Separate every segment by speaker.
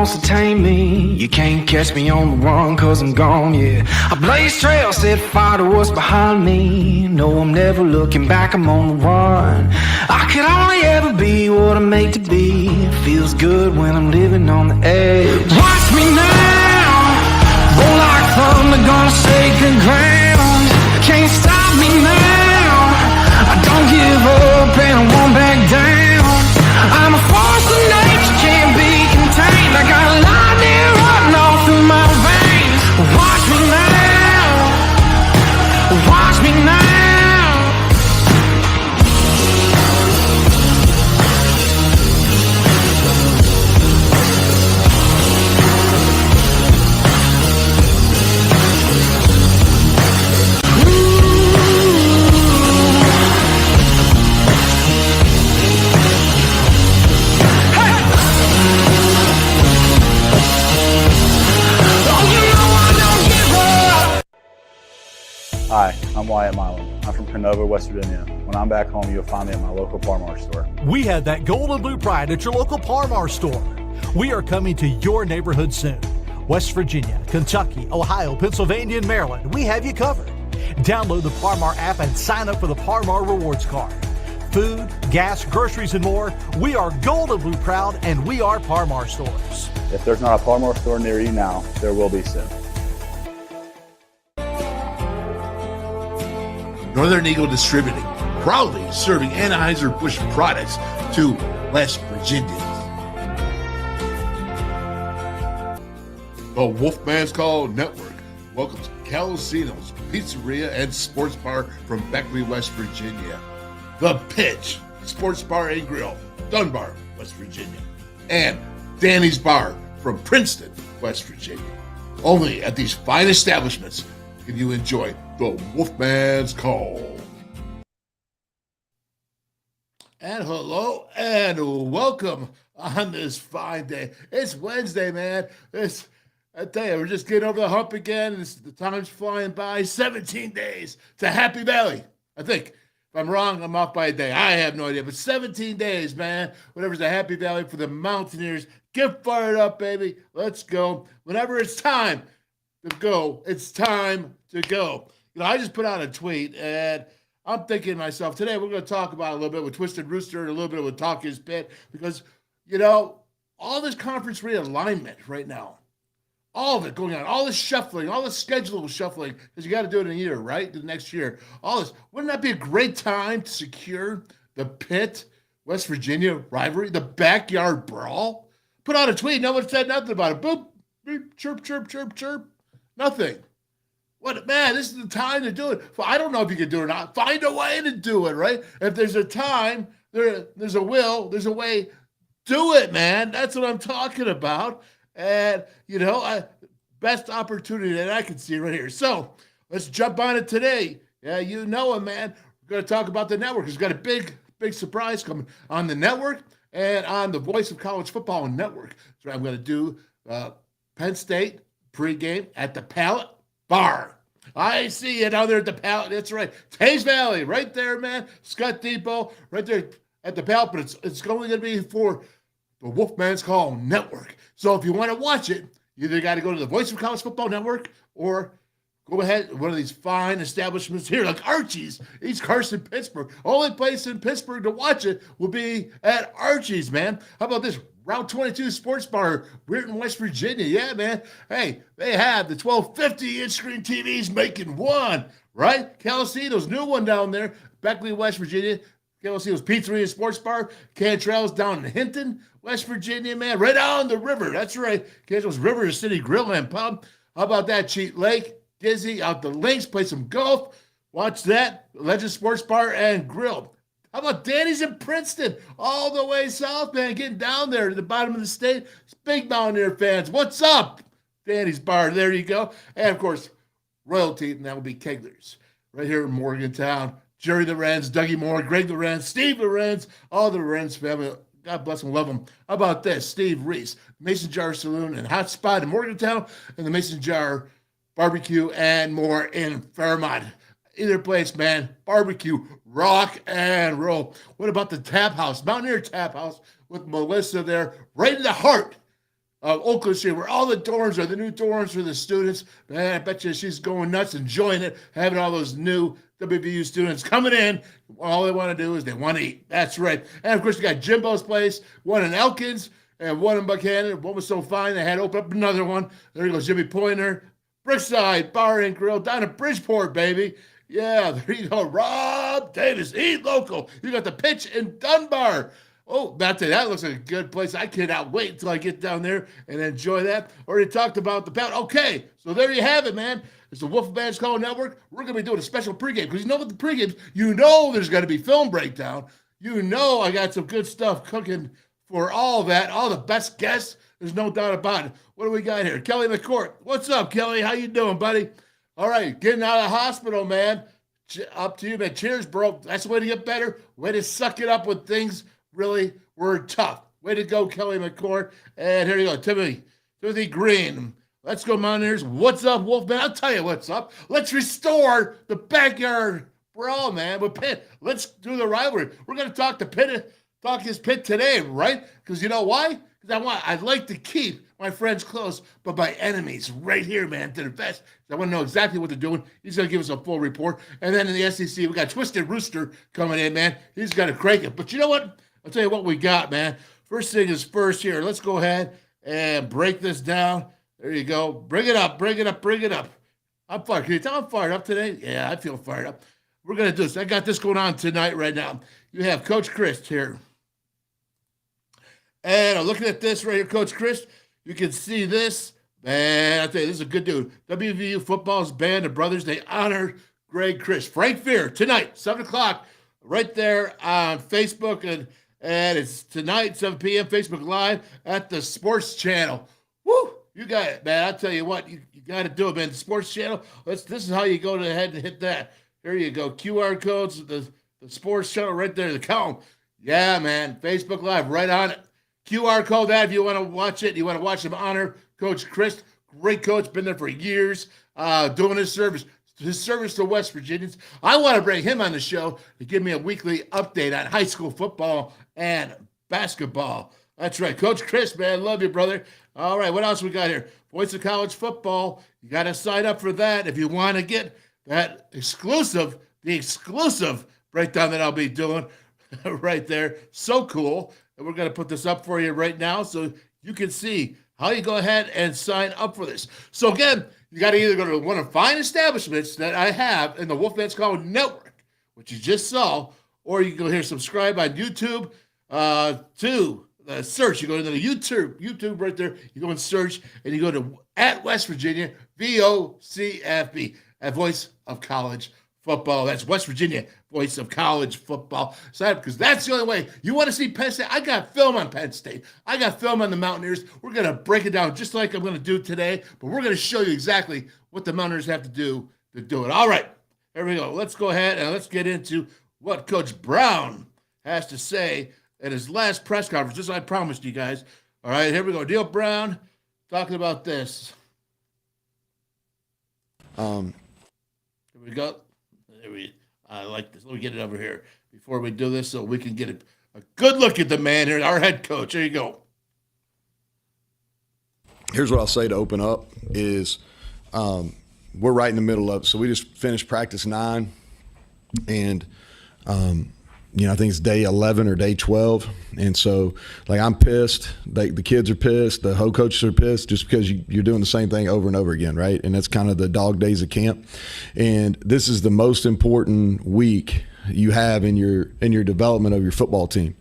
Speaker 1: wants to tame me. You can't catch me on the run, cause I'm gone, yeah. I blaze trails, set fire to what's behind me. No, I'm never looking back, I'm on the run. I could only ever be what I'm made to be. Feels good when I'm living on the edge. Watch me now, roll like thunder, gonna shake the ground. Can't stop me now, I don't give up and I won't back down. I'm a force of nature, can't be contained. I got lightning running all through my veins. Watch me now, watch me now.
Speaker 2: Hi, I'm Wyatt Milam. I'm from Canova, West Virginia. When I'm back home, you'll find me at my local Par-Mar store.
Speaker 3: We have that gold and blue pride at your local Par-Mar store. We are coming to your neighborhood soon. West Virginia, Kentucky, Ohio, Pennsylvania, and Maryland, we have you covered. Download the Par-Mar app and sign up for the Par-Mar Rewards Card. Food, gas, groceries, and more, we are gold and blue proud, and we are Par-Mar stores.
Speaker 2: If there's not a Par-Mar store near you now, there will be soon.
Speaker 4: Northern Eagle Distributing, proudly serving Anheuser-Busch products to West Virginia. The Wolfman's Call Network welcomes Calacino's Pizzeria and Sports Bar from Beckley, West Virginia. The Pitch Sports Bar and Grille, Dunbar, West Virginia. And Danny's Bar from Princeton, West Virginia. Only at these fine establishments can you enjoy the Wolfman's Call. And hello and welcome on this fine day. It's Wednesday, man. I tell you, we're just getting over the hump again. The time's flying by. 17 days to Happy Valley. I think. If I'm wrong, I'm off by a day. I have no idea. But 17 days, man. Whatever's a Happy Valley for the Mountaineers. Get fired up, baby. Let's go. Whenever it's time to go, it's time to go. You know, I just put out a tweet, and I'm thinking to myself, today we're going to talk about a little bit with Twisted Rooster and a little bit with Talk Is Pitt, because, you know, all this conference realignment right now, all of it going on, all this shuffling, all this schedule shuffling, because you got to do it in a year, right? The next year. All this. Wouldn't that be a great time to secure the Pitt, West Virginia rivalry, the backyard brawl? Put out a tweet. No one said nothing about it. Boop, beep, chirp, chirp, chirp, chirp. Nothing. What, man, this is the time to do it. I don't know if you can do it or not. Find a way to do it, right? If there's a time, there's a will, there's a way. Do it, man. That's what I'm talking about. And, you know, best opportunity that I can see right here. So let's jump on it today. Yeah, you know it, man. We're going to talk about the network. It's got a big surprise coming on the network and on the Voice of College Football Network. So I'm going to do Penn State pregame at the Pallet Bar. I see you down there at the Pallet. That's right. Teays Valley, right there, man. Scott Depot, right there at the Pallet. But it's only going to be for the Wolfman's Call Network. So if you want to watch it, you either got to go to the Voice of College Football Network or go ahead to one of these fine establishments here, like Archies, East Carson, Pittsburgh. Only place in Pittsburgh to watch it will be at Archies, man. How about this? Route 22 Sports Bar, Weirton, West Virginia. Yeah, man. Hey, they have the 1250-inch screen TVs making one, right? Calacino's new one down there, Beckley, West Virginia. Calacino's Pizzeria and Sports Bar. Cantrell's down in Hinton, West Virginia, man. Right on the river. That's right. Cantrell's River City Grill and Pub. How about that? Cheat Lake, Dizzy, out the links, play some golf. Watch that. Legend Sports Bar and Grill. How about Danny's in Princeton? All the way south, man. Getting down there to the bottom of the state. It's big Mountaineer fans. What's up? Danny's Bar. There you go. And, of course, royalty, and that will be Kegler's. Right here in Morgantown. Jerry Lorenz, Dougie Moore, Greg Lorenz, Steve Lorenz, all the Lorenz family. God bless them, love them. How about this? Steve Reese, Mason Jar Saloon and Hot Spot in Morgantown, and the Mason Jar Barbecue and more in Fairmont. Either place, man. Barbecue, rock and roll. What about the Tap House, Mountaineer Tap House with Melissa there, right in the heart Oakland Street, where all the dorms are, the new dorms for the students. Man, I bet you she's going nuts, enjoying it, having all those new WVU students coming in. All they want to do is they want to eat. That's right. And, of course, we got Jimbo's place, one in Elkins and one in Buckhannon. One was so fine, they had to open up another one. There goes Jimmy Pointer. Brickside Bar and Grille down in Bridgeport, baby. Yeah, there you go. Rob Davis, eat local. You got the pitch in Dunbar. Oh, Matthew, that looks like a good place. I cannot wait until I get down there and enjoy that. Already talked about the Pallet. Okay, so there you have it, man. It's the WolfMan's Call Network. We're going to be doing a special pregame because you know what the pregames, you know there's going to be film breakdown. You know I got some good stuff cooking for all that, all the best guests. There's no doubt about it. What do we got here? Kelly McCourt. What's up, Kelly? How you doing, buddy? All right, getting out of the hospital, man. Up to you, man. Cheers, bro. That's the way to get better. Way to suck it up when things really were tough. Way to go, Kelly McCourt. And here you go, Timothy Green. Let's go, Mountaineers. What's up, Wolfman? I'll tell you what's up. Let's restore the backyard brawl, man, with Pitt. Let's do the rivalry. We're going to talk to Pitt, talk his Pitt today, right? Because you know why? Because I'd like to keep my friends close, but my enemies right here, man, to the best. I want to know exactly what they're doing. He's going to give us a full report. And then in the SEC, we got Twisted Rooster coming in, man. He's going to crank it. But you know what? I'll tell you what we got, man. First thing is first here. Let's go ahead and break this down. There you go. Bring it up, bring it up, bring it up. I'm fired. Can you tell I'm fired up today? Yeah, I feel fired up. We're going to do this. I got this going on tonight right now. You have Coach Chris here. And I'm looking at this right here, Coach Chris. You can see this. Man, I tell you, this is a good dude. WVU football's band of brothers. They honor Greg Chris. Frank Fear tonight, 7 o'clock, right there on Facebook. And it's tonight, 7 p.m., Facebook Live at the Sports Channel. Woo! You got it, man. I'll tell you what, you got to do it, man. The Sports Channel, this is how you go ahead and hit that. There you go. QR codes, the Sports Channel right there, the column. Yeah, man. Facebook Live, right on it. QR code that if you want to watch it. You want to watch them honor Coach Chris. Great coach, been there for years, doing his service to West Virginians. I want to bring him on the show to give me a weekly update on high school football and basketball. That's right. Coach Chris, man, love you, brother. All right, what else we got here? Voice of College Football. You got to sign up for that if you want to get that the exclusive breakdown that I'll be doing right there. So cool. And we're going to put this up for you right now so you can see how you go ahead and sign up for this. So again, you got to either go to one of the fine establishments that I have in the WolfMan's Call Network, which you just saw, or you can go here, subscribe on YouTube to the search. You go to the YouTube right there. You go and search, and you go to at West Virginia, VOCFB, at Voice of College Football. That's West Virginia Voice of College Football. Because that's the only way. You want to see Penn State? I got film on Penn State. I got film on the Mountaineers. We're going to break it down just like I'm going to do today, but we're going to show you exactly what the Mountaineers have to do it. All right, here we go. Let's go ahead and let's get into what Coach Brown has to say at his last press conference, just like I promised you guys. All right, here we go. Neal Brown talking about this. Here we go. I like this. Let me get it over here before we do this so we can get a good look at the man here, our head coach. There you go.
Speaker 5: Here's what I'll say to open up is we're right in the middle of it. So we just finished practice 9, and I think it's day 11 or day 12. And so, I'm pissed. The kids are pissed. The whole coaches are pissed just because you're doing the same thing over and over again, right? And that's kind of the dog days of camp. And this is the most important week you have in your development of your football team.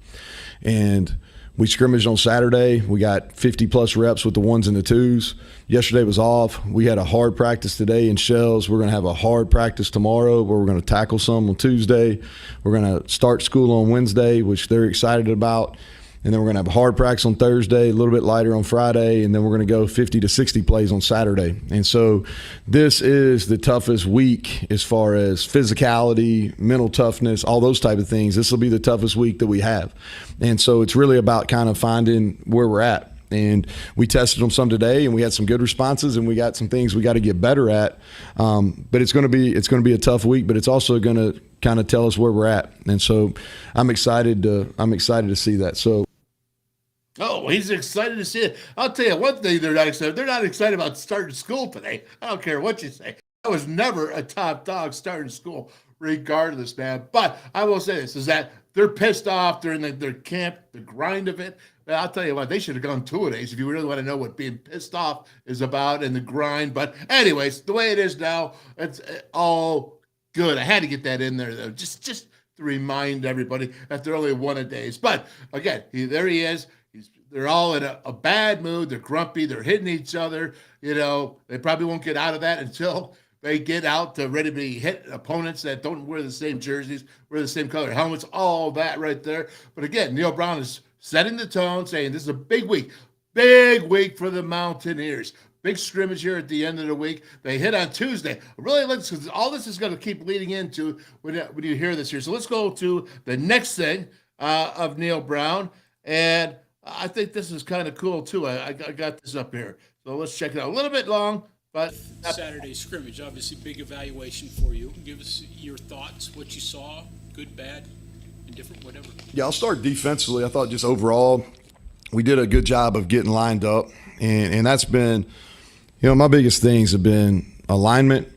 Speaker 5: And we scrimmaged on Saturday. We got 50-plus reps with the 1s and the 2s. Yesterday was off. We had a hard practice today in Shells. We're going to have a hard practice tomorrow where we're going to tackle some on Tuesday. We're going to start school on Wednesday, which they're excited about. And then we're going to have a hard practice on Thursday, a little bit lighter on Friday, and then we're going to go 50 to 60 plays on Saturday. And so this is the toughest week as far as physicality, mental toughness, all those type of things. This will be the toughest week that we have. And so it's really about kind of finding where we're at. And we tested them some today, and we had some good responses, and we got some things we got to get better at. But it's going to be a tough week, but it's also going to kind of tell us where we're at. And so I'm excited to see that. So.
Speaker 4: Oh, Oh, he's excited to see it. I'll tell you one thing they're not excited. They're not excited about starting school today. I don't care what you say. I was never a top dog starting school, regardless, man. But I will say this, is that they're pissed off during their camp, the grind of it. But I'll tell you what, they should have gone 2 days if you really want to know what being pissed off is about and the grind. But anyways, the way it is now, it's all good. I had to get that in there, though, just to remind everybody that they're only 1 days. But again, there he is. They're all in a bad mood. They're grumpy. They're hitting each other. You know, they probably won't get out of that until they get out to ready to be hit opponents that don't wear the same jerseys, wear the same color helmets, all that right there. But again, Neal Brown is setting the tone, saying this is a big week for the Mountaineers. Big scrimmage here at the end of the week. They hit on Tuesday. Really, because all this is going to keep leading into when you hear this here. So let's go to the next thing of Neal Brown. And I think this is kind of cool, too. I got this up here. So let's check it out. A little bit long, but
Speaker 6: Saturday scrimmage, obviously big evaluation for you. Give us your thoughts, what you saw, good, bad, indifferent, whatever.
Speaker 5: Yeah, I'll start defensively. I thought just overall we did a good job of getting lined up, and that's been, you know, my biggest things have been alignment,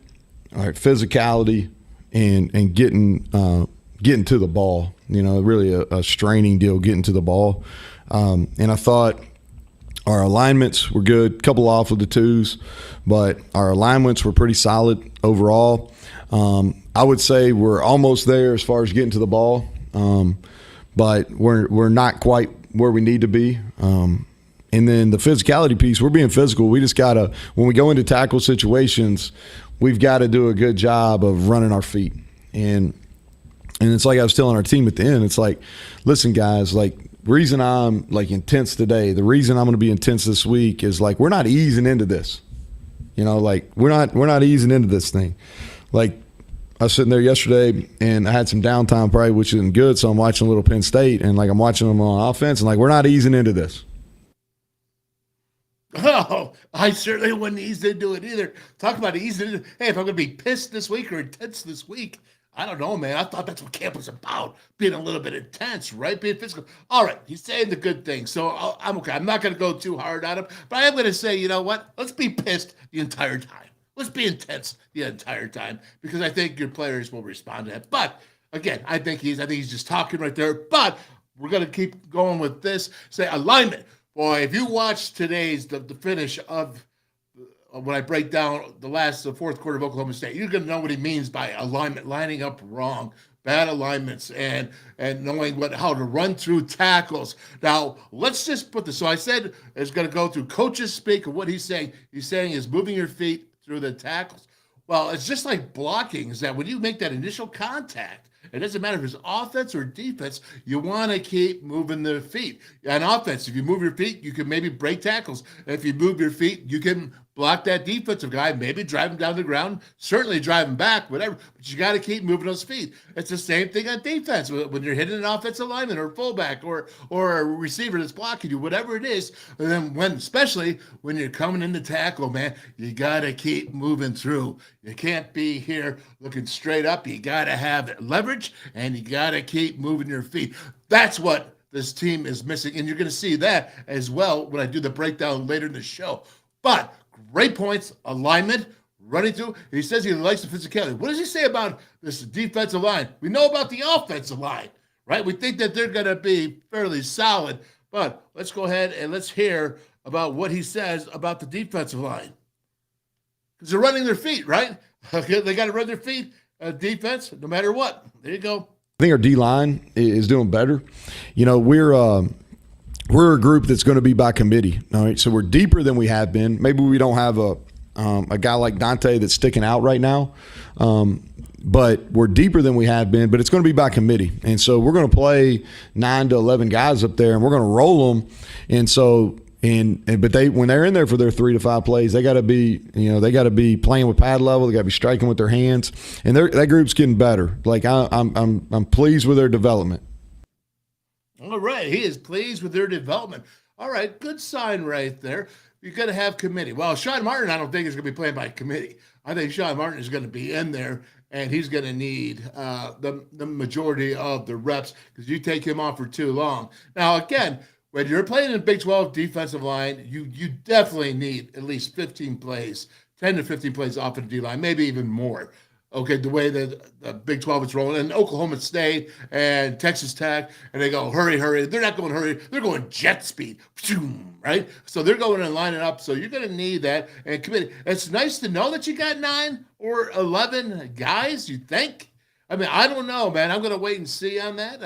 Speaker 5: all right, physicality, and getting to the ball. You know, really a straining deal getting to the ball. And I thought our alignments were good, couple off with the twos, but our alignments were pretty solid overall. I would say we're almost there as far as getting to the ball, but we're not quite where we need to be. And then the physicality piece, we're being physical. We just got to, when we go into tackle situations, we've got to do a good job of running our feet. And it's like I was telling our team at the end, it's like, listen, guys, like, reason I'm like intense today, the reason I'm going to be intense this week is like we're not easing into this. You know, like we're not easing into this thing. Like I was sitting there yesterday and I had some downtime probably, which isn't good, so I'm watching a little Penn State and like I'm watching them on offense and like we're not easing into this.
Speaker 4: Oh, I certainly wouldn't ease into it either. Talk about easing into it. Hey, if I'm going to be pissed this week or intense this week, I don't know, man. I thought that's what camp was about, being a little bit intense, right? Being physical. All right, he's saying the good thing, so I'm okay. I'm not going to go too hard on him, but I am going to say, you know what? Let's be pissed the entire time. Let's be intense the entire time because I think your players will respond to that. But again, I think he's just talking right there. But we're going to keep going with this. Say alignment. Boy, if you watch today's the finish of when I break down the fourth quarter of Oklahoma State, you're going to know what he means by alignment, lining up wrong, bad alignments, and knowing how to run through tackles. Now, let's just put this. So I said it's going to go through coaches speak of what he's saying. He's saying is moving your feet through the tackles. Well, it's just like blocking, is that when you make that initial contact, it doesn't matter if it's offense or defense, you want to keep moving the feet. On offense, if you move your feet, you can maybe break tackles. If you move your feet, you can block that defensive guy, maybe drive him down the ground, certainly drive him back, whatever. But you got to keep moving those feet. It's the same thing on defense. When you're hitting an offensive lineman or a fullback or a receiver that's blocking you, whatever it is, and then especially when you're coming in to tackle, man, you got to keep moving through. You can't be here looking straight up. You got to have leverage, and you got to keep moving your feet. That's what this team is missing, and you're going to see that as well when I do the breakdown later in the show. But great points, alignment, running through. He says he likes the physicality. What does he say about this defensive line? We know about the offensive line, right? We think that they're going to be fairly solid, but let's go ahead and let's hear about what he says about the defensive line. Because they're running their feet, right? They got to run their feet, defense, no matter what. There you go.
Speaker 5: I think our D-line is doing better. You know, we're a group that's going to be by committee. All right, so we're deeper than we have been. Maybe we don't have a guy like Dante that's sticking out right now, but we're deeper than we have been. But it's going to be by committee, and so we're going to play 9 to 11 guys up there, and we're going to roll them. And so, but when they're in there for their 3 to 5 plays, they got to be, they got to be playing with pad level. They got to be striking with their hands, and that group's getting better. Like I'm pleased with their development.
Speaker 4: All right, he is pleased with their development. All right, good sign right there. You're going to have committee. Well, Sean Martin, I don't think is going to be playing by committee. I think Sean Martin is going to be in there, and he's going to need the majority of the reps because you take him off for too long. Now, again, when you're playing in Big 12 defensive line, you definitely need at least 15 plays, 10 to 15 plays off of the D-line, maybe even more. Okay, the way that the Big 12 is rolling, and Oklahoma State and Texas Tech, and they go, hurry, hurry. They're not going hurry. They're going jet speed, right? So they're going and lining up. So you're going to need that. And committee. It's nice to know that you got 9 or 11 guys, you think? I mean, I don't know, man. I'm going to wait and see on that.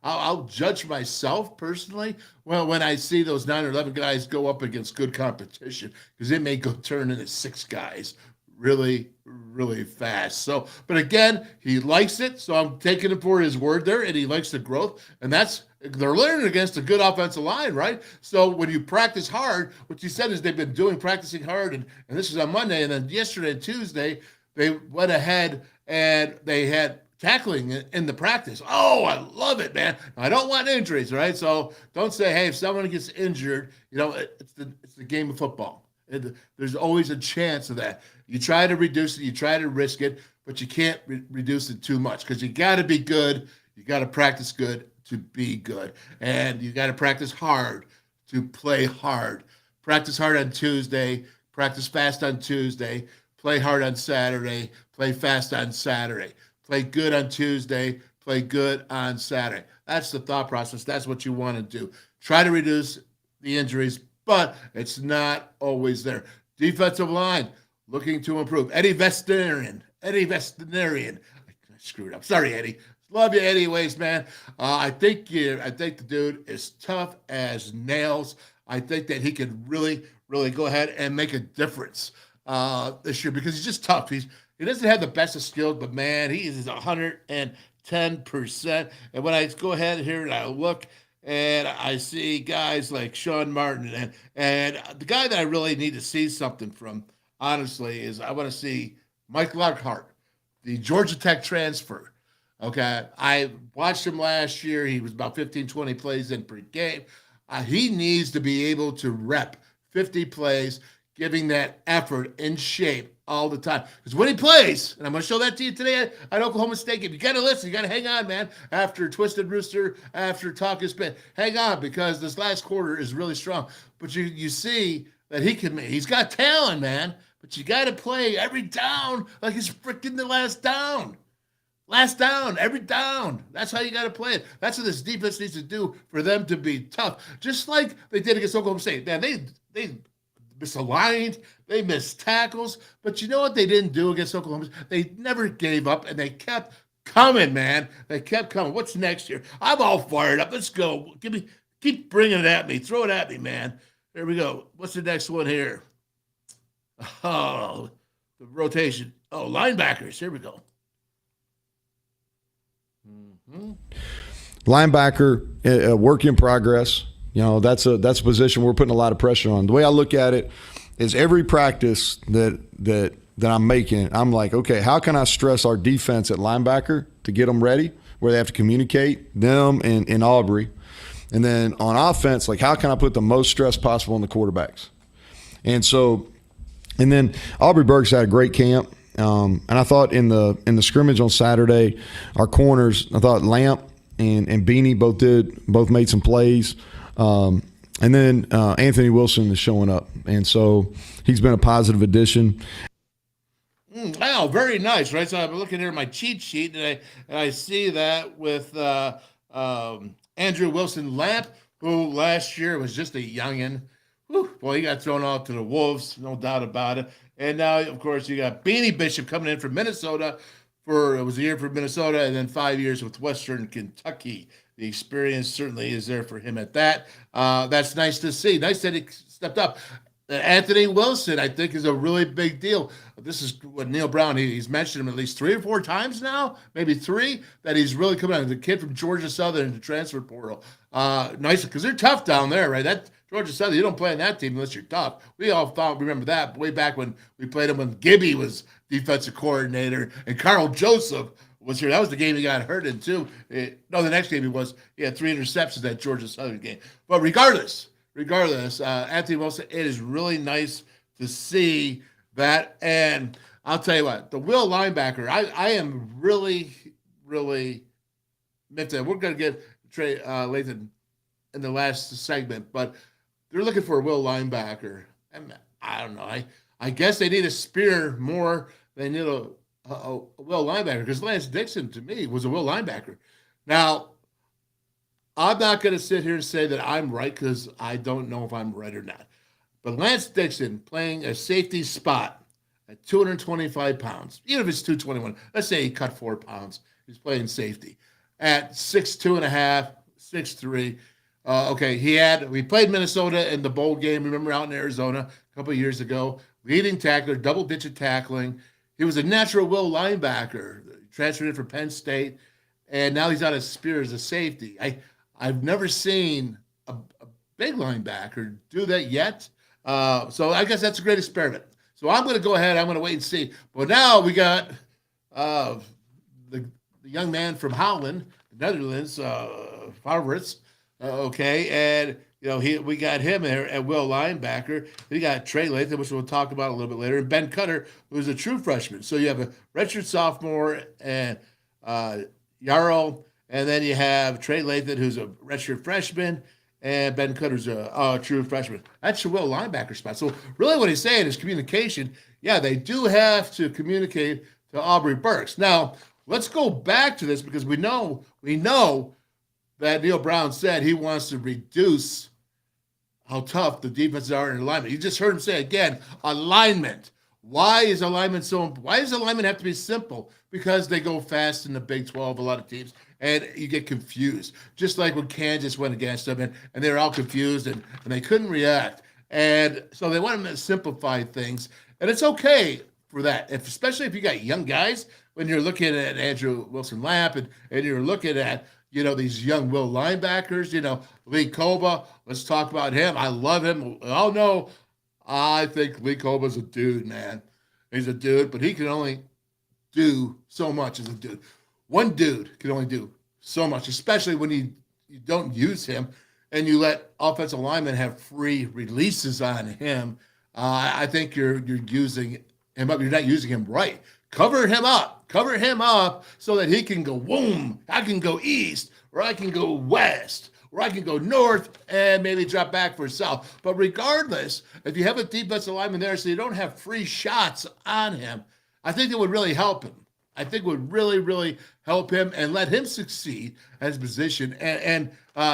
Speaker 4: I'll judge myself personally when I see those 9 or 11 guys go up against good competition, because it may go turn into 6 guys really, really fast. So, but again, he likes it, so I'm taking him for his word there, and he likes the growth, and they're learning against a good offensive line, right? So when you practice hard, what you said is they've been practicing hard, and this is on Monday, and then yesterday and Tuesday, they went ahead and they had tackling in the practice. Oh, I love it, man. I don't want injuries, right? So don't say, hey, if someone gets injured, it's the game of football. There's always a chance of that. You try to reduce it, you try to risk it, but you can't reduce it too much, because you got to be good. You got to practice good to be good. And you got to practice hard to play hard. Practice hard on Tuesday, practice fast on Tuesday, play hard on Saturday, play fast on Saturday. Play good on Tuesday, play good on Saturday. That's the thought process. That's what you want to do. Try to reduce the injuries, but it's not always there. Defensive line, looking to improve. Eddie Vestinarian. I screwed up. Sorry, Eddie. Love you anyways, man. I think the dude is tough as nails. I think that he can really, really go ahead and make a difference this year, because he's just tough. He doesn't have the best of skills, but man, he is 110%. And when I go ahead here and I look and I see guys like Sean Martin, and the guy that I really need to see something from, honestly, is I want to see Mike Lockhart, the Georgia Tech transfer. Okay, I watched him last year. He was about 15, 20 plays in per game. He needs to be able to rep 50 plays, giving that effort in shape all the time. Because when he plays, and I'm going to show that to you today at Oklahoma State game, you got to listen. You got to hang on, man. After Twisted Rooster, after Talk is Spit, hang on, because this last quarter is really strong. But you see that he's got talent, man. But you got to play every down like it's freaking the last down. Last down, every down. That's how you got to play it. That's what this defense needs to do for them to be tough. Just like they did against Oklahoma State. Man, they misaligned, they missed tackles. But you know what they didn't do against Oklahoma State? They never gave up, and they kept coming, man. They kept coming. What's next year? I'm all fired up. Let's go. Keep bringing it at me. Throw it at me, man. There we go. What's the next one here? Oh, the rotation. Oh, linebackers. Here we go.
Speaker 5: Linebacker, a work in progress. That's a position we're putting a lot of pressure on. The way I look at it is every practice that I'm making, I'm like, okay, how can I stress our defense at linebacker to get them ready, where they have to communicate, them and Aubrey. And then on offense, like, how can I put the most stress possible on the quarterbacks? And then Aubrey Burks had a great camp. And I thought in the scrimmage on Saturday, our corners, I thought Lamp and Beanie both made some plays. And then Anthony Wilson is showing up. And so he's been a positive addition.
Speaker 4: Wow, very nice, right? So I'm looking here at my cheat sheet, and I see that with Andrew Wilson Lamp, who last year was just a youngin'. Whew, boy, he got thrown off to the Wolves, no doubt about it. And now, of course, you got Beanie Bishop coming in from Minnesota. It was a year for Minnesota, and then 5 years with Western Kentucky. The experience certainly is there for him at that. That's nice to see. Nice that he stepped up. Anthony Wilson, I think, is a really big deal. This is what Neal Brown, he's mentioned him at least 3 or 4 times now, maybe 3, that he's really coming out. The kid from Georgia Southern in the transfer portal. Nice, because they're tough down there, right? That Georgia Southern, you don't play in that team unless you're tough. We all remember that way back when we played them when Gibby was defensive coordinator and Carl Joseph was here. That was the game he got hurt in, too. The next game he had 3 interceptions that Georgia Southern game. But regardless, Anthony Wilson, it is really nice to see that. And I'll tell you what, the Will linebacker, I am really, really miffed. We're going to get Trey Lathan in the last segment, but they're looking for a will linebacker. And I don't know. I guess they need a spear more than need a will linebacker, because Lance Dixon, to me, was a will linebacker. Now, I'm not going to sit here and say that I'm right, because I don't know if I'm right or not. But Lance Dixon playing a safety spot at 225 pounds, even if it's 221, let's say he cut 4 pounds, he's playing safety at 6'2.5", 6'3". Okay, we played Minnesota in the bowl game, remember, out in Arizona a couple of years ago. Leading tackler, double-digit tackling. He was a natural will linebacker, transferred in from Penn State, and now he's out of spear as a safety. I've never seen a big linebacker do that yet. So I guess that's a great experiment. So I'm going to go ahead. I'm going to wait and see. But now we got the young man from Holland, the Netherlands, Favretz. And we got him there at will linebacker. We got Trey Latham, which we'll talk about a little bit later, and Ben Cutter, who's a true freshman. So you have a redshirt sophomore and Yarrow, and then you have Trey Latham, who's a redshirt freshman, and Ben Cutter's a true freshman. That's your will linebacker spot. So really what he's saying is communication. Yeah, they do have to communicate to Aubrey Burks. Now, let's go back to this, because we know that Neal Brown said he wants to reduce how tough the defenses are in alignment. You just heard him say again, alignment. Why does alignment have to be simple? Because they go fast in the Big 12, a lot of teams, and you get confused. Just like when Kansas went against them, and they were all confused, and they couldn't react. And so they want them to simplify things, and it's okay for that, especially if you got young guys, when you're looking at Andrew Wilson-Lamp, and you're looking at these young will linebackers, Lee Kpogba. Let's talk about him. I love him. Oh, no, I think Lee Kpogba's a dude, man. He's a dude, but he can only do so much as a dude. One dude can only do so much, especially when you don't use him and you let offensive linemen have free releases on him. I think you're using him up. You're not using him right. Cover him up so that he can go boom. I can go east, or I can go west, or I can go north and maybe drop back for south. But regardless, if you have a defensive lineman there so you don't have free shots on him, I think it would really help him. I think it would really, really help him and let him succeed at his position and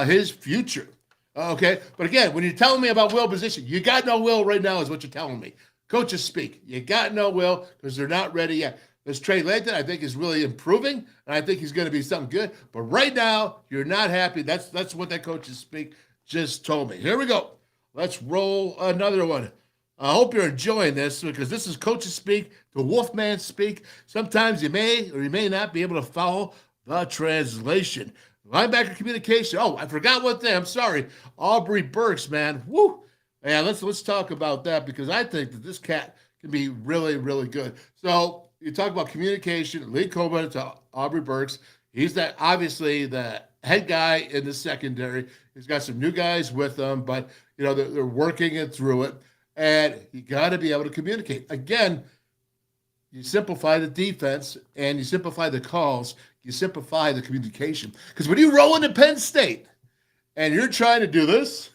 Speaker 4: his future. Okay? But again, when you're telling me about will position, you got no will right now is what you're telling me. Coaches speak. You got no will because they're not ready yet. This Trey Latham, I think, is really improving, and I think he's going to be something good. But right now, you're not happy. That's what that coaches speak just told me. Here we go. Let's roll another one. I hope you're enjoying this, because this is coaches speak, the WolfMan's speak. Sometimes you may or you may not be able to follow the translation. Linebacker communication. Oh, I forgot one thing. I'm sorry. Aubrey Burks, man. Woo. Yeah, let's talk about that, because I think that this cat can be really, really good. So you talk about communication, Lee Kpogba to Aubrey Burks. He's obviously the head guy in the secondary. He's got some new guys with him, but they're working it through it. And you got to be able to communicate. Again, you simplify the defense and you simplify the calls. You simplify the communication. Because when you roll into Penn State and you're trying to do this,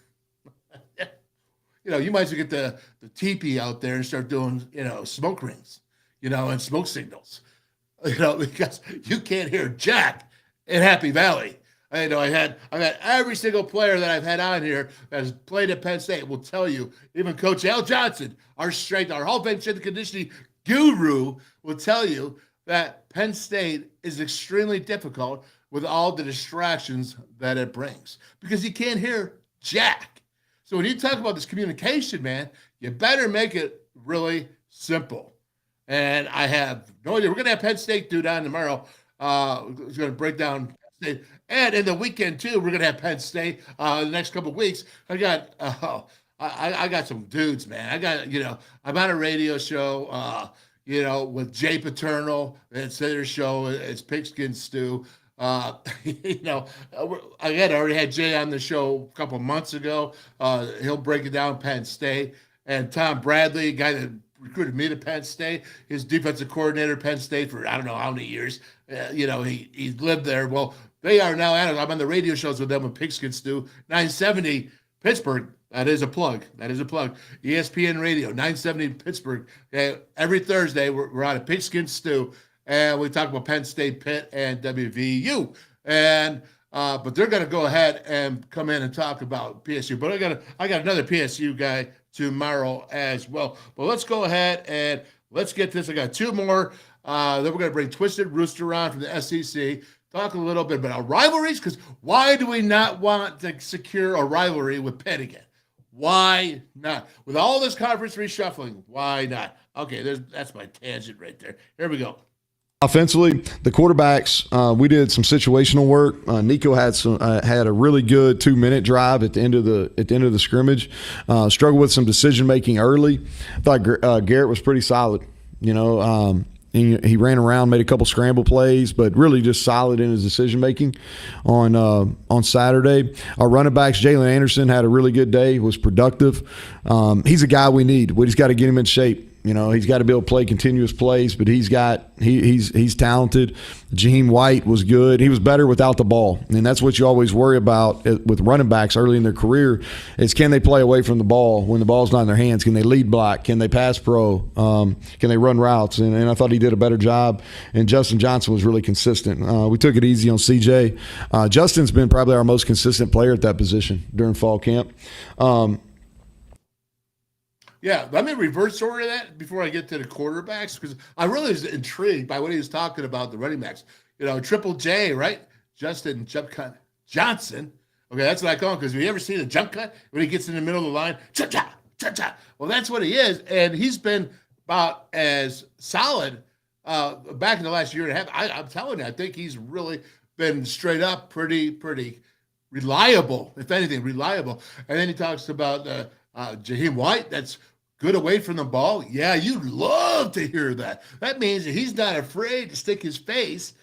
Speaker 4: you might as well get the teepee out there and start doing, smoke rings, and smoke signals, because you can't hear jack in Happy Valley. I've had every single player that I've had on here that has played at Penn State will tell you, even Coach Al Johnson, our Hall of Fame strength and conditioning guru, will tell you that Penn State is extremely difficult with all the distractions that it brings, because you can't hear jack. So when you talk about this communication, man, you better make it really simple. And I have no idea. We're going to have Penn State dude on tomorrow. Who's going to break down Penn State. And in the weekend, too, we're going to have Penn State the next couple of weeks. I got some dudes, man. I'm on a radio show, with Jay Paternal. It's their show. It's Pigskin Stew. I already had Jay on the show a couple months ago. He'll break it down Penn State. And Tom Bradley, guy that recruited me to Penn State, his defensive coordinator at Penn State for I don't know how many years. He lived there. Well, They are now at it. I'm on the radio shows with them with Pigskin Stew. 970 Pittsburgh. That is a plug. ESPN Radio, 970 Pittsburgh. Okay, every Thursday, we're on a Pigskin Stew, and we talk about Penn State, Pitt, and WVU. And but they're going to go ahead and come in and talk about PSU. But I got another PSU guy tomorrow as well. But let's go ahead and let's get this. I got two more. Then we're going to bring Twisted Rooster on from the SEC. Talk a little bit about rivalries, because why do we not want to secure a rivalry with Pitt again? Why not? With all this conference reshuffling, why not? Okay, that's my tangent right there. Here we go.
Speaker 5: Offensively, the quarterbacks, we did some situational work. Nico had a really good 2-minute drive at the end of the scrimmage. Struggled with some decision making early. I thought Garrett was pretty solid. He ran around, made a couple scramble plays, but really just solid in his decision making on Saturday. Our running backs, Jalen Anderson, had a really good day. Was productive. He's a guy we need. We just got to get him in shape. He's got to be able to play continuous plays, but he's talented. Jaheim White was good. He was better without the ball, and that's what you always worry about with running backs early in their career is, can they play away from the ball when the ball's not in their hands? Can they lead block? Can they pass pro? Can they run routes? And I thought he did a better job, and Justin Johnson was really consistent. We took it easy on CJ. Justin's been probably our most consistent player at that position during fall camp.
Speaker 4: Yeah, let me reverse order that before I get to the quarterbacks, because I really was intrigued by what he was talking about, the running backs. Triple J, right? Justin Jump Cut Johnson. Okay, that's what I call him, because have you ever seen a jump cut when he gets in the middle of the line? Cha-cha, cha-cha. Well, that's what he is, and he's been about as solid back in the last year and a half. I'm telling you, I think he's really been straight up pretty reliable, if anything, reliable. And then he talks about Jaheim White, that's good away from the ball. Yeah, you'd love to hear that. That means that he's not afraid to stick his face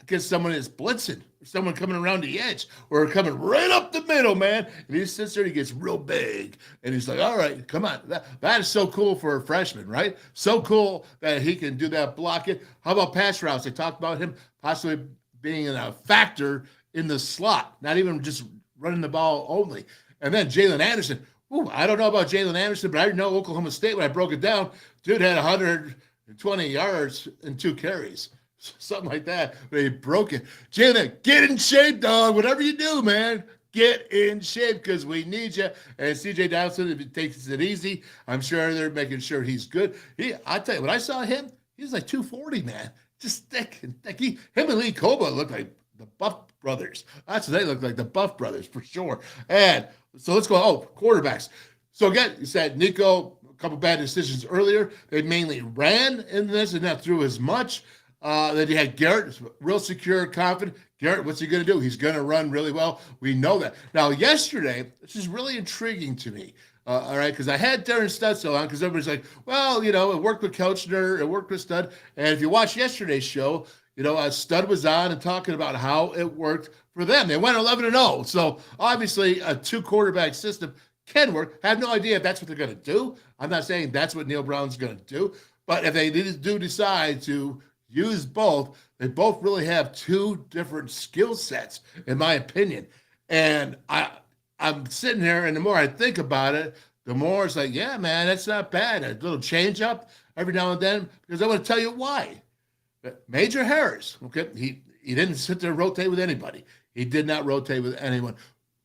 Speaker 4: because someone is blitzing, or someone coming around the edge, or coming right up the middle, man. And he sits there and he gets real big. And he's like, all right, come on. That is so cool for a freshman, right? So cool that he can do that blocking. How about pass routes? They talked about him possibly being a factor in the slot, not even just running the ball only. And then Jalen Anderson. Ooh, I don't know about Jalen Anderson, but I know Oklahoma State, when I broke it down, dude had 120 yards and 2 carries. Something like that. But he broke it. Jalen, get in shape, dog. Whatever you do, man, get in shape, because we need you. And CJ Dowson, if he takes it easy, I'm sure they're making sure he's good. I tell you, when I saw him, he was like 240, man. Just thick and thick. Him and Lee Kpogba look like the Buff brothers. That's what they look like, the Buff brothers, for sure. And so let's go. Quarterbacks. So again, you said Nico, a couple bad decisions earlier. They mainly ran in this and not threw as much. Then you had Garrett, real secure, confident. Garrett, what's he going to do? He's going to run really well. We know that. Now, yesterday, this is really intriguing to me. All right, because I had Darren Studstill on, because everybody's like, well, it worked with Couchner, it worked with Stud. And if you watch yesterday's show, Stud was on and talking about how it worked for them. They went 11-0. So obviously a 2-quarterback system can work. I have no idea if that's what they're going to do. I'm not saying that's what Neal Brown's going to do. But if they do decide to use both, they both really have 2 different skill sets, in my opinion. And I'm sitting here, and the more I think about it, the more it's like, yeah, man, that's not bad. A little change up every now and then, because I want to tell you why. Major Harris, okay, he didn't sit there and rotate with anybody. He did not rotate with anyone.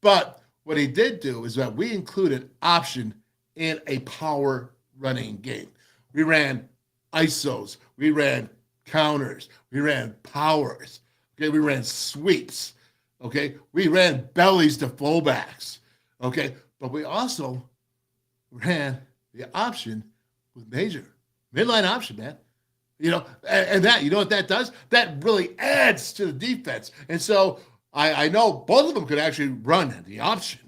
Speaker 4: But what he did do is that we included option in a power running game. We ran ISOs. We ran counters. We ran powers. Okay, we ran sweeps. Okay, we ran bellies to fullbacks. Okay, but we also ran the option with major. Midline option, man. And that, what that does? That really adds to the defense. And so I know both of them could actually run the option.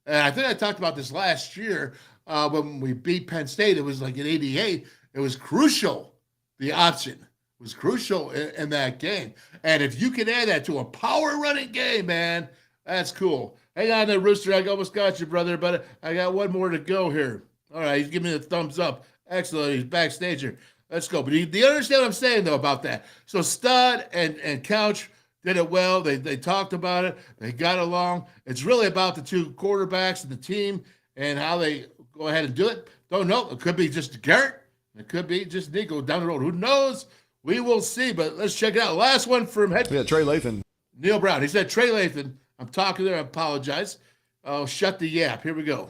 Speaker 4: And I think I talked about this last year when we beat Penn State. It was like in '88. It was crucial. The option was crucial in that game. And if you can add that to a power running game, man, that's cool. Hang on there, Rooster. I almost got you, brother, but I got one more to go here. All right, he's giving me the thumbs up. Excellent. He's backstage here. Let's go. But do you understand what I'm saying, though, about that? So Stud and Couch, did it well. They talked about it. They got along. It's really about the two quarterbacks and the team and how they go ahead and do it. Don't know. It could be just Garrett. It could be just Nico down the road. Who knows? We will see. But let's check it out. Last one from head.
Speaker 5: Yeah, Trey Lathan.
Speaker 4: Neal Brown. He said, Trey Lathan. I'm talking there. I apologize. Oh, shut the yap. Here we go.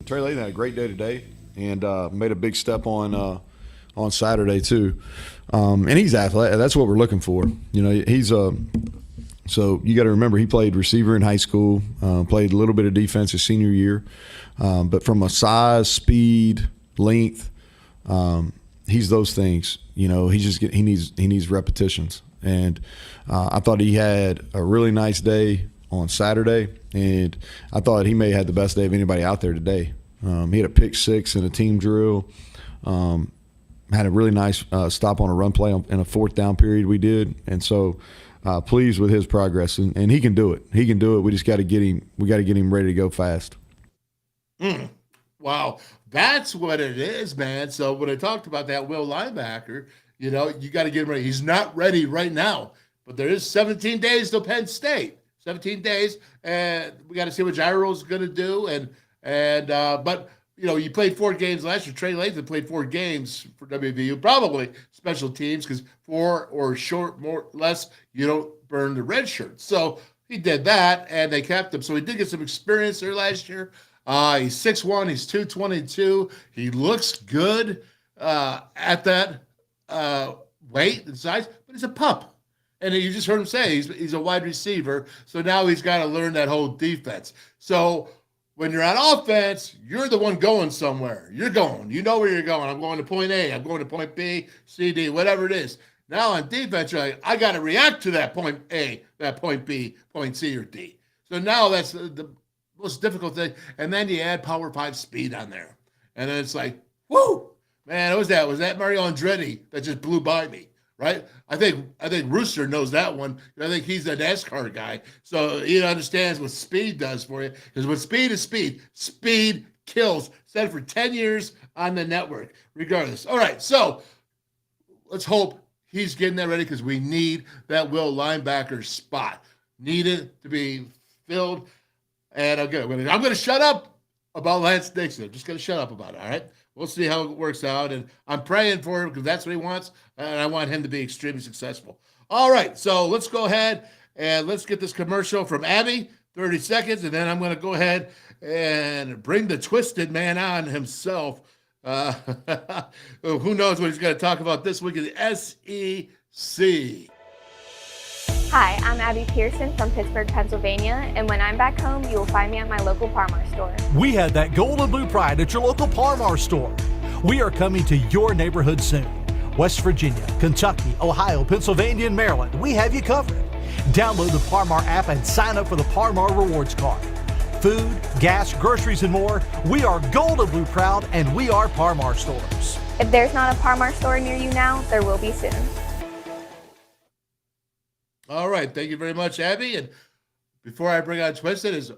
Speaker 5: Trey Lathan had a great day today and made a big step on Saturday too. And he's athletic. That's what we're looking for. You know, he's so you got to remember he played receiver in high school, played a little bit of defense his senior year, but from a size, speed, length, he's those things. You know, he needs repetitions. And I thought he had a really nice day on Saturday, and I thought he may have had the best day of anybody out there today. He had a pick six in a team drill. Had a really nice stop on a run play in a fourth down period we did. And so pleased with his progress. And he can do it. He can do it. We just got to get him. We got to get him ready to go fast.
Speaker 4: Wow. That's what it is, man. So when I talked about that Will linebacker, you know, you got to get him ready. He's not ready right now. But there is 17 days to Penn State. 17 days. And we got to see what Gyro's going to do. But you know, you played 4 games last year. Trey Lathan played 4 games for WVU, probably special teams, because 4 or short, more less, you don't burn the red shirt. So he did that, and they kept him. So he did get some experience there last year. He's 6'1", he's 222. He looks good at that weight and size, but he's a pup. And you just heard him say he's a wide receiver. So now he's got to learn that whole defense. So when you're on offense, you're the one going somewhere. You're going. You know where you're going. I'm going to point A. I'm going to point B, C, D, whatever it is. Now on defense, you're like, I got to react to that point A, that point B, point C, or D. So now that's the most difficult thing. And then you add Power 5 speed on there. And then it's like, whoo, man, what was that? Was that Mario Andretti that just blew by me? Right? I think Rooster knows that one. I think he's a NASCAR guy. So he understands what speed does for you. Because when speed is speed, speed kills. Said for 10 years on the network, regardless. All right, so let's hope he's getting that ready because we need that Will linebacker spot. Needed to be filled. And I'm going to shut up about Lance Dixon. I'm just going to shut up about it, all right? We'll see how it works out, and I'm praying for him because that's what he wants, and I want him to be extremely successful. All right, so let's go ahead and let's get this commercial from Abby, 30 seconds, and then I'm going to go ahead and bring the twisted man on himself. Who knows what he's going to talk about this week in the SEC.
Speaker 7: Hi, I'm Abby Pearson from Pittsburgh, Pennsylvania, and when I'm back home, you will find me at my local Parmar store.
Speaker 3: We had that gold and blue pride at your local Parmar store. We are coming to your neighborhood soon. West Virginia, Kentucky, Ohio, Pennsylvania, and Maryland, we have you covered. Download the Parmar app and sign up for the Parmar Rewards Card. Food, gas, groceries, and more, we are gold and blue proud, and we are Parmar stores.
Speaker 7: If there's not a Parmar store near you now, there will be soon.
Speaker 4: All right, thank you very much, Abby. And before I bring on Twisted,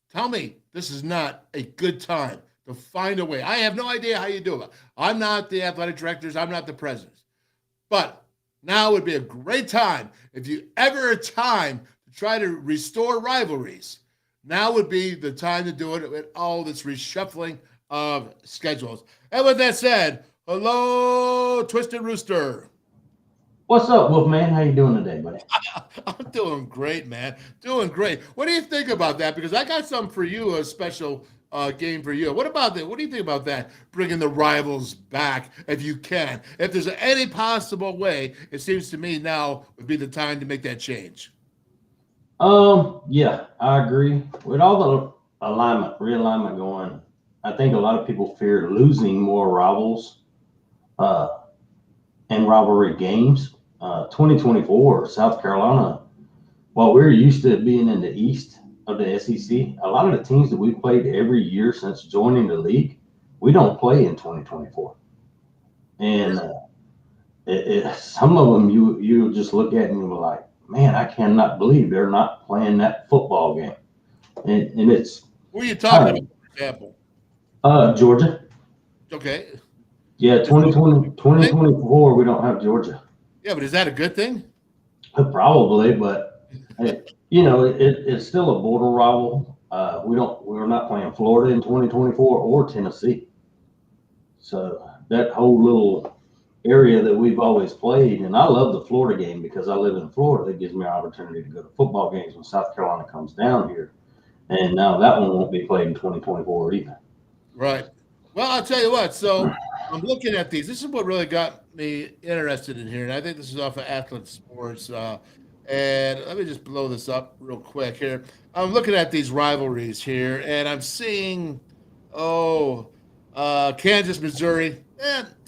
Speaker 4: tell me this is not a good time to find a way. I have no idea how you do it. I'm not the athletic directors. I'm not the presidents. But now would be a great time, if you ever a time to try to restore rivalries, now would be the time to do it with all this reshuffling of schedules. And with that said, hello, Twisted Rooster.
Speaker 8: What's up, Wolfman? How you doing today, buddy?
Speaker 4: I'm doing great, man. Doing great. What do you think about that? Because I got something for you, a special game for you. What about that? What do you think about that? Bringing the rivals back, if you can. If there's any possible way, it seems to me now would be the time to make that change.
Speaker 8: Yeah, I agree. With all the realignment going, I think a lot of people fear losing more rivals and rivalry games. 2024, South Carolina, while we're used to being in the East of the SEC, a lot of the teams that we've played every year since joining the league, we don't play in 2024. And some of them you just look at and you're like, man, I cannot believe they're not playing that football game. And it's
Speaker 4: who are you talking about, for example?
Speaker 8: Georgia.
Speaker 4: Okay.
Speaker 8: Yeah, 2024, we don't have Georgia.
Speaker 4: Yeah, but is that a good thing?
Speaker 8: Probably, but It's still a border rival. We're not playing Florida in 2024 or Tennessee. So that whole little area that we've always played, and I love the Florida game because I live in Florida. That gives me an opportunity to go to football games when South Carolina comes down here. And now that one won't be played in 2024 either.
Speaker 4: Right. Well, I'll tell you what. So I'm looking at these. This is what really got me interested in here, and I think this is off of Athlete Sports. And let me just blow this up real quick here. I'm looking at these rivalries here, and I'm seeing, Kansas, Missouri.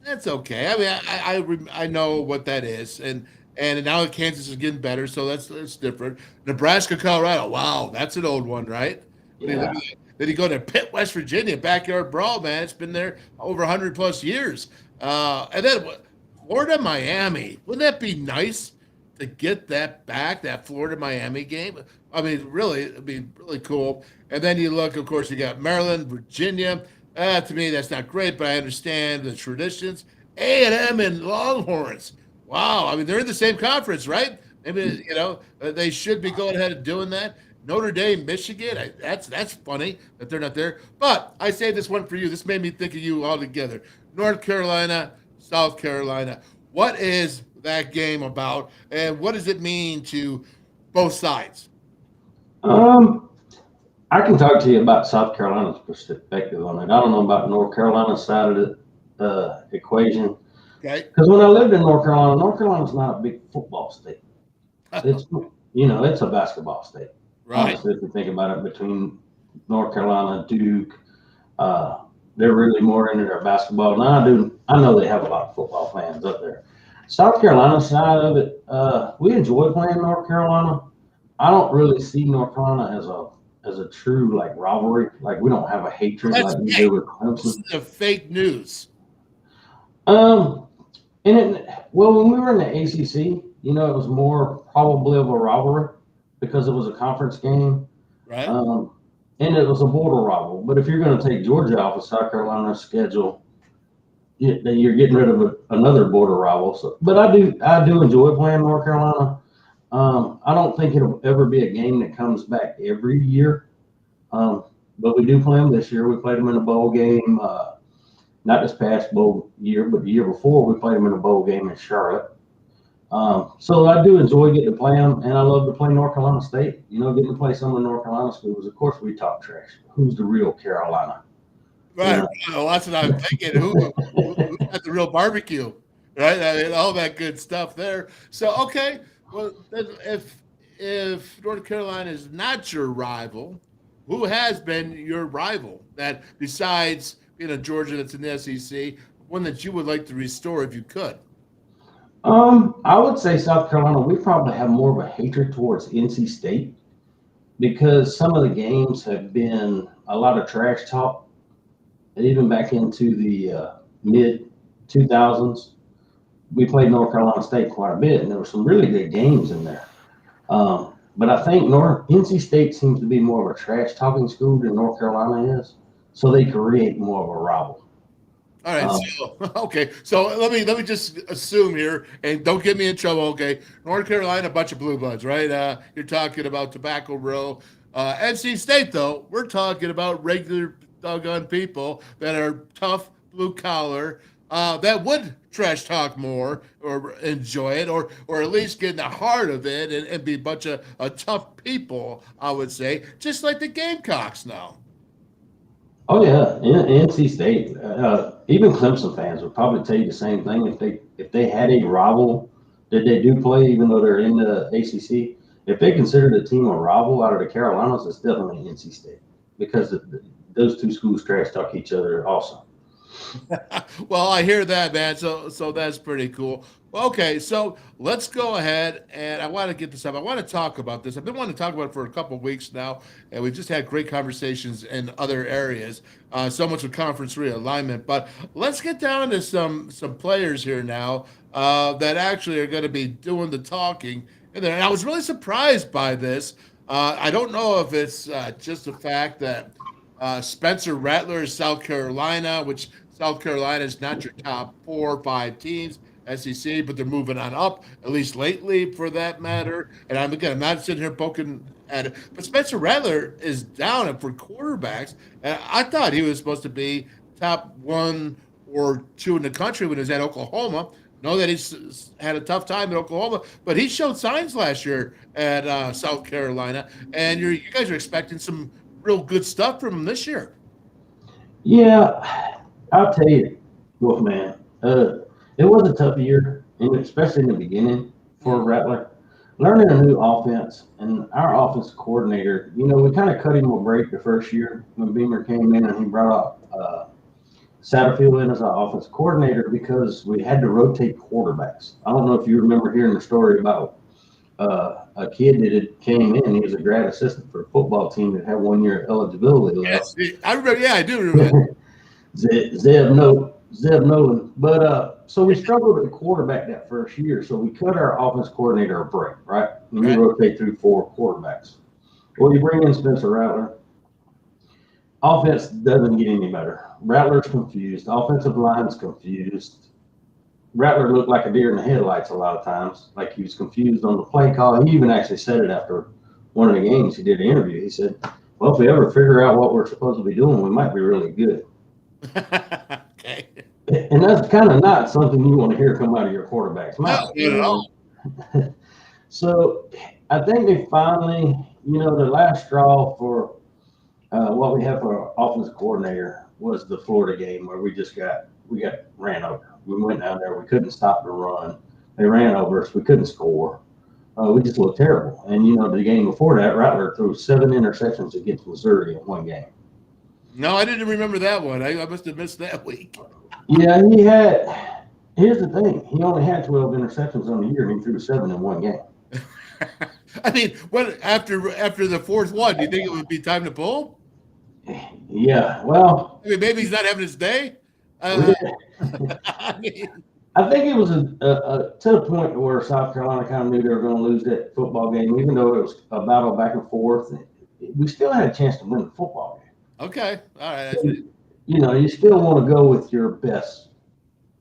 Speaker 4: That's okay. I mean, I know what that is, and now Kansas is getting better, so that's different. Nebraska, Colorado. Wow, that's an old one, right?
Speaker 8: Yeah.
Speaker 4: Then you go to Pitt, West Virginia, backyard brawl, man. It's been there over 100 plus years. And then Florida, Miami. Wouldn't that be nice to get that back, that Florida Miami game? I mean, really, it'd be really cool. And then you look, of course, you got Maryland, Virginia. To me, that's not great, but I understand the traditions. A&M and Longhorns. Wow, I mean, they're in the same conference, right? Maybe, they should be going ahead and doing that. Notre Dame, Michigan. That's funny that they're not there. But I say this one for you. This made me think of you altogether. North Carolina, South Carolina. What is that game about, and what does it mean to both sides?
Speaker 8: I can talk to you about South Carolina's perspective on it. I don't know about North Carolina's side of the equation.
Speaker 4: Okay.
Speaker 8: Because when I lived in North Carolina's not a big football state. It's it's a basketball state.
Speaker 4: Right.
Speaker 8: Honestly, if you think about it, between North Carolina and Duke, they're really more into their basketball. Now I know they have a lot of football fans up there. South Carolina side of it, we enjoy playing North Carolina. I don't really see North Carolina as a true rivalry. Like, we don't have a hatred like we do with Clemson.
Speaker 4: This is the fake news.
Speaker 8: When we were in the ACC, it was more probably of a rivalry because it was a conference game,
Speaker 4: right?
Speaker 8: And it was a border rival. But if you're going to take Georgia off of South Carolina's schedule, then you're getting rid of another border rival. So, but I do enjoy playing North Carolina. I don't think it'll ever be a game that comes back every year, but we do play them this year. We played them in a bowl game, not this past bowl year, but the year before we played them in a bowl game in Charlotte. So I do enjoy getting to play them, and I love to play North Carolina State. Getting to play some of the North Carolina schools. Of course, we talk trash. Who's the real Carolina?
Speaker 4: Right. Well, that's what I'm thinking. Who got the real barbecue? Right. I mean, all that good stuff there. So, okay. Well, if North Carolina is not your rival, who has been your rival that besides Georgia that's in the SEC, one that you would like to restore if you could?
Speaker 8: I would say South Carolina. We probably have more of a hatred towards NC State because some of the games have been a lot of trash talk. And even back into the mid 2000s, we played North Carolina State quite a bit, and there were some really good games in there. But I think NC State seems to be more of a trash talking school than North Carolina is, so they create more of a rival.
Speaker 4: All right. So let me just assume here, and don't get me in trouble. Okay, North Carolina, a bunch of blue bloods, right? You're talking about Tobacco Row. NC State, though, we're talking about regular doggone people that are tough, blue collar, that would trash talk more or enjoy it, or at least get in the heart of it and be a bunch of tough people, I would say, just like the Gamecocks now.
Speaker 8: Oh yeah, NC State, even Clemson fans would probably tell you the same thing if they had a rival that they do play, even though they're in the ACC. If they considered a team a rival out of the Carolinas, it's definitely NC State because those two schools trash talk each other also.
Speaker 4: Well, I hear that, man. So that's pretty cool. Okay, so let's go ahead, and I want to get this up. I want to talk about this. I've been wanting to talk about it for a couple of weeks now, and we've just had great conversations in other areas, so much with conference realignment. But let's get down to some players here now that actually are going to be doing the talking. And I was really surprised by this. I don't know if it's just the fact that Spencer Rattler is South Carolina, which South Carolina is not your top 4 or 5 teams. SEC, but they're moving on up, at least lately for that matter. And I'm not sitting here poking at it. But Spencer Rattler is down for quarterbacks. I thought he was supposed to be top 1 or 2 in the country when he was at Oklahoma. Know that he's had a tough time at Oklahoma, but he showed signs last year at South Carolina. And you guys are expecting some real good stuff from him this year.
Speaker 8: Yeah, I'll tell you, Wolfman, it was a tough year, and especially in the beginning for Rattler. Learning a new offense, and our offense coordinator, we kind of cut him a break the first year when Beamer came in and he brought up Satterfield in as our offense coordinator because we had to rotate quarterbacks. I don't know if you remember hearing the story about a kid that came in. He was a grad assistant for a football team that had 1 year eligibility left.
Speaker 4: Yes, I remember. Yeah, I do remember.
Speaker 8: Zeb Nolan. But so we struggled at the quarterback that first year. So we cut our offense coordinator a break, right? And we rotate through 4 quarterbacks. Well, you bring in Spencer Rattler. Offense doesn't get any better. Rattler's confused. Offensive line's confused. Rattler looked like a deer in the headlights a lot of times, like he was confused on the play call. He even actually said it after one of the games he did an interview. He said, well, if we ever figure out what we're supposed to be doing, we might be really good.
Speaker 4: Okay.
Speaker 8: And that's kind of not something you want to hear come out of your quarterback's mouth.
Speaker 4: Not at all.
Speaker 8: So I think they finally, the last straw for what we have for our offensive coordinator was the Florida game where we got ran over. We went down there. We couldn't stop the run. They ran over us. We couldn't score. We just looked terrible. And, the game before that, Rattler threw 7 interceptions against Missouri in one game.
Speaker 4: No, I didn't remember that one. I must have missed that week.
Speaker 8: Yeah, here's the thing. He only had 12 interceptions on the year, and he threw 7 in one game.
Speaker 4: I mean, what after the 4th one, do you think it would be time to pull?
Speaker 8: Yeah, well.
Speaker 4: I mean, maybe he's not having his day. I
Speaker 8: think it was to the point where South Carolina kind of knew they were going to lose that football game, even though it was a battle back and forth. We still had a chance to win the football game.
Speaker 4: Okay, all right.
Speaker 8: So, you still want to go with your best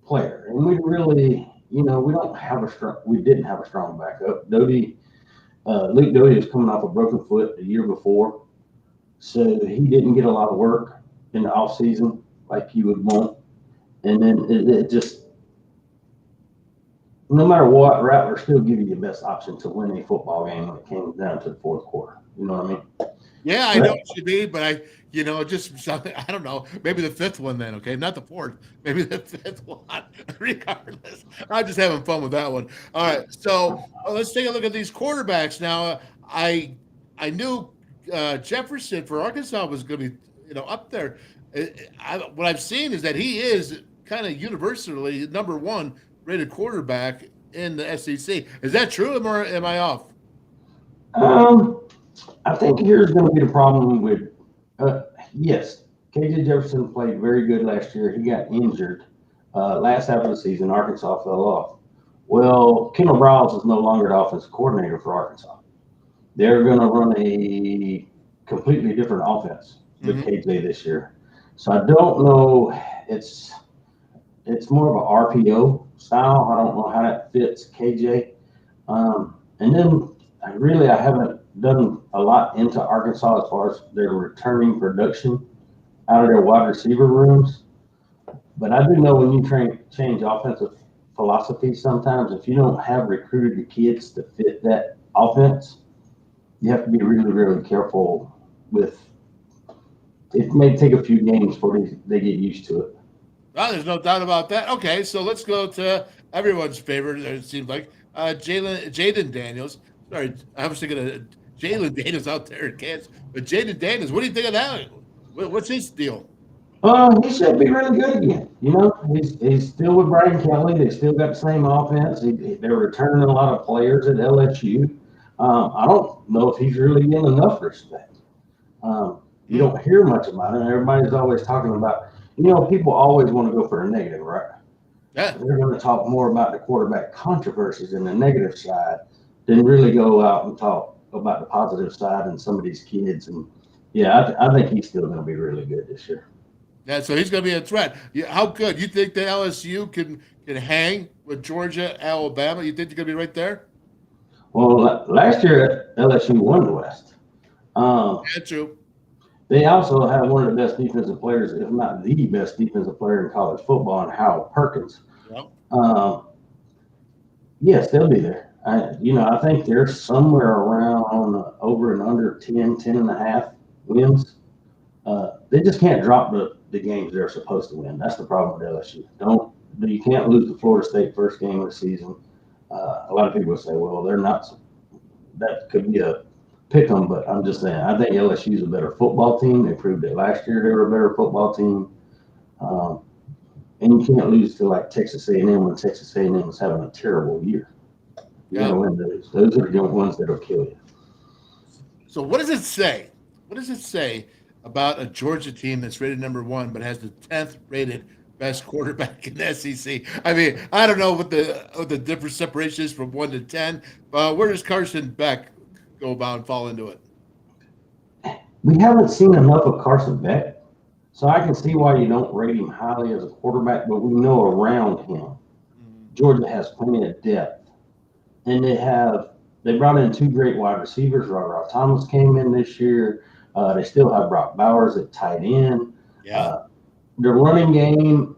Speaker 8: player, and we really, we didn't have a strong backup. Luke Doty was coming off a broken foot the year before, so he didn't get a lot of work in the off season like you would want. And then it just, no matter what, Rattler still give you the best option to win a football game when it came down to the 4th quarter. You know what I mean?
Speaker 4: Yeah, I know what you mean, but just I don't know. Maybe the 5th one then, okay? Not the 4th. Maybe the 5th one. Regardless, I'm just having fun with that one. All right, so let's take a look at these quarterbacks now. I knew Jefferson for Arkansas was going to be up there. What I've seen is that he is kind of universally number 1 rated quarterback in the SEC. Is that true, or am I off?
Speaker 8: I think here's going to be the problem with, yes, KJ Jefferson played very good last year. He got injured last half of the season. Arkansas fell off. Well, Kendall Briles is no longer the offensive coordinator for Arkansas. They're going to run a completely different offense with KJ this year. So I don't know. It's more of an RPO style. I don't know how that fits KJ. And then I haven't done a lot into Arkansas as far as their returning production out of their wide receiver rooms. But I do know when you change offensive philosophy sometimes, if you don't have recruited the kids to fit that offense, you have to be really, really careful with. It may take a few games before they get used to it.
Speaker 4: Well, there's no doubt about that. Okay, so let's go to everyone's favorite, it seems like, Jaden Daniels. Sorry, I was thinking of Jalen Daniels out there in Kansas. But Jaden Daniels, what do you think of that? What's his deal?
Speaker 8: He should be really good again. He's still with Brian Kelly. They still got the same offense. They're returning a lot of players at LSU. I don't know if he's really getting enough respect. You don't hear much about him. Everybody's always talking about, people always want to go for the negative, right?
Speaker 4: Yeah.
Speaker 8: They're going to talk more about the quarterback controversies and the negative side than really go out and talk about the positive side and some of these kids. And, yeah, I think he's still going to be really good this year.
Speaker 4: Yeah, so he's going to be a threat. How good? You think the LSU can hang with Georgia, Alabama? You think they're going to be right there?
Speaker 8: Well, last year LSU won the West.
Speaker 4: Yeah, true.
Speaker 8: They also have one of the best defensive players, if not the best defensive player in college football, and Howard Perkins.
Speaker 4: Yep.
Speaker 8: Yes, they'll be there. I think they're somewhere around over and under 10 and a half wins. They just can't drop the games they're supposed to win. That's the problem with LSU. You can't lose the Florida State first game of the season. A lot of people say, well, they're not. That could be a pick 'em, but I'm just saying, I think LSU's a better football team. They proved it last year. They were a better football team. And you can't lose to like Texas A&M when Texas A&M is having a terrible year. You gotta win those. Those are the ones that'll kill you.
Speaker 4: So what does it say? What does it say about a Georgia team that's rated number 1 but has the 10th rated best quarterback in the SEC? I mean, I don't know what the different separation is from 1 to 10, but where does Carson Beck go about and fall into it?
Speaker 8: We haven't seen enough of Carson Beck, so I can see why you don't rate him highly as a quarterback, but we know around him, Georgia has plenty of depth. And they brought in 2 great wide receivers. Rob Thomas came in this year. They still have Brock Bowers at tight end.
Speaker 4: Yeah.
Speaker 8: The running game,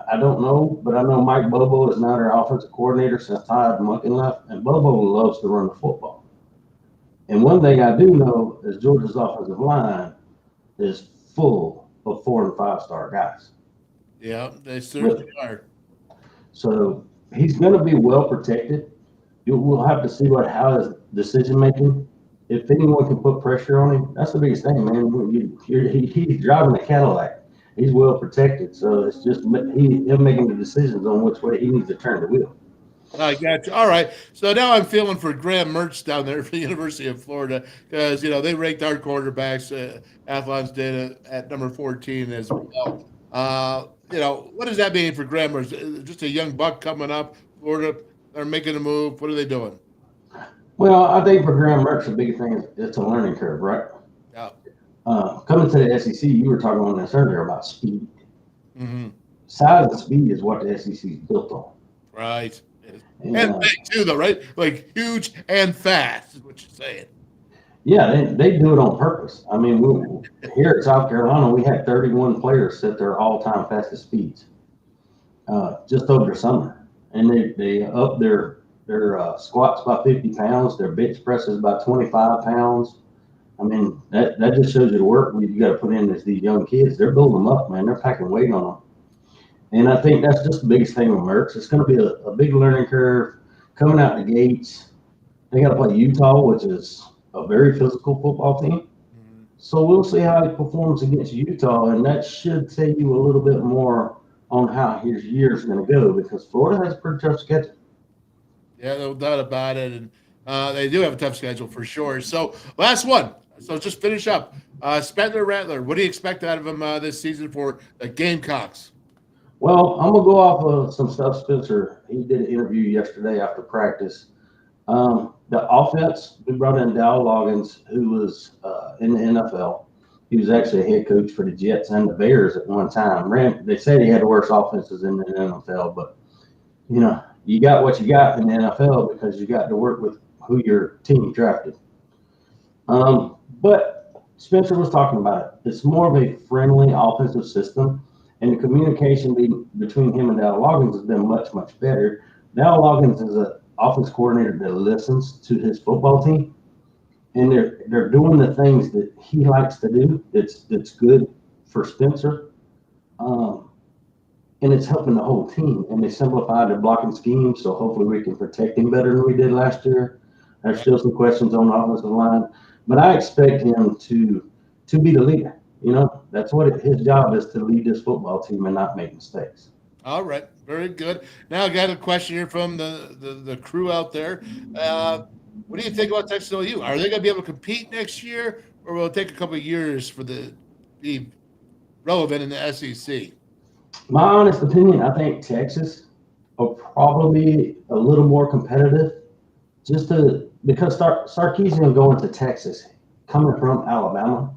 Speaker 8: I don't know, but I know Mike Bobo is now their offensive coordinator since Todd Monken left, and Bobo loves to run the football. And one thing I do know is Georgia's offensive line is full of 4- and 5-star guys.
Speaker 4: Yeah, they certainly are.
Speaker 8: So he's going to be well protected. We'll have to see how his decision making. If anyone can put pressure on him, that's the biggest thing, man. He's driving a Cadillac. He's well protected, so it's just him making the decisions on which way he needs to turn the wheel.
Speaker 4: I got you. All right. So now I'm feeling for Graham Mertz down there for the University of Florida because, they ranked our quarterbacks, Athlon's did at number 14 as well. What does that mean for Graham Mertz? Just a young buck coming up, Florida, they're making a move. What are they doing?
Speaker 8: Well, I think for Graham Mertz, the big thing is it's a learning curve, right?
Speaker 4: Yeah.
Speaker 8: Coming to the SEC, you were talking on this earlier about speed.
Speaker 4: Mm-hmm.
Speaker 8: Size and speed is what the SEC is built on.
Speaker 4: Right. And big too, though, right? Like huge and fast is what you're saying.
Speaker 8: Yeah, they do it on purpose. I mean, here at South Carolina, we had 31 players set their all-time fastest speeds just over the summer, and they up their squats by 50 pounds, their bench presses by 25 pounds. I mean, that just shows you the work you got to put in as these young kids. They're building them up, man. They're packing weight on them. And I think that's just the biggest thing with Mertz. It's going to be a big learning curve coming out the gates. They got to play Utah, which is a very physical football team. So we'll see how he performs against Utah, and that should tell you a little bit more on how his year is going to go because Florida has a pretty tough schedule.
Speaker 4: Yeah, no doubt about it. And they do have a tough schedule for sure. So last one. So just finish up. Spentler Rattler, what do you expect out of him this season for the Gamecocks?
Speaker 8: Well, I'm going to go off of some stuff Spencer. He did an interview yesterday after practice. The offense, we brought in Dow Loggins, who was in the NFL. He was actually a head coach for the Jets and the Bears at one time. They said he had the worst offenses in the NFL, but, you got what you got in the NFL because you got to work with who your team drafted. But Spencer was talking about it. It's more of a friendly offensive system, and the communication between him and Dow Loggins has been much, much better. Dow Loggins is an offense coordinator that listens to his football team, and they're doing the things that he likes to do. That's good for Spencer, and it's helping the whole team. And they simplified their blocking scheme, so hopefully we can protect him better than we did last year. There's still some questions on the offensive line, but I expect him to be the leader. That's what his job is, to lead this football team and not make mistakes.
Speaker 4: All right, very good. Now I got a question here from the crew out there. What do you think about Texas OU? Are they going to be able to compete next year, or will it take a couple of years for to be relevant in the SEC?
Speaker 8: My honest opinion, I think Texas will probably be a little more competitive, because Sarkisian going to Texas, coming from Alabama,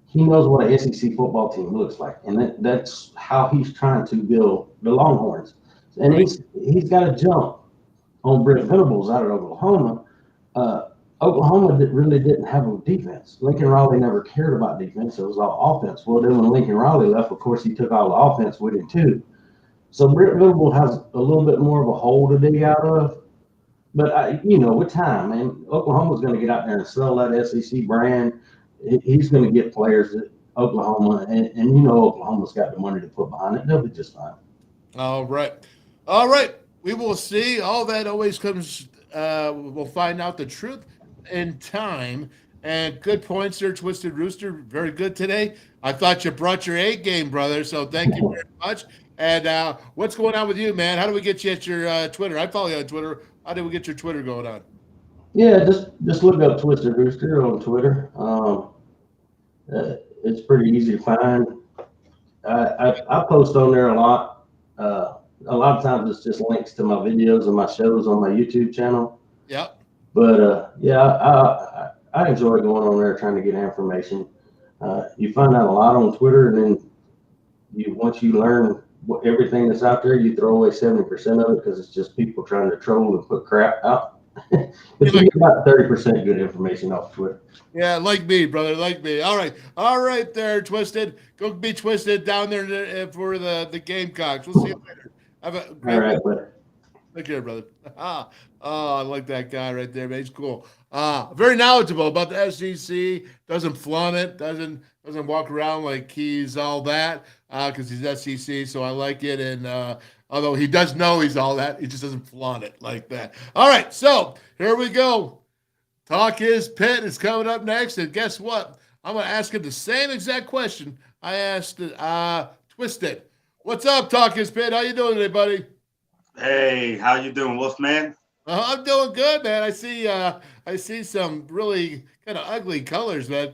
Speaker 8: he knows what an SEC football team looks like, and that's how he's trying to build the Longhorns. And he's got a jump on Brent Venables out of Oklahoma. Oklahoma really didn't have a defense. Lincoln Riley never cared about defense. It was all offense. Well, then when Lincoln Riley left, of course, he took all the offense with him too. So Brent Venables has a little bit more of a hole to dig out of. But, with time, man, Oklahoma's going to get out there and sell that SEC brand. He's going to get players at Oklahoma, and Oklahoma's got the money to put behind it. They'll be just fine.
Speaker 4: All right. We will see. All that always comes. We'll find out the truth in time. And good points there, Twisted Rooster. Very good today. I thought you brought your A game, brother. So thank you very much. And what's going on with you, man? How do we get you at your Twitter? I follow you on Twitter. How do we get your Twitter going on?
Speaker 8: Yeah, just look up Twisted Rooster on Twitter. It's pretty easy to find. I post on there a lot. A lot of times it's just links to my videos and my shows on my YouTube channel.
Speaker 4: Yep.
Speaker 8: But I enjoy going on there trying to get information. You find out a lot on Twitter, and then once you learn everything that's out there, you throw away 70% of it because it's just people trying to troll and put crap out. But you get about 30% good information off Twitter.
Speaker 4: Yeah, like me, brother, like me. All right there, Twisted. Go be Twisted down there for the Gamecocks. We'll see you later. Have a great
Speaker 8: All right, buddy.
Speaker 4: Take care, brother. Oh, I like that guy right there, man. He's cool. Very knowledgeable about the SEC. Doesn't flaunt it. Doesn't walk around like he's all that because he's SEC. So I like it. And although he does know he's all that, he just doesn't flaunt it like that. All right, so here we go. Talk is Pitt is coming up next, and guess what? I'm going to ask him the same exact question I asked Twisted. What's up, Talk is Pitt? How you doing today, buddy?
Speaker 9: Hey, how you doing, Wolfman?
Speaker 4: I'm doing good, man. I see some really kind of ugly colors, man,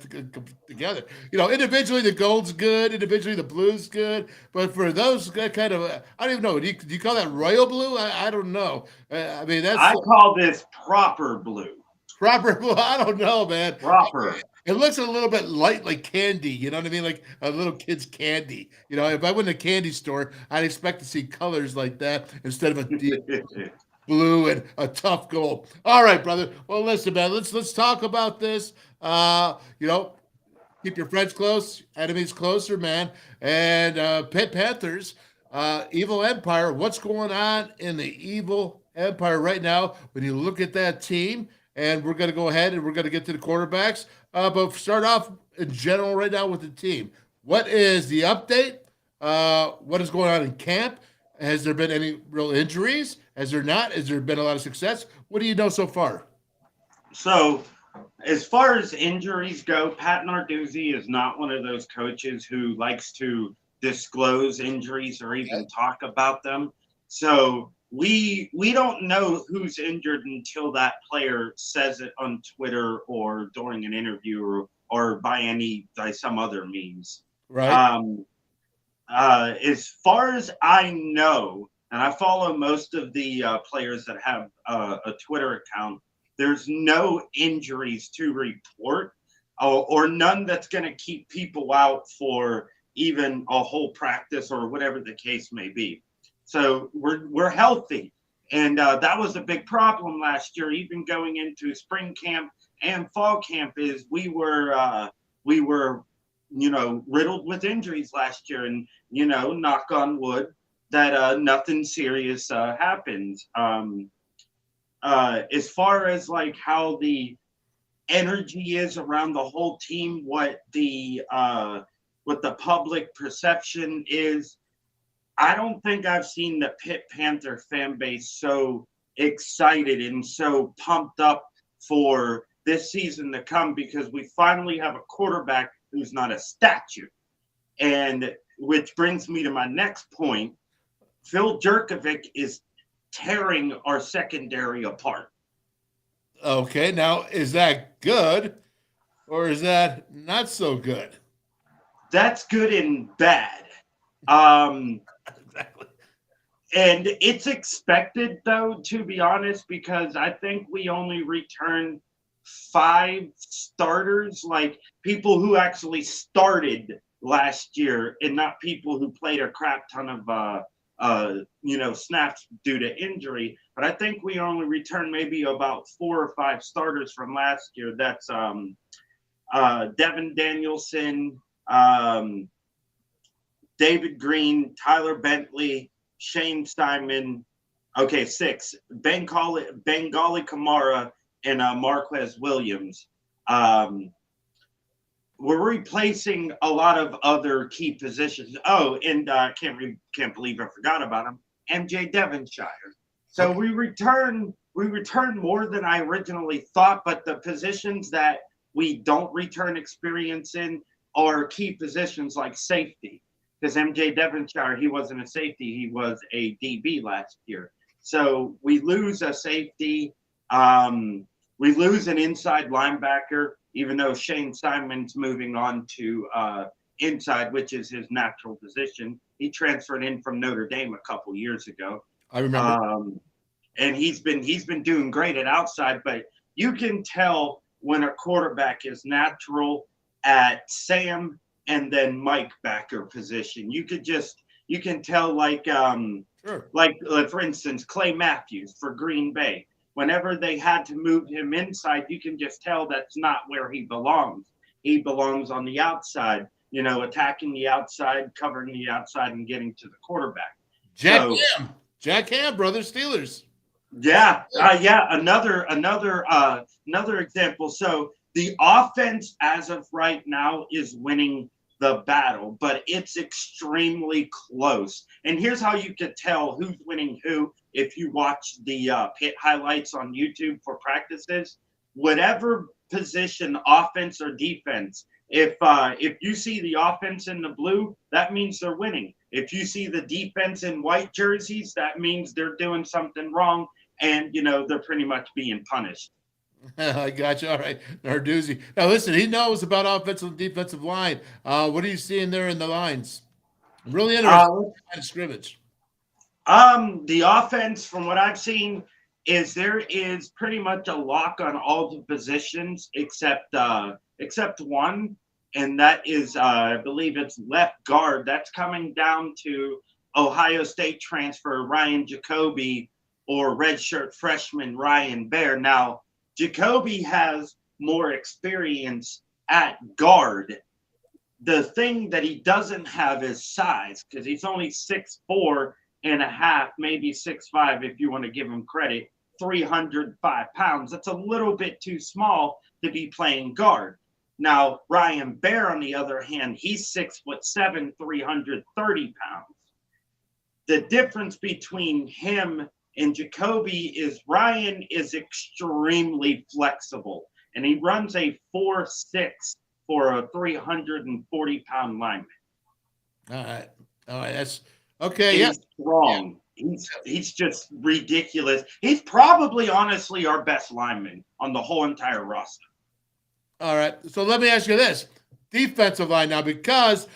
Speaker 4: together. Individually the gold's good, individually the blue's good, but for those kind of, I don't even know. Do you call that royal blue? I don't know. I
Speaker 9: call this proper blue.
Speaker 4: Proper blue? I don't know, man.
Speaker 9: Proper.
Speaker 4: It looks a little bit light, like candy. You know what I mean? Like a little kid's candy. If I went to a candy store, I'd expect to see colors like that instead of a deep blue and a tough gold. All right, brother. Well, listen, man. Let's talk about this. Keep your friends close, enemies closer, man. And Pitt Panthers, Evil Empire. What's going on in the Evil Empire right now? When you look at that team, and we're going to go ahead and we're going to get to the quarterbacks. But start off in general right now with the team. What is the update? What is going on in camp? Has there been any real injuries? Has there not? Has there been a lot of success? What do you know so far?
Speaker 9: So, as far as injuries go, Pat Narduzzi is not one of those coaches who likes to disclose injuries or even talk about them. So, we don't know who's injured until that player says it on Twitter or during an interview or by some other means.
Speaker 4: Right.
Speaker 9: As far as I know, and I follow most of the players that have a Twitter account, there's no injuries to report or none that's going to keep people out for even a whole practice or whatever the case may be. So we're healthy, and that was a big problem last year. Even going into spring camp and fall camp, is we were riddled with injuries last year, and knock on wood that nothing serious happened. As far as like how the energy is around the whole team, what the public perception is. I don't think I've seen the Pitt Panther fan base so excited and so pumped up for this season to come, because we finally have a quarterback who's not a statue. And which brings me to my next point. Phil Jurkovec is tearing our secondary apart.
Speaker 4: Okay, now is that good or is that not so good?
Speaker 9: That's good and bad.
Speaker 4: Exactly.
Speaker 9: And it's expected, though, to be honest, because I think we only returned 5 starters, like people who actually started last year and not people who played a crap ton of snaps due to injury. But I think we only returned maybe about 4 or 5 starters from last year. That's Devin Danielson, David Green, Tyler Bentley, Shane Simon. Okay, 6. Bengali Kamara and Marquez Williams. We're replacing a lot of other key positions. Oh, and can't believe I forgot about him. MJ Devonshire. So we return more than I originally thought, but the positions that we don't return experience in are key positions like safety. Because MJ Devonshire, he wasn't a safety, he was a DB last year. So we lose a safety. We lose an inside linebacker, even though Shane Simon's moving on to inside, which is his natural position. He transferred in from Notre Dame a couple years ago.
Speaker 4: I remember.
Speaker 9: And he's been doing great at outside, but you can tell when a quarterback is natural at Sam and then Mike backer position. You can tell, like
Speaker 4: Sure.
Speaker 9: Like for instance, Clay Matthews for Green Bay. Whenever they had to move him inside, you can just tell that's not where he belongs. He belongs on the outside, attacking the outside, covering the outside, and getting to the quarterback.
Speaker 4: Jack Ham, Brothers Steelers.
Speaker 9: Yeah. Another example. So the offense, as of right now, is winning the battle, but it's extremely close. And here's how you could tell who's winning who if you watch the Pitt highlights on YouTube for practices. Whatever position, offense or defense, if you see the offense in the blue, that means they're winning. If you see the defense in white jerseys, that means they're doing something wrong, and they're pretty much being punished.
Speaker 4: I got you. All right, Narduzzi. Now listen, he knows about offensive and defensive line. What are you seeing there in the lines? I'm really interested in line of scrimmage.
Speaker 9: The offense, from what I've seen, is there is pretty much a lock on all the positions except one, and that is I believe it's left guard. That's coming down to Ohio State transfer Ryan Jacoby or redshirt freshman Ryan Baer. Now, Jacoby has more experience at guard. The thing that he doesn't have is size, because he's only 6'4" and a half, maybe 6'5" if you want to give him credit, 305 pounds. That's a little bit too small to be playing guard. Now, Ryan Baer, on the other hand, he's 6'7", 330 pounds. The difference between him and Jacoby is Ryan is extremely flexible, and he runs a 4.6 for a 340-pound lineman.
Speaker 4: All right. That's okay.
Speaker 9: He's strong. He's just ridiculous. He's probably, honestly, our best lineman on the whole entire roster.
Speaker 4: All right. So let me ask you this: defensive line now, because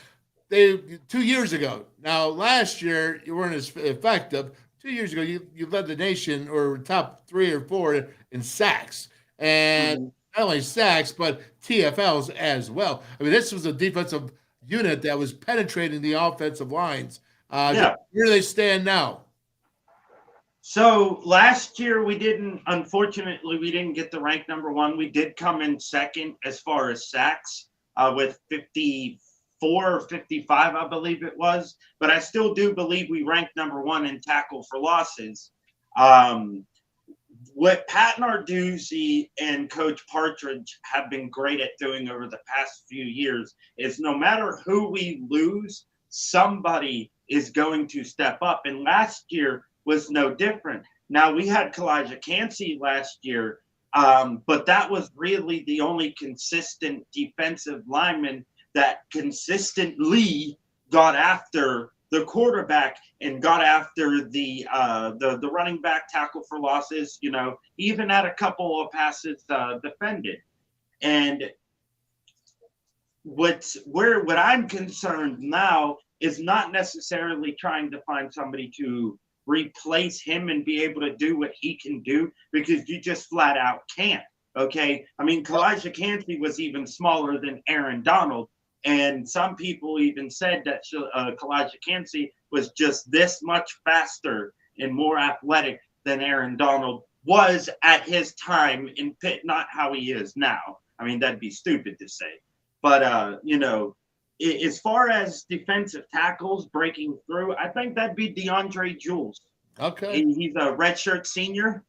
Speaker 4: 2 years ago. Now, last year you weren't as effective. 2 years ago, you led the nation or top 3 or 4 in sacks, and not only sacks but TFLs as well. I mean, this was a defensive unit that was penetrating the offensive lines. Where do they stand now?
Speaker 9: So last year unfortunately, we didn't get the rank number 1. We did come in second as far as sacks with 54 or 55, I believe it was. But I still do believe we ranked number 1 in tackle for losses. What Pat Narduzzi and Coach Partridge have been great at doing over the past few years is no matter who we lose, somebody is going to step up. And last year was no different. Now, we had Kalijah Cansey last year, but that was really the only consistent defensive lineman that consistently got after the quarterback and got after the running back, tackle for losses, even had a couple of passes defended. And what I'm concerned now is not necessarily trying to find somebody to replace him and be able to do what he can do, because you just flat out can't. Okay. I mean, Kalijah Cansey was even smaller than Aaron Donald. And some people even said that Kalijah Cansey was just this much faster and more athletic than Aaron Donald was at his time in Pitt, not how he is now. I mean, that'd be stupid to say. But, you know, as far as defensive tackles breaking through, I think that'd be DeAndre Jules.
Speaker 4: Okay.
Speaker 9: He's a redshirt senior.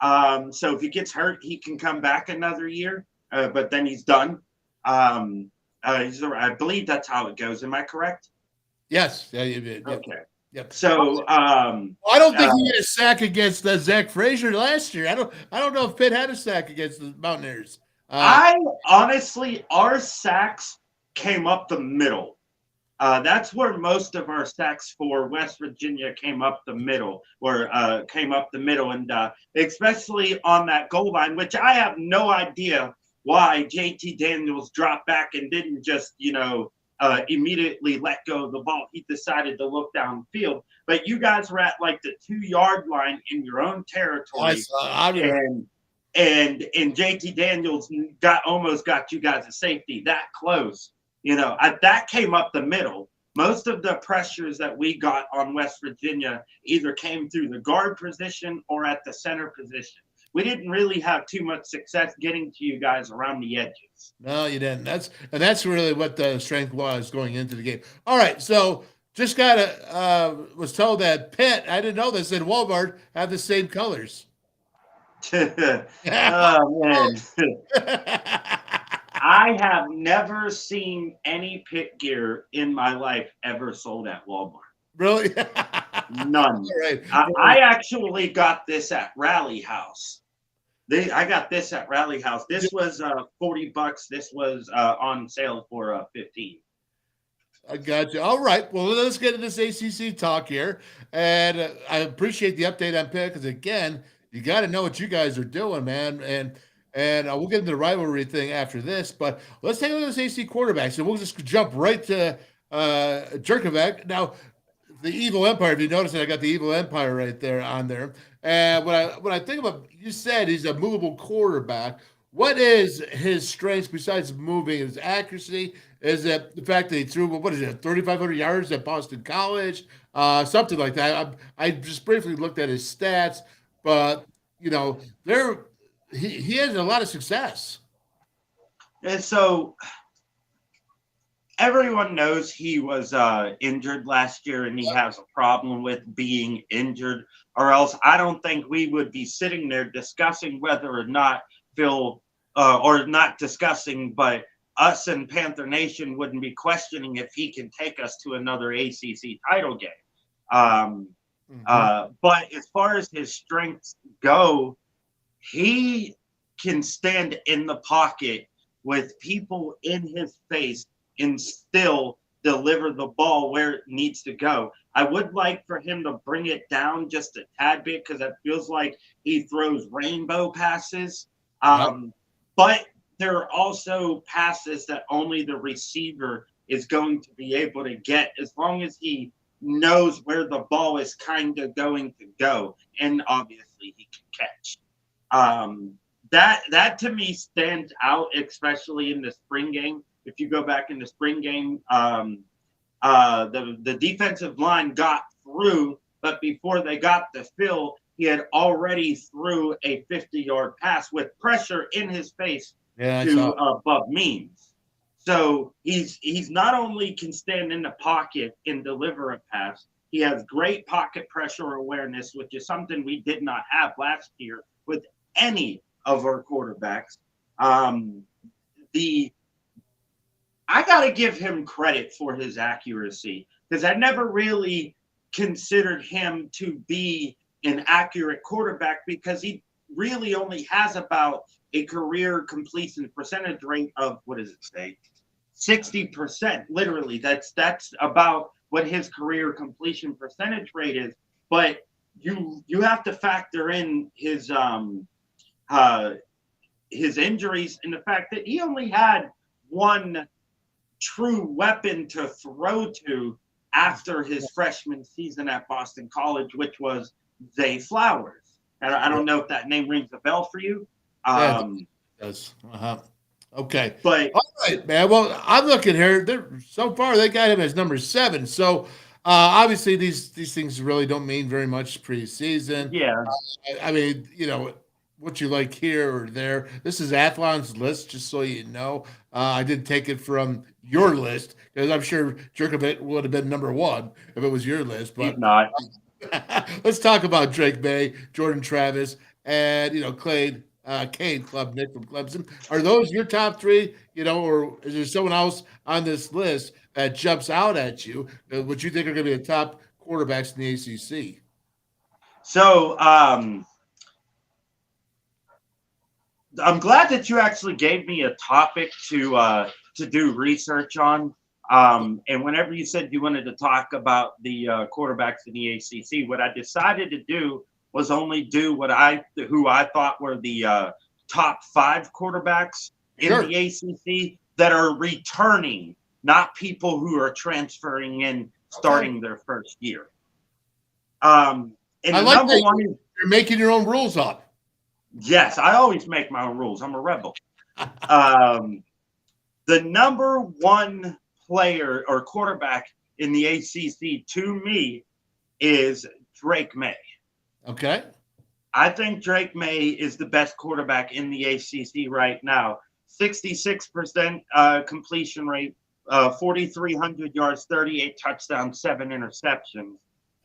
Speaker 9: So if he gets hurt, he can come back another year, but then he's done. I believe that's how it goes. Am I correct?
Speaker 4: Yes. Yeah, you did. Yep.
Speaker 9: Okay.
Speaker 4: Yep.
Speaker 9: So
Speaker 4: I don't think he had a sack against Zach Frazier last year. I don't know if Pitt had a sack against the Mountaineers.
Speaker 9: I honestly, our sacks came up the middle. That's where most of our sacks for West Virginia came up the middle, and especially on that goal line, which I have no idea why JT Daniels dropped back and didn't just, immediately let go of the ball. He decided to look downfield. But you guys were at like the 2-yard line in your own territory. And JT Daniels almost got you guys a safety that close. That came up the middle. Most of the pressures that we got on West Virginia either came through the guard position or at the center position. We didn't really have too much success getting to you guys around the edges.
Speaker 4: No, you didn't. That's really what the strength was going into the game. All right, so just was told that Pitt, I didn't know this, and Walmart have the same colors.
Speaker 9: Oh, man. I have never seen any Pitt gear in my life ever sold at Walmart.
Speaker 4: Really?
Speaker 9: None.
Speaker 4: Right.
Speaker 9: I actually got this at Rally House. I got this at Rally House. This was $40. This was on sale for $15.
Speaker 4: I got you. All right. Well, let's get into this ACC talk here. And I appreciate the update on Pitt because, again, you got to know what you guys are doing, man. And we'll get into the rivalry thing after this. But let's take a look at this AC quarterbacks. And we'll just jump right to Jerkovac. Now, the Evil Empire, if you notice, I got the Evil Empire right there on there. And when I think about, you said he's a movable quarterback. What is his strengths besides moving? His accuracy? Is it the fact that he threw, 3,500 yards at Boston College? Something like that. I just briefly looked at his stats, but, he has a lot of success.
Speaker 9: And so everyone knows he was injured last year and he has a problem with being injured, or else I don't think we would be sitting there discussing whether or not or not discussing, but us and Panther Nation wouldn't be questioning if he can take us to another ACC title game. But as far as his strengths go, he can stand in the pocket with people in his face and still deliver the ball where it needs to go. I would like for him to bring it down just a tad bit because it feels like he throws rainbow passes. But there are also passes that only the receiver is going to be able to get as long as he knows where the ball is kind of going to go. And obviously he can catch. That to me stands out, especially in the spring game. If you go back in the spring game, the defensive line got through, but before they got the fill, he had already threw a 50-yard pass with pressure in his face to above means. So he's not only can stand in the pocket and deliver a pass, he has great pocket pressure awareness, which is something we did not have last year with any of our quarterbacks. I got to give him credit for his accuracy because I never really considered him to be an accurate quarterback because he really only has about a career completion percentage rate of, 60%. Literally, that's about what his career completion percentage rate is. But you have to factor in his injuries and the fact that he only had one true weapon to throw to after his freshman season at Boston College, which was Zay Flowers. And I don't know if that name rings a bell for you.
Speaker 4: Yes. Uh-huh. Okay.
Speaker 9: But
Speaker 4: All right, man. Well, I'm looking here. So far, they got him as number 7. So obviously, these things really don't mean very much preseason.
Speaker 9: yeah,
Speaker 4: I mean, what you like here or there. This is Athlon's list, just so you know. I didn't take it from your list because I'm sure Jerkovich would have been number 1 if it was your list.
Speaker 9: he's
Speaker 4: But
Speaker 9: not.
Speaker 4: let's talk about Drake May, Jordan Travis, and Kane Klubnik from Clemson. Are those your top 3? Or is there someone else on this list that jumps out at you? What you think are going to be the top quarterbacks in the ACC?
Speaker 9: So I'm glad that you actually gave me a topic to do research on. And whenever you said you wanted to talk about the quarterbacks in the ACC, what I decided to do was only do who I thought were the top 5 quarterbacks in the ACC that are returning, not people who are transferring in, starting their first year. And
Speaker 4: I like number one, you're making your own rules up.
Speaker 9: Yes, I always make my own rules. I'm a rebel. The number 1 player or quarterback in the ACC to me is Drake May.
Speaker 4: Okay.
Speaker 9: I think Drake May is the best quarterback in the ACC right now. 66% completion rate, 4,300 yards, 38 touchdowns, 7 interceptions.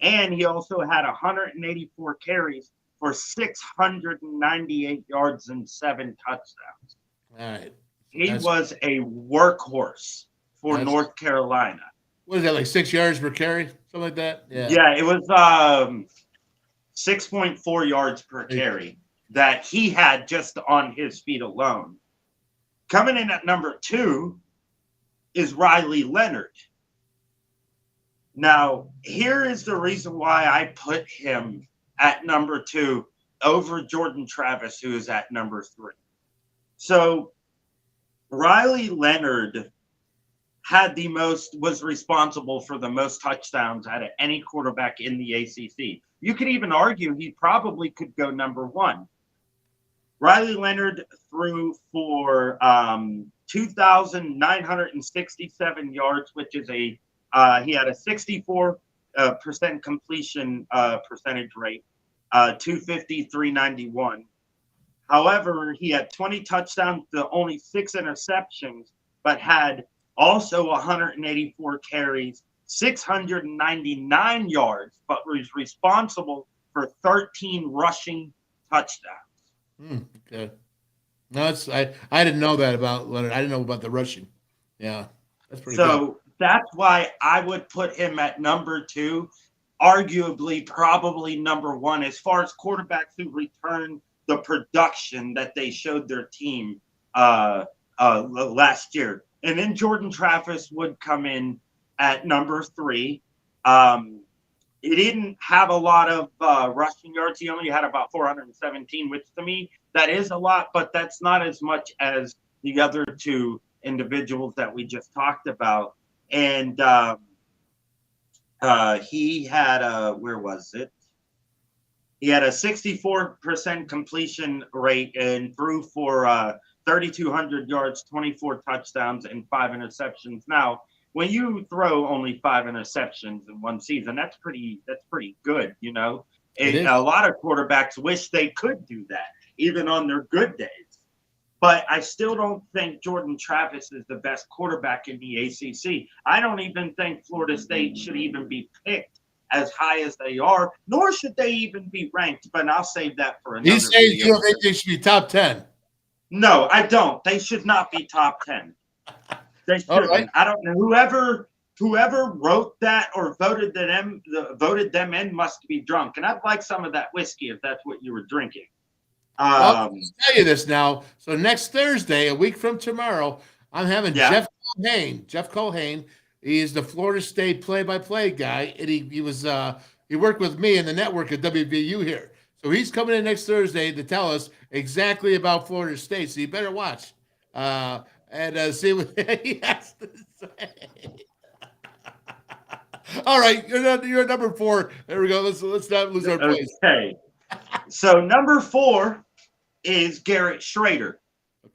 Speaker 9: And he also had 184 carries for 698 yards and 7 touchdowns.
Speaker 4: All right.
Speaker 9: He was a workhorse for North Carolina.
Speaker 4: What is that, like 6 yards per carry? Something like that?
Speaker 9: Yeah, it was 6.4 yards per carry that he had just on his feet alone. Coming in at number 2 is Riley Leonard. Now, here is the reason why I put him at number 2 over Jordan Travis, who is at number 3. So Riley Leonard was responsible for the most touchdowns out of any quarterback in the ACC. You could even argue he probably could go number 1. Riley Leonard threw for 2,967 yards, which is he had a 64% completion percentage rate, 250, 391. However, he had 20 touchdowns to only 6 interceptions, but had also 184 carries, 699 yards, but was responsible for 13 rushing touchdowns.
Speaker 4: Okay. No, I didn't know that about Leonard. I didn't know about the rushing. Yeah, that's pretty good.
Speaker 9: So that's why I would put him at number 2, arguably probably number 1 as far as quarterbacks who return the production that they showed their team last year. And then Jordan Travis would come in at number 3. He didn't have a lot of rushing yards. He only had about 417, which to me, that is a lot, but that's not as much as the other 2 individuals that we just talked about. And he had where was it? He had a 64% completion rate and threw for 3,200 yards, 24 touchdowns, and 5 interceptions. Now, when you throw only 5 interceptions in one season, that's pretty good, And a lot of quarterbacks wish they could do that, even on their good days. But I still don't think Jordan Travis is the best quarterback in the ACC. I don't even think Florida State should even be picked as high as they are, nor should they even be ranked. But I'll save that for another
Speaker 4: video. You don't think they should be top 10?
Speaker 9: No, I don't. They should not be top 10. They shouldn't. Right. I don't know. Whoever wrote that or voted them in must be drunk. And I'd like some of that whiskey if that's what you were drinking.
Speaker 4: I'll tell you this now. So next Thursday, a week from tomorrow, I'm having Jeff Culhane. He's the Florida State play-by-play guy, and he worked with me in the network at WVU here. So he's coming in next Thursday to tell us exactly about Florida State. So you better watch and see what he has to say. All right, you're number 4. There we go. Let's not lose our place.
Speaker 9: Okay. So number 4 is Garrett Schrader.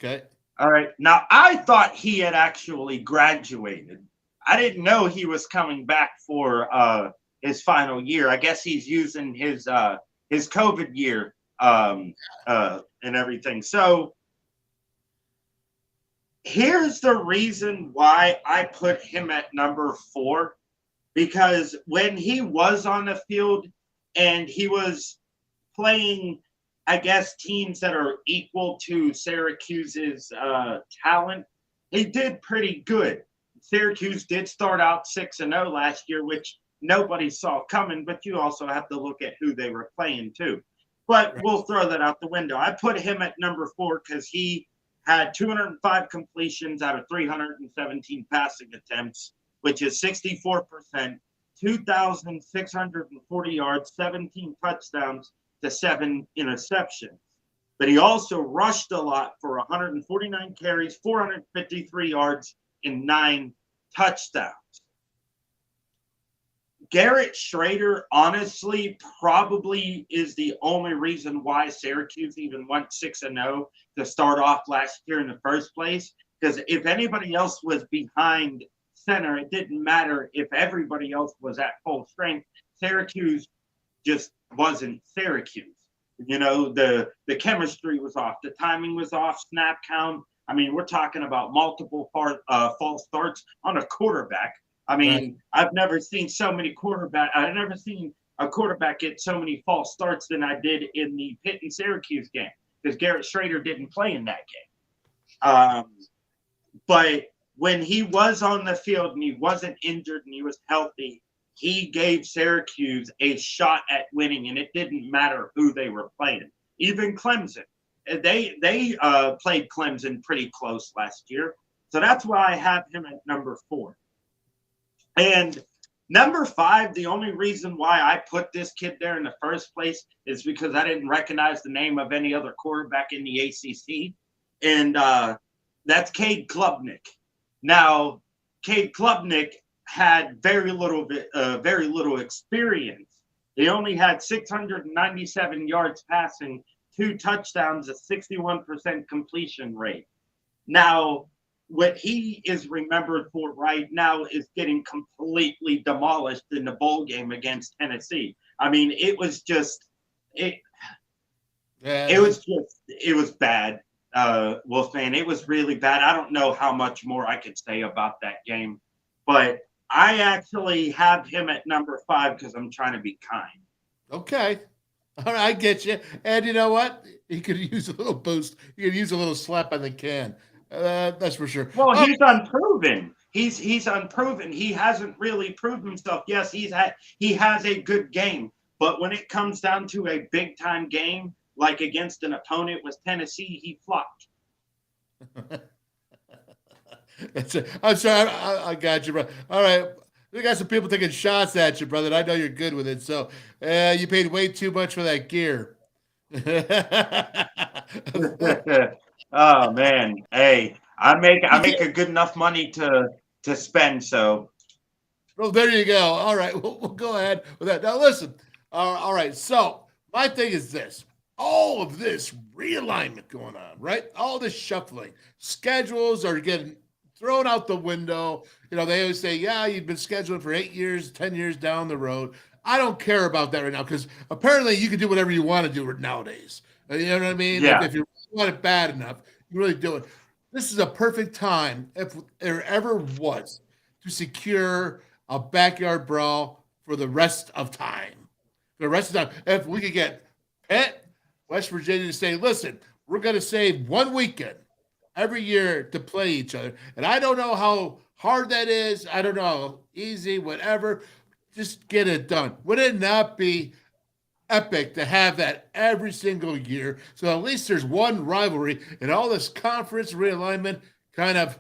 Speaker 4: Okay.
Speaker 9: All right. Now, I thought he had actually graduated. I didn't know he was coming back for his final year. I guess he's using his COVID year and everything. So here's the reason why I put him at number 4, because when he was on the field and he was playing, I guess, teams that are equal to Syracuse's talent, he did pretty good. Syracuse did start out 6-0 last year, which nobody saw coming, but you also have to look at who they were playing too. But we'll throw that out the window. I put him at number 4 because he had 205 completions out of 317 passing attempts, which is 64%, 2,640 yards, 17 touchdowns to 7 interceptions. But he also rushed a lot for 149 carries, 453 yards, and 9 touchdowns. Garrett Schrader, honestly, probably is the only reason why Syracuse even went 6-0 to start off last year in the first place. Because if anybody else was behind center, it didn't matter if everybody else was at full strength. Syracuse just wasn't Syracuse. You know, the chemistry was off. The timing was off. Snap count. I mean, we're talking about multiple false starts on a quarterback. I mean, I've never seen I've never seen a quarterback get so many false starts than I did in the Pitt and Syracuse game, because Garrett Schrader didn't play in that game. But when he was on the field and he wasn't injured and he was healthy, he gave Syracuse a shot at winning, and it didn't matter who they were playing. Even Clemson. They played Clemson pretty close last year. So that's why I have him at number 4. And number 5, the only reason why I put this kid there in the first place is because I didn't recognize the name of any other quarterback in the ACC. And that's Cade Klubnik. Now, Cade Klubnik had very little experience. He only had 697 yards passing, 2 touchdowns, a 61% completion rate. Now, what he is remembered for right now is getting completely demolished in the bowl game against Tennessee. I mean, it was bad, Wolfman. It was really bad. I don't know how much more I could say about that game, but I actually have him at number 5 because I'm trying to be kind.
Speaker 4: Okay. All right, I get you. And you know what? He could use a little boost. He could use a little slap on the can. That's for sure.
Speaker 9: Well, he's unproven. He's unproven. He hasn't really proved himself. Yes, he has a good game, but when it comes down to a big time game, like against an opponent with Tennessee, he flopped.
Speaker 4: That's it. I'm sorry. I got you, bro. All right. We got some people taking shots at you, brother. I know you're good with it. So you paid way too much for that gear.
Speaker 9: Oh man, hey, I make a good enough money to spend. So,
Speaker 4: well, there you go. All right, we'll go ahead with that. Now, listen. All right. So my thing is this: all of this realignment going on, right? All this shuffling, schedules are getting thrown out the window. You know, they always say, "Yeah, you've been scheduling for 8 years, 10 years down the road." I don't care about that right now because apparently you can do whatever you want to do nowadays. You know what I mean?
Speaker 9: Yeah.
Speaker 4: If you want it bad enough, you really do it. This is a perfect time, if there ever was, to secure a backyard brawl for the rest of time. For the rest of time. If we could get Pitt, West Virginia to say, listen, we're going to save one weekend every year to play each other. And I don't know how hard that is. I don't know, easy, whatever. Just get it done. Would it not be epic to have that every single year? So at least there's one rivalry, and all this conference realignment kind of,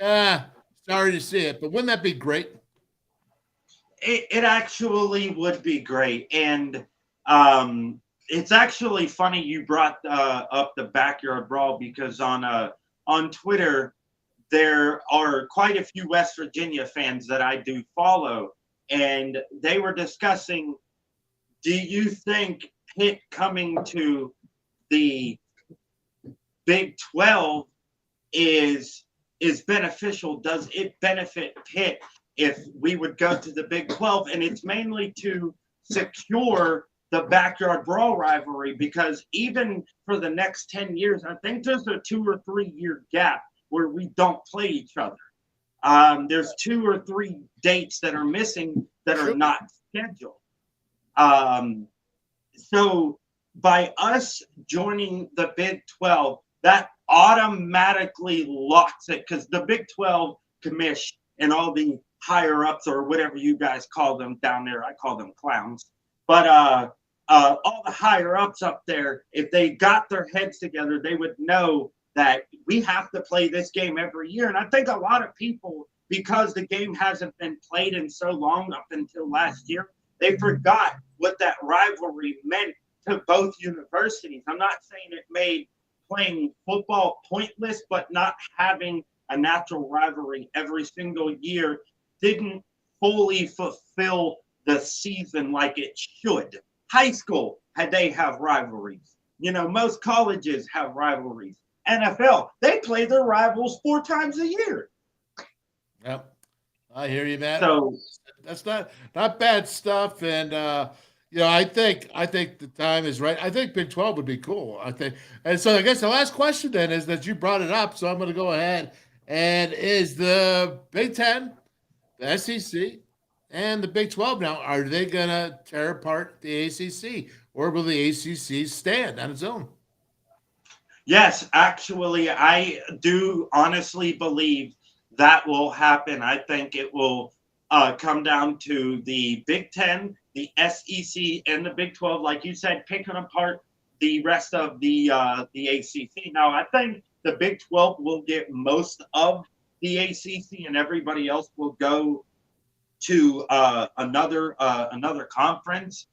Speaker 4: sorry to see it, but wouldn't that be great?
Speaker 9: It actually would be great. And it's actually funny you brought up the backyard brawl, because on Twitter, there are quite a few West Virginia fans that I do follow, and they were discussing, do you think Pitt coming to the Big 12 is beneficial. Does it benefit Pitt if we would go to the Big 12? And it's mainly to secure the backyard brawl rivalry, because even for the next 10 years, I think there's a 2 or 3 year gap where we don't play each other. There's 2 or 3 dates that are missing that are not scheduled. So by us joining the Big 12, that automatically locks it, because the Big 12 commish and all the higher ups, or whatever you guys call them down there, I call them clowns, but all the higher ups up there, if they got their heads together, they would know that we have to play this game every year. And I think a lot of people, because the game hasn't been played in so long up until last year, they forgot what that rivalry meant to both universities. I'm not saying it made playing football pointless, but not having a natural rivalry every single year didn't fully fulfill the season like it should. High school, they have rivalries. Most colleges have rivalries. NFL, they play their rivals 4 times a year.
Speaker 4: Yep, I hear you, Matt.
Speaker 9: So
Speaker 4: that's not bad stuff, and I think the time is right. I think Big 12 would be cool. I think, and so I guess the last question then is that you brought it up, so I'm going to go ahead. And is the Big 10, the SEC, and the Big 12 now, are they going to tear apart the ACC, or will the ACC stand on its own?
Speaker 9: Yes, actually, I do honestly believe that will happen. I think it will come down to the Big 10, the SEC, and the Big 12, like you said, picking apart the rest of the ACC. Now, I think the Big 12 will get most of the ACC, and everybody else will go to another conference,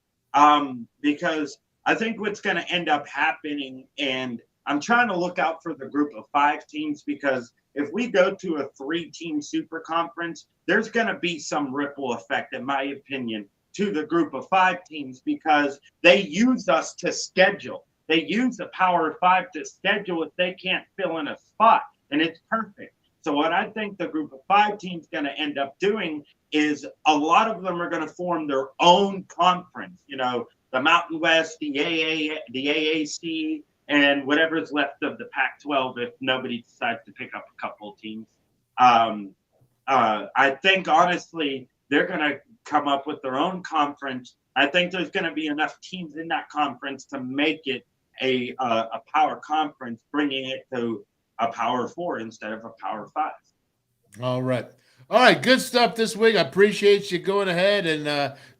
Speaker 9: because I think what's going to end up happening, and I'm trying to look out for the group of 5 teams, because if we go to a 3-team super conference, there's going to be some ripple effect, in my opinion, to the group of 5 teams, because they use us to schedule. They use the Power 5 to schedule if they can't fill in a spot, and it's perfect. So what I think the group of 5 teams going to end up doing is a lot of them are going to form their own conference. The Mountain West, the AAC, and whatever's left of the Pac-12 if nobody decides to pick up a couple of teams. I think, honestly, they're going to come up with their own conference. I think there's going to be enough teams in that conference to make it a power conference, bringing it to a Power 4 instead of a Power 5.
Speaker 4: All right, good stuff this week. I appreciate you going ahead and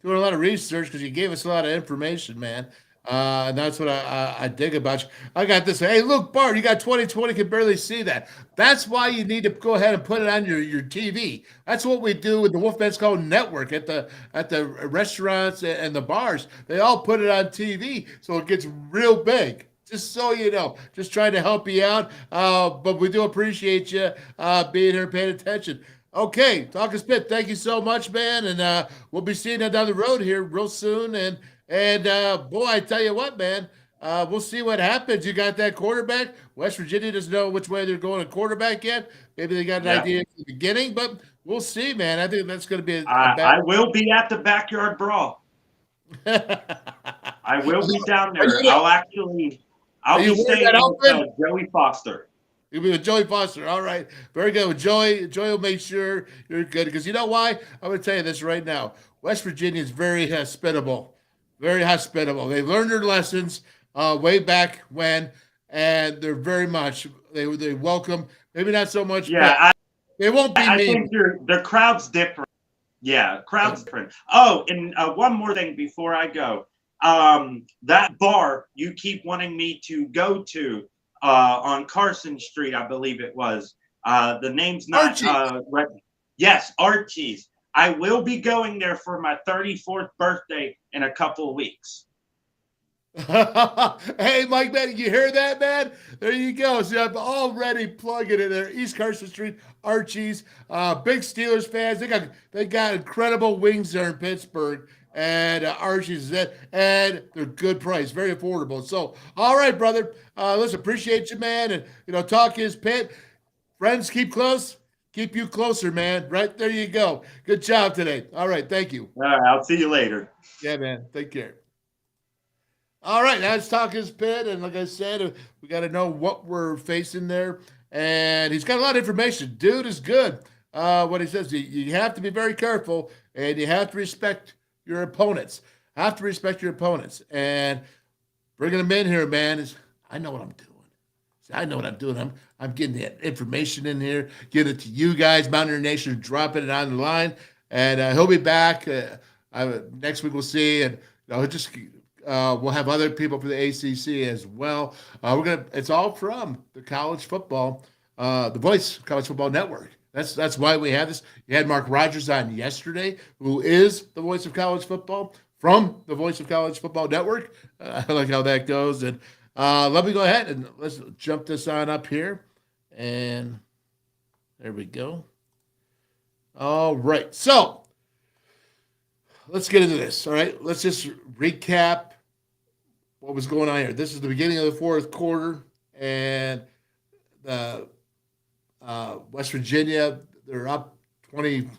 Speaker 4: doing a lot of research, because you gave us a lot of information, man. And that's what I dig about you. I got this. Hey, look, Bart, you got 2020, can barely see that. That's why you need to go ahead and put it on your TV. That's what we do with the WolfMan's Network at the restaurants and the bars. They all put it on TV, so it gets real big. Just so you know, just trying to help you out. But we do appreciate you being here and paying attention. Okay, Talk is Pitt, thank you so much, man. And we'll be seeing you down the road here real soon. And boy, I tell you what, man, we'll see what happens. You got that quarterback. West Virginia doesn't know which way they're going to quarterback yet. Maybe they got an idea at the beginning, but we'll see, man. I think that's going to be a bad.
Speaker 9: I will be at the backyard brawl. I will be down there. I'll be staying with Joey Foster.
Speaker 4: You'll be with Joey Foster. All right. Very good. With Joey will make sure you're good. Because you know why? I'm going to tell you this right now. West Virginia is very hospitable. Very hospitable. They learned their lessons way back when, and they're very much, they welcome, maybe not so much.
Speaker 9: Yeah.
Speaker 4: They won't be mean.
Speaker 9: I think the crowd's different. Yeah, crowd's different. Oh, and one more thing before I go. That bar you keep wanting me to go to on Carson Street, I believe it was. The name's not yes, Archies. I will be going there for my 34th birthday in a couple of weeks.
Speaker 4: Hey, Mike, man, you hear that, man? There you go. So I'm already plugging it there. East Carson Street, Archies, big Steelers fans. They got incredible wings there in Pittsburgh, and Archies, and they're good price, very affordable. So, all right, brother. Let's appreciate you, man, and Talk is Pitt. Friends, keep close. Keep you closer, man. Right there you go. Good job today. All right, thank you.
Speaker 9: All right, I'll see you later.
Speaker 4: Yeah, man. Take care. All right, now let's talk his pit. And like I said, we got to know what we're facing there. And he's got a lot of information. Dude is good. What he says, you have to be very careful, and you have to respect your opponents. Have to respect your opponents. And bringing them in here, man, I know what I'm doing. I know what I'm doing. I'm getting that information in here, getting it to you guys, Mountaineer Nation, dropping it on the line. And he'll be back. Next week we'll see. And we'll have other people for the ACC as well. It's all from the college football, the Voice College Football Network. That's why we have this. You had Mark Rogers on yesterday, who is the voice of college football from the Voice of College Football Network. I like how that goes. And let me go ahead and let's jump this on up here. And there we go. All right. So let's get into this. All right. Let's just recap what was going on here. This is the beginning of the fourth quarter. And West Virginia, they're up 21,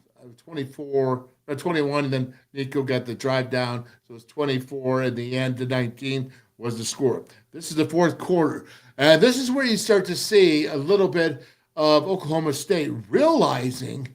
Speaker 4: and then Nico got the drive down. So it's 24 in the end to 19 was the score. This is the fourth quarter. And this is where you start to see a little bit of Oklahoma State realizing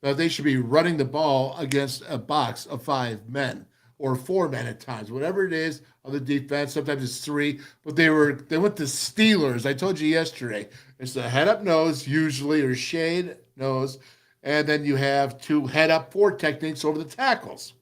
Speaker 4: that they should be running the ball against a box of 5 men or 4 men at times, whatever it is on the defense. Sometimes it's 3, but they went to Steelers. I told you yesterday, it's the head up nose usually, or shade nose, and then you have 2 head up 4 techniques over the tackles.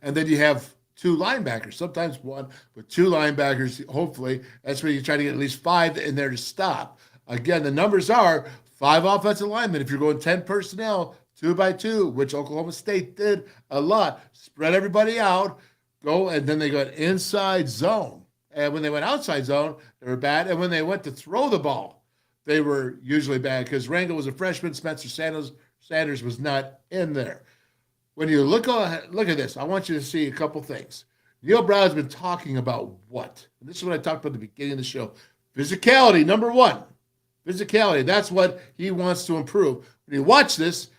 Speaker 4: And then you have 2 linebackers, sometimes 1, but 2 linebackers, hopefully. That's where you try to get at least 5 in there to stop. Again, the numbers are 5 offensive linemen. If you're going 10 personnel, 2 by 2, which Oklahoma State did a lot, spread everybody out, go, and then they got inside zone. And when they went outside zone, they were bad. And when they went to throw the ball, they were usually bad because Rangel was a freshman, Spencer Sanders was not in there. When you look at this, I want you to see a couple things. Neal Brown's been talking about what? And this is what I talked about at the beginning of the show. Physicality, number 1. Physicality, that's what he wants to improve. When you watch this,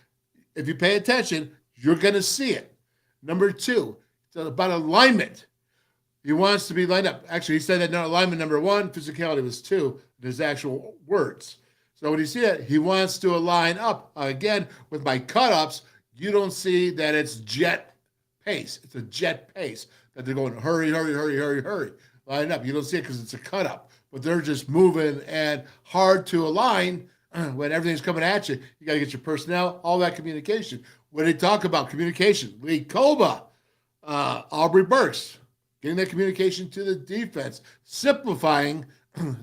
Speaker 4: if you pay attention, you're going to see it. Number 2, it's about alignment. He wants to be lined up. Actually, he said that alignment number 1, physicality was 2, in his actual words. So when you see it, he wants to align up. Again, with my cut-ups, you don't see that it's jet pace. It's a jet pace that they're going hurry, hurry, hurry, hurry, hurry. Line up. You don't see it because it's a cut-up. But they're just moving and hard to align when everything's coming at you. You got to get your personnel, all that communication. When they talk about communication, Lee Kpogba, Aubrey Burks, getting that communication to the defense, simplifying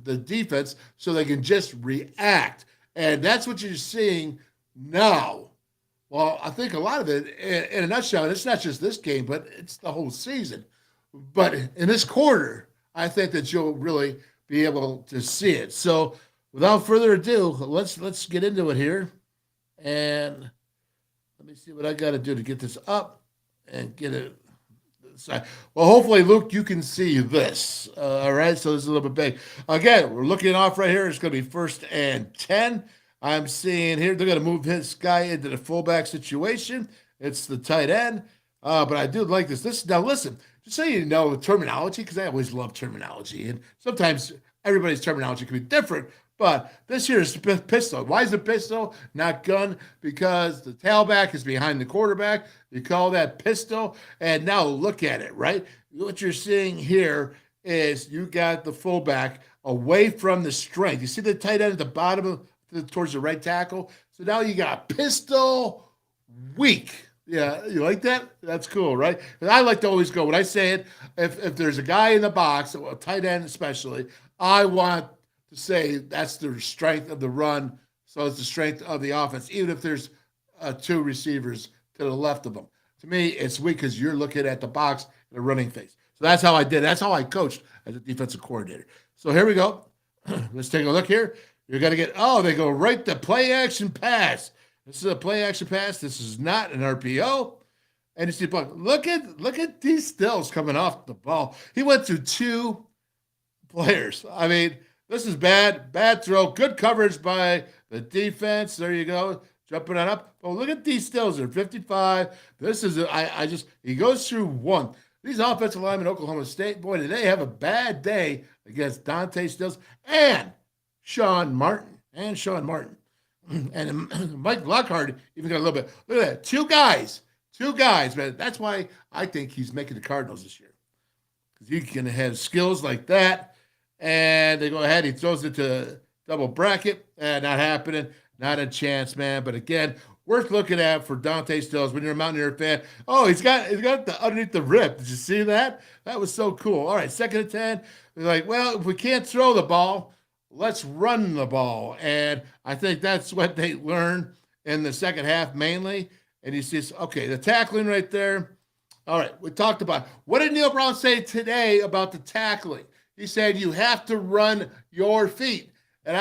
Speaker 4: the defense so they can just react. And that's what you're seeing now. Well, I think a lot of it, in a nutshell, and it's not just this game, but it's the whole season. But in this quarter, I think that you'll really be able to see it. So without further ado, let's get into it here. And let me see what I got to do to get this up and get it. Well, hopefully, Luke, you can see this. All right, so this is a little bit big. Again, we're looking off right here. It's going to be 1st and 10. I'm seeing here they're going to move this guy into the fullback situation. It's the tight end. But I do like this. Now, listen, just so you know the terminology, because I always love terminology. And sometimes everybody's terminology can be different. But this here is the pistol. Why is it pistol, not gun? Because the tailback is behind the quarterback. You call that pistol. And now look at it, right? What you're seeing here is you got the fullback away from the strength. You see the tight end at the bottom towards the right tackle? So now you got pistol weak. Yeah, you like that? That's cool, right? And I like to always go, when I say it, if there's a guy in the box, a tight end especially, I want to say that's the strength of the run, so it's the strength of the offense, even if there's 2 receivers to the left of them. To me, it's weak because you're looking at the box and the running face. So that's how I did. That's how I coached as a defensive coordinator. So here we go. Let's take a look here. You're going to get, they go right to play action pass. This is a play action pass. This is not an RPO. And you see, look at these stills coming off the ball. He went through 2 players. I mean, This is bad. Bad throw. Good coverage by the defense. There you go. Jumping on up. Oh, look at these Stills. They're 55. This is, he goes through one. These offensive linemen, Oklahoma State, boy, did they have a bad day against Dante Stills and Sean Martin. And Mike Lockhart even got a little bit. Look at that. Two guys, man. That's why I think he's making the Cardinals this year. Because he can have skills like that. And they go ahead. He throws it to double bracket. Not happening. Not a chance, man. But again, worth looking at for Dante Stills when you're a Mountaineer fan. Oh, he's got the underneath the rip. Did you see that? That was so cool. All right, 2nd and 10. They're like, well, if we can't throw the ball, let's run the ball. And I think that's what they learned in the second half mainly. And he says, okay, the tackling right there. All right, we talked about it. What did Neal Brown say today about the tackling? He said you have to run your feet. And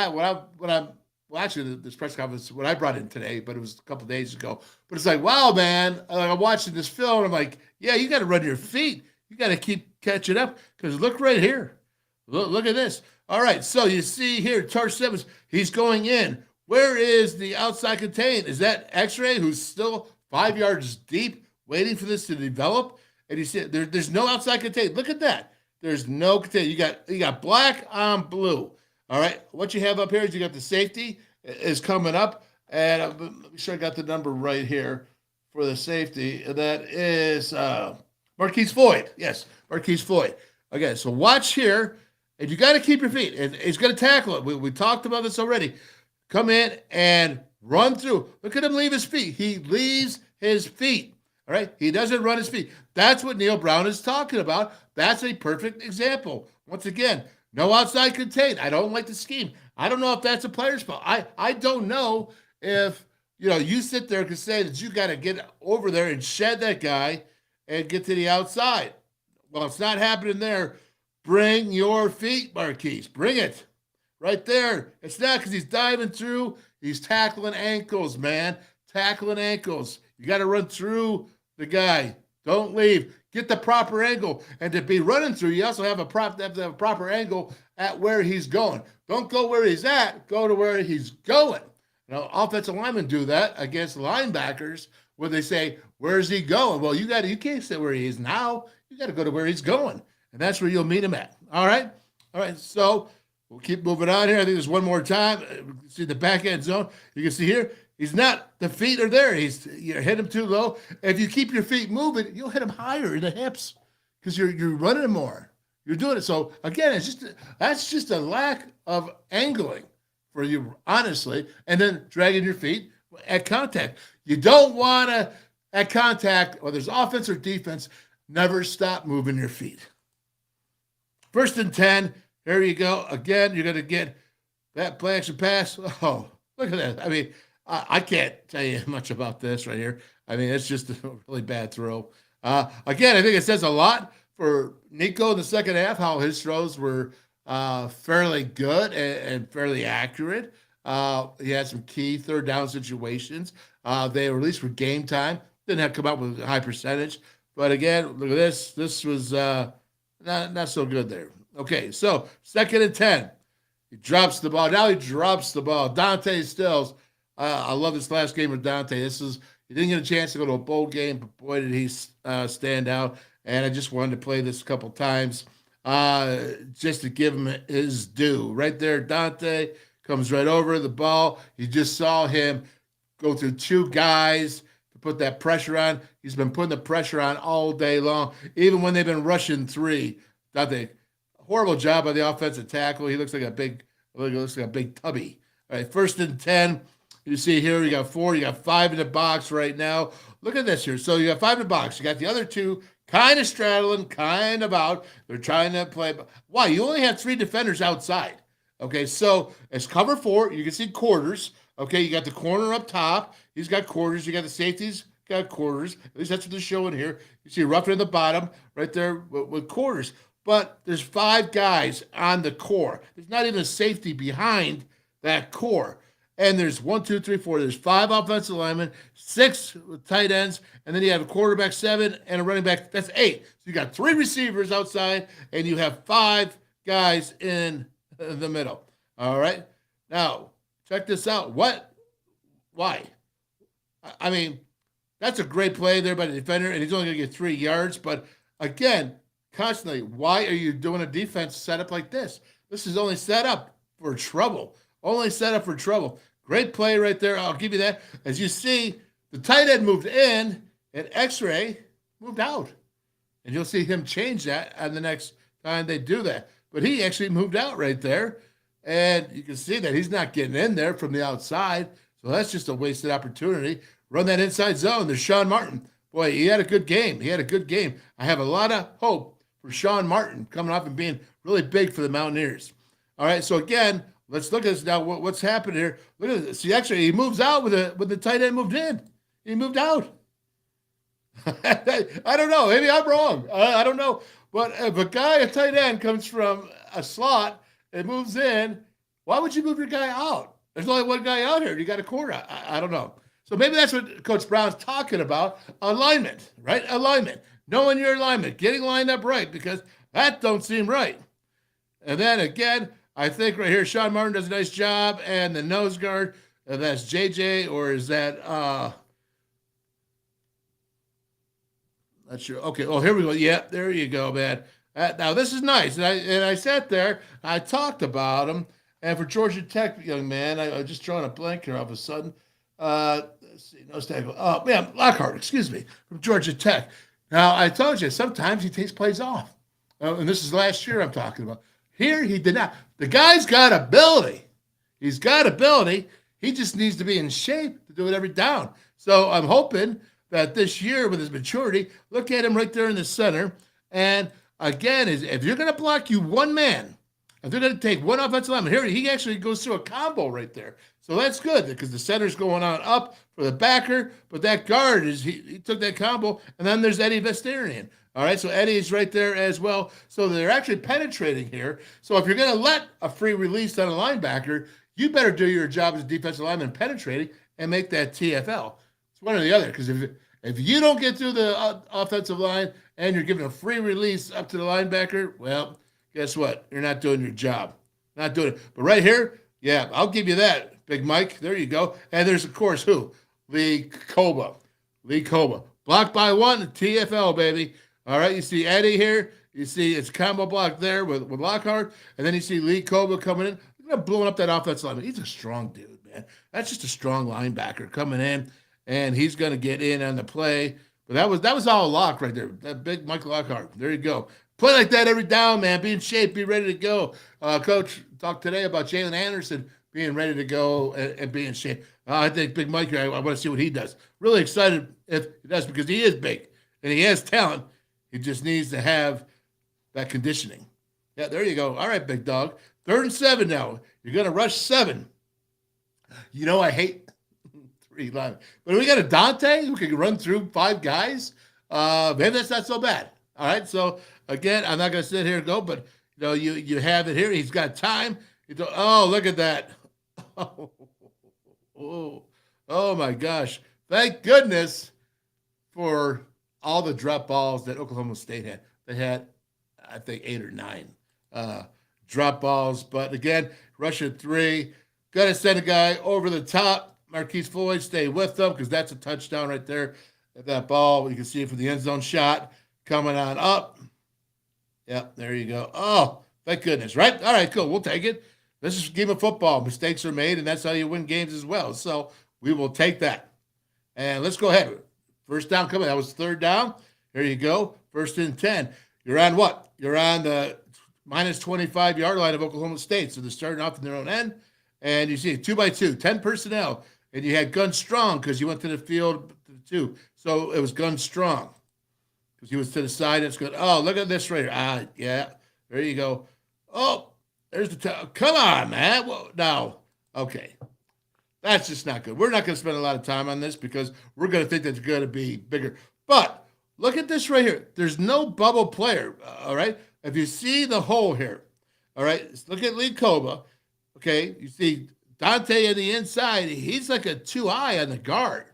Speaker 4: actually, this press conference, what I brought in today, but it was a couple days ago. But it's like, wow, man, I'm watching this film. I'm like, yeah, you got to run your feet. You got to keep catching up because look right here. Look at this. All right, so you see here, Tarsh Simmons, he's going in. Where is the outside contain? Is that X-ray who's still 5 yards deep waiting for this to develop? And you see there's no outside contain. Look at that. There's no contain. You got black on blue. All right, what you have up here is you got the safety is coming up. And let me make sure I got the number right here for the safety. That is Marquise Floyd. Yes, Marquise Floyd. Okay, so watch here. And you got to keep your feet. And he's going to tackle it. We talked about this already. Come in and run through. Look at him leave his feet. He leaves his feet. All right? He doesn't run his feet. That's what Neal Brown is talking about. That's a perfect example. Once again, no outside contain. I don't like the scheme. I don't know if that's a player's fault. I don't know if, you sit there and say that you got to get over there and shed that guy and get to the outside. Well, it's not happening there. Bring your feet, Marquise. Bring it. Right there. It's not because he's diving through. He's tackling ankles, man. Tackling ankles. You got to run through the guy. Don't leave. Get the proper angle. And to be running through, you also have to have a proper angle at where he's going. Don't go where he's at. Go to where he's going. Offensive linemen do that against linebackers where they say, where's he going? Well, you can't say where he is now. You got to go to where he's going. And that's where you'll meet him at. All right? All right, so we'll keep moving on here. I think there's one more time. See the back end zone. You can see here, he's not, the feet are there. You hit him too low. If you keep your feet moving, you'll hit him higher in the hips because you're running him more. You're doing it. So, again, that's just a lack of angling for you, honestly, and then dragging your feet at contact. You don't want to, at contact, whether it's offense or defense, never stop moving your feet. 1st and 10. There you go. Again, you're going to get that play action pass. Oh, look at that. I mean, I can't tell you much about this right here. I mean, it's just a really bad throw. Again, I think it says a lot for Nico in the second half, how his throws were fairly good and fairly accurate. He had some key third down situations. They were at least for game time. Didn't have to come up with a high percentage. But again, look at this. This was not so good there. Okay, so 2nd and 10. He drops the ball. Now he drops the ball. Dante Stills. I love this last game of Dante. He didn't get a chance to go to a bowl game, but boy, did he stand out. And I just wanted to play this a couple times just to give him his due. Right there, Dante comes right over the ball. You just saw him go through two guys to put that pressure on. He's been putting the pressure on all day long, even when they've been rushing three. Dante, horrible job by the offensive tackle. He looks like a big tubby. All right, 1st and 10. You see here, you got 4, you got 5 in the box right now. Look at this here. So you got 5 in the box. You got the other 2 kind of straddling, kind of out. They're trying to play. Why? You only have 3 defenders outside. Okay, so it's cover 4. You can see quarters. Okay, you got the corner up top. He's got quarters. You got the safeties, got quarters. At least that's what they're showing here. You see Ruffin at the bottom right there with quarters. But there's 5 guys on the core. There's not even a safety behind that core. And there's 1, 2, 3, 4. There's 5 offensive linemen, 6 tight ends, and then you have a quarterback 7 and a running back. That's 8. So you got 3 receivers outside, and you have 5 guys in in the middle. All right. Now, check this out. What? Why? I mean, that's a great play there by the defender, and he's only going to get 3 yards. But again, constantly, why are you doing a defense setup like this? This is only set up for trouble. Only set up for trouble. Great play right there. I'll give you that. As you see, the tight end moved in, and X-ray moved out. And you'll see him change that on the next time they do that. But he actually moved out right there. And you can see that he's not getting in there from the outside. So that's just a wasted opportunity. Run that inside zone. There's Sean Martin. Boy, he had a good game. He had a good game. I have a lot of hope for Sean Martin coming up and being really big for the Mountaineers. All right, so again, let's look at this now. What's happened here? Look at this. See, actually, he moves out with the tight end moved in. He moved out. I don't know. Maybe I'm wrong. I don't know. But if a tight end, comes from a slot and moves in, why would you move your guy out? There's only one guy out here. You got a quarter. I don't know. So maybe that's what Coach Brown's talking about. Alignment, right? Alignment. Knowing your alignment. Getting lined up right, because that don't seem right. And then again, I think right here, Sean Martin does a nice job. And the nose guard, that's JJ, or is that not sure. Okay. Oh, here we go. Yeah, there you go, man. Now this is nice. And I sat there. I talked about him. And for Georgia Tech, young man, I was just drawing a blank here all of a sudden. Let's see. No tackle. Oh, man, Lockhart, excuse me, from Georgia Tech. Now, I told you, sometimes he takes plays off. And this is last year I'm talking about. Here, he did not. The guy's got ability. He's got ability. He just needs to be in shape to do it every down. So I'm hoping that this year, with his maturity, look at him right there in the center. And again, if you're going to block you one man, if they're going to take one offensive lineman, here he actually goes through a combo right there. So that's good, because the center's going on up for the backer, but that guard, he took that combo. And then there's Eddie Vestarian. All right, so Eddie's right there as well. So they're actually penetrating here. So if you're going to let a free release on a linebacker, you better do your job as a defensive lineman penetrating and make that TFL. It's one or the other, because if you don't get through the offensive line and you're giving a free release up to the linebacker, well, guess what? You're not doing your job. Not doing it. But right here, yeah, I'll give you that, Big Mike. There you go. And there's, of course, who? Lee Kpogba. Lee Kpogba. Blocked by one, TFL, baby. All right, you see Eddie here. You see it's combo block there with Lockhart. And then you see Lee Kpogba coming in. Look at him blowing up that offensive lineman. He's a strong dude, man. That's just a strong linebacker coming in. And he's going to get in on the play. But that was all Lock right there. That big Michael Lockhart. There you go. Play like that every down, man. Be in shape. Be ready to go. Coach talked today about Jalen Anderson being ready to go and be in shape. I think Big Mike here, I want to see what he does. Really excited if he does, because he is big and he has talent. He just needs to have that conditioning. Yeah, there you go. All right, big dog. 3rd and 7 now. You're going to rush 7. You know, I hate 3 linemen. But we got a Dante who can run through 5 guys. Maybe that's not so bad. All right, so again, I'm not going to sit here and go, but you have it here. He's got time. Oh, look at that. Oh my gosh. Thank goodness for all the drop balls that Oklahoma State had. They had, I think, 8 or 9 drop balls. But again, Russia 3. Got to send a guy over the top. Marquise Floyd, stay with them, because that's a touchdown right there. That ball, you can see it from the end zone shot coming on up. Yep, there you go. Oh, thank goodness, right? All right, cool. We'll take it. This is a game of football. Mistakes are made, and that's how you win games as well. So we will take that. And let's go ahead. First down coming. That was 3rd down. There you go. 1st and 10. You're on what? You're on the minus 25-yard line of Oklahoma State. So they're starting off in their own end. And you see 2-by-2, 10 personnel. And you had Gun Strong, because you went to the field to the 2. So it was Gun Strong, because he was to the side. It's good. Oh, look at this right here. Yeah. There you go. Oh, there's the come on, man. Whoa, no. Okay. That's just not good. We're not going to spend a lot of time on this, because we're going to think that's going to be bigger. But look at this right here. There's no bubble player, all right? If you see the hole here, all right, look at Lee Kpogba, okay? You see Dante on the inside. He's like a 2-eye on the guard,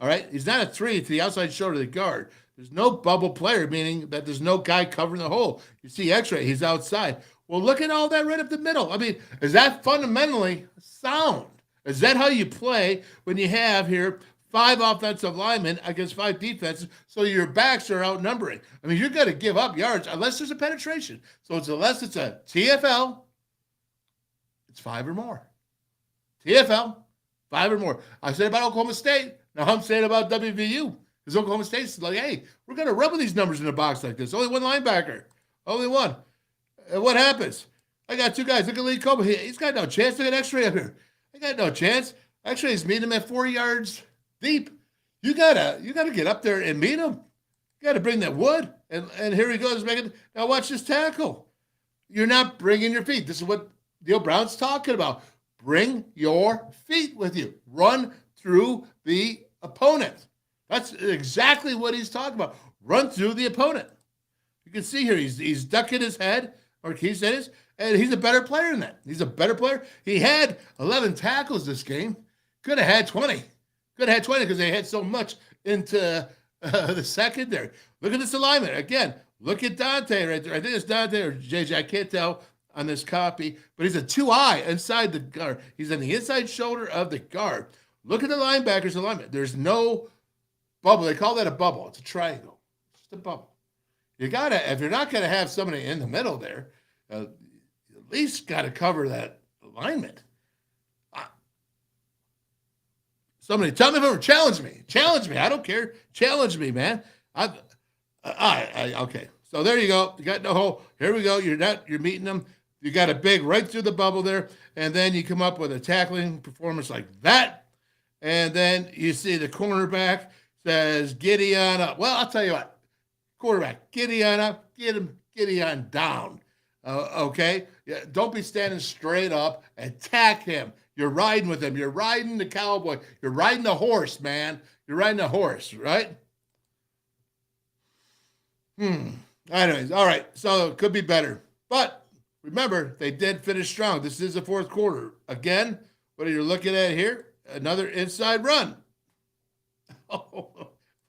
Speaker 4: all right? He's not a 3 to the outside shoulder of the guard. There's no bubble player, meaning that there's no guy covering the hole. You see X-ray, he's outside. Well, look at all that right up the middle. I mean, is that fundamentally sound? Is that how you play when you have here 5 offensive linemen against 5 defenses, so your backs are outnumbering? I mean, you're going to give up yards unless there's a penetration. So unless it's a TFL, it's 5 or more. TFL, 5 or more. I said about Oklahoma State. Now I'm saying about WVU. Because Oklahoma State's like, hey, we're going to rub with these numbers in a box like this. Only one linebacker. Only one. And what happens? I got 2 guys. Look at Lee Kpogba. He's got no chance. Look at X-ray up here. I got no chance. X-ray's meeting him at 4 yards deep. You gotta get up there and meet him. You gotta bring that wood. And here he goes making. Now watch this tackle. You're not bringing your feet. This is what Neal Brown's talking about. Bring your feet with you. Run through the opponent. That's exactly what he's talking about. Run through the opponent. You can see here he's ducking his head, or he says, and he's a better player than that. He's a better player. He had 11 tackles this game. Could have had 20. Could have had 20 because they had so much into the secondary. Look at this alignment. Again, look at Dante right there. I think it's Dante or JJ. I can't tell on this copy, but he's a 2-eye inside the guard. He's on the inside shoulder of the guard. Look at the linebacker's alignment. There's no bubble. They call that a bubble. It's a triangle. It's just a bubble. You gotta, if you're not gonna have somebody in the middle there, at least gotta cover that alignment. Somebody tell me if it challenge me. Challenge me. I don't care. Challenge me, man. Okay. So there you go. You got no hole. Here we go. You're meeting them. You got a big right through the bubble there, and then you come up with a tackling performance like that, and then you see the cornerback says, "Giddy on up." Well, I'll tell you what, quarterback, giddy on up, giddy on down. Okay, yeah, don't be standing straight up. Attack him. You're riding with him. You're riding the cowboy. You're riding the horse, man. You're riding the horse, right? Anyways, all right. So it could be better, but remember, they did finish strong. This is the 4th quarter. Again, what are you looking at here? Another inside run.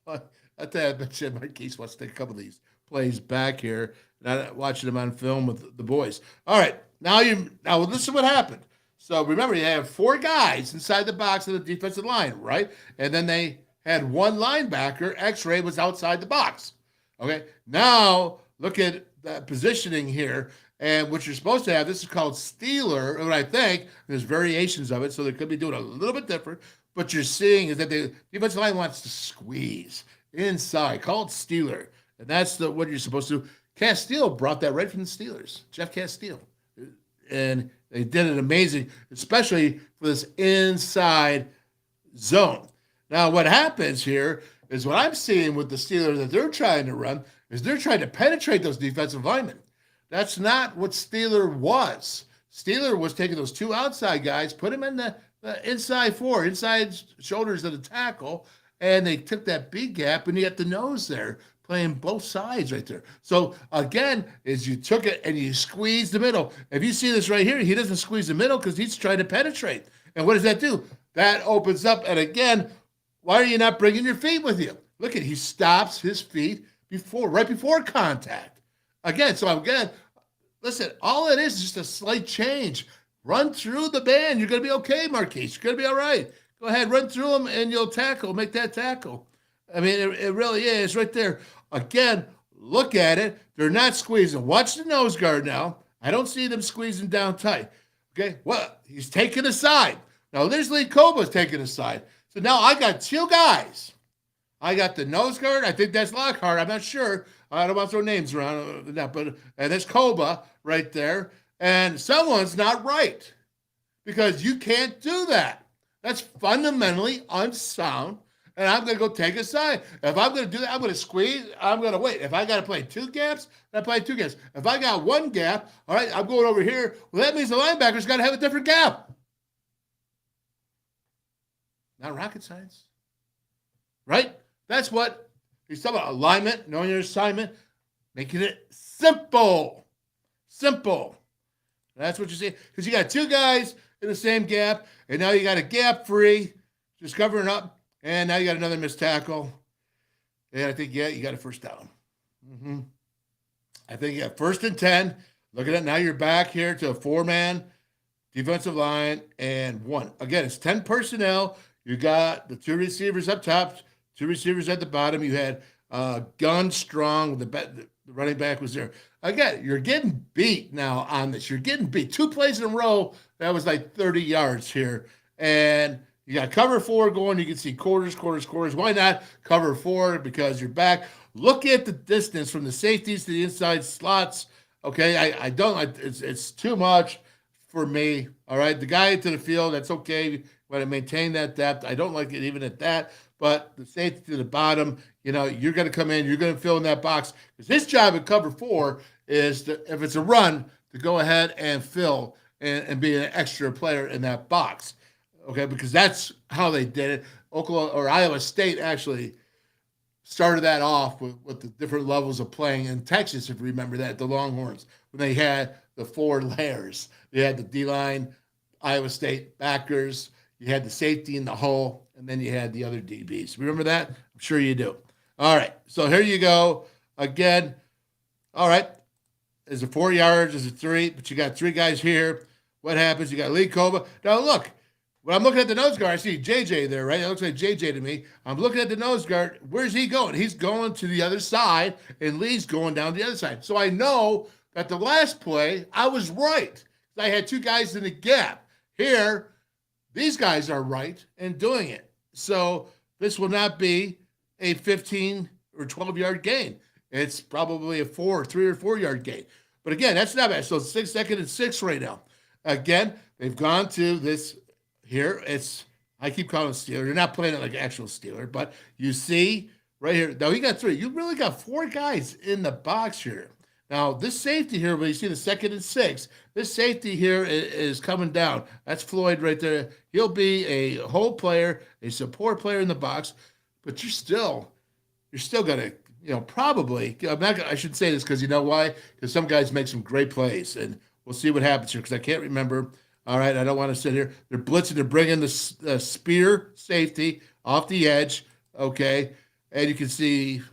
Speaker 4: I bet you Marquise wants to take a couple of these plays back here. Not watching them on film with the boys. All right, now this is what happened. So remember, you have 4 guys inside the box of the defensive line, right? And then they had 1 linebacker. X-ray was outside the box. Okay, now look at that positioning here. And what you're supposed to have, this is called Steeler, and I think there's variations of it, so they could be doing a little bit different. But you're seeing is that the defensive line wants to squeeze inside, called Steeler. And that's what you're supposed to do. Castile brought that right from the Steelers, Jeff Castile. And they did it amazing, especially for this inside zone. Now, what happens here is what I'm seeing with the Steelers that they're trying to run is they're trying to penetrate those defensive linemen. That's not what Steeler was. Steeler was taking those 2 outside guys, put them in the inside 4, inside shoulders of the tackle, and they took that big gap, and you got the nose there playing both sides right there. So, again, is you took it and you squeezed the middle. If you see this right here, he doesn't squeeze the middle because he's trying to penetrate. And what does that do? That opens up, and again, why are you not bringing your feet with you? Look at, he stops his feet right before contact. Again, listen, all it is just a slight change. Run through the band. You're going to be okay, Marquise. You're going to be all right. Go ahead, run through them, and you'll tackle. Make that tackle. I mean, it really is right there. Again, look at it. They're not squeezing. Watch the nose guard now. I don't see them squeezing down tight. Okay, well, he's taking a side. Now, there's Lee Kpogba's taking a side. So now I got 2 guys. I got the nose guard. I think that's Lockhart. I'm not sure. I don't want to throw names around, but there's Kpogba right there. And someone's not right because you can't do that. That's fundamentally unsound. And I'm going to go take a side. If I'm going to do that, I'm going to squeeze. I'm going to wait. If I got to play 2 gaps, I play 2 gaps. If I got 1 gap, all right, I'm going over here. Well, that means the linebacker's got to have a different gap. Not rocket science. Right? That's what he's talking about. Alignment, knowing your assignment, making it simple. Simple. That's what you see. Because you got 2 guys in the same gap, and now you got a gap free, just covering up, and now you got another missed tackle. And I think, you got a first down. I think you got 1st and 10. Look at it. Now you're back here to a 4-man defensive line and 1. Again, it's 10 personnel. You got the 2 receivers up top, 2 receivers at the bottom. You had Gun Strong. The running back was there. Again, you're getting beat now on this. You're getting beat. 2 plays in a row. That was like 30 yards here. And you got cover 4 going. You can see quarters. Why not cover 4? Because you're back. Look at the distance from the safeties to the inside slots. Okay, I don't. It's too much for me. All right, the guy into the field, that's okay. Want to maintain that depth. I don't like it even at that. But the safety to the bottom, you're going to come in. You're going to fill in that box. Because his job at cover 4 is, if it's a run, to go ahead and fill and be an extra player in that box. Okay, because that's how they did it. Iowa State actually started that off with the different levels of playing in Texas, if you remember that, the Longhorns, when they had the 4 layers. They had the D-line, Iowa State backers, you had the safety in the hole, and then you had the other DBs. Remember that? I'm sure you do. All right, so here you go. Again, all right, is it 4 yards? Is it 3? But you got 3 guys here. What happens? You got Lee Kpogba. Now, look. When I'm looking at the nose guard, I see JJ there, right? It looks like JJ to me. I'm looking at the nose guard. Where's he going? He's going to the other side, and Lee's going down the other side. So I know that the last play, I was right. I had 2 guys in the gap. Here, these guys are right in doing it. So this will not be a 15 or 12-yard gain. It's probably a 3 or 4-yard gain. But again, that's not bad. So 2nd and 6 right now. Again, they've gone to this. Here, I keep calling it Steeler. They're not playing it like actual Steeler, but you see right here. Now, you got 3. You really got 4 guys in the box here. Now, this safety here, when you see the 2nd and 6, this safety here is coming down. That's Floyd right there. He'll be a whole player, a support player in the box, but you're still going to, probably, I shouldn't say this because you know why? Because some guys make some great plays, and we'll see what happens here because I can't remember. All right, I don't want to sit here. They're blitzing to bring in the spear safety off the edge, okay? And you can see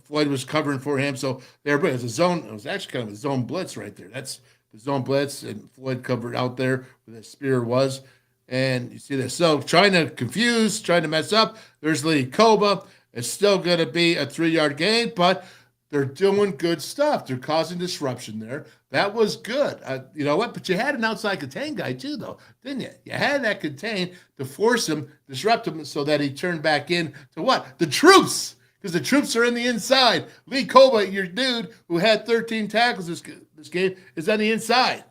Speaker 4: Floyd was covering for him. So there it was a zone. It was actually kind of a zone blitz right there. That's the zone blitz, and Floyd covered out there where the spear was. And you see this. So trying to confuse, trying to mess up. There's Lee Kpogba. It's still going to be a 3-yard gain, but they're doing good stuff. They're causing disruption there. That was good. You know what? But you had an outside contain guy too, though, didn't you? You had that contain to force him, disrupt him, so that he turned back in to what? The troops, because the troops are in the inside. Lee Kpogba, your dude who had 13 tackles this game, is on the inside.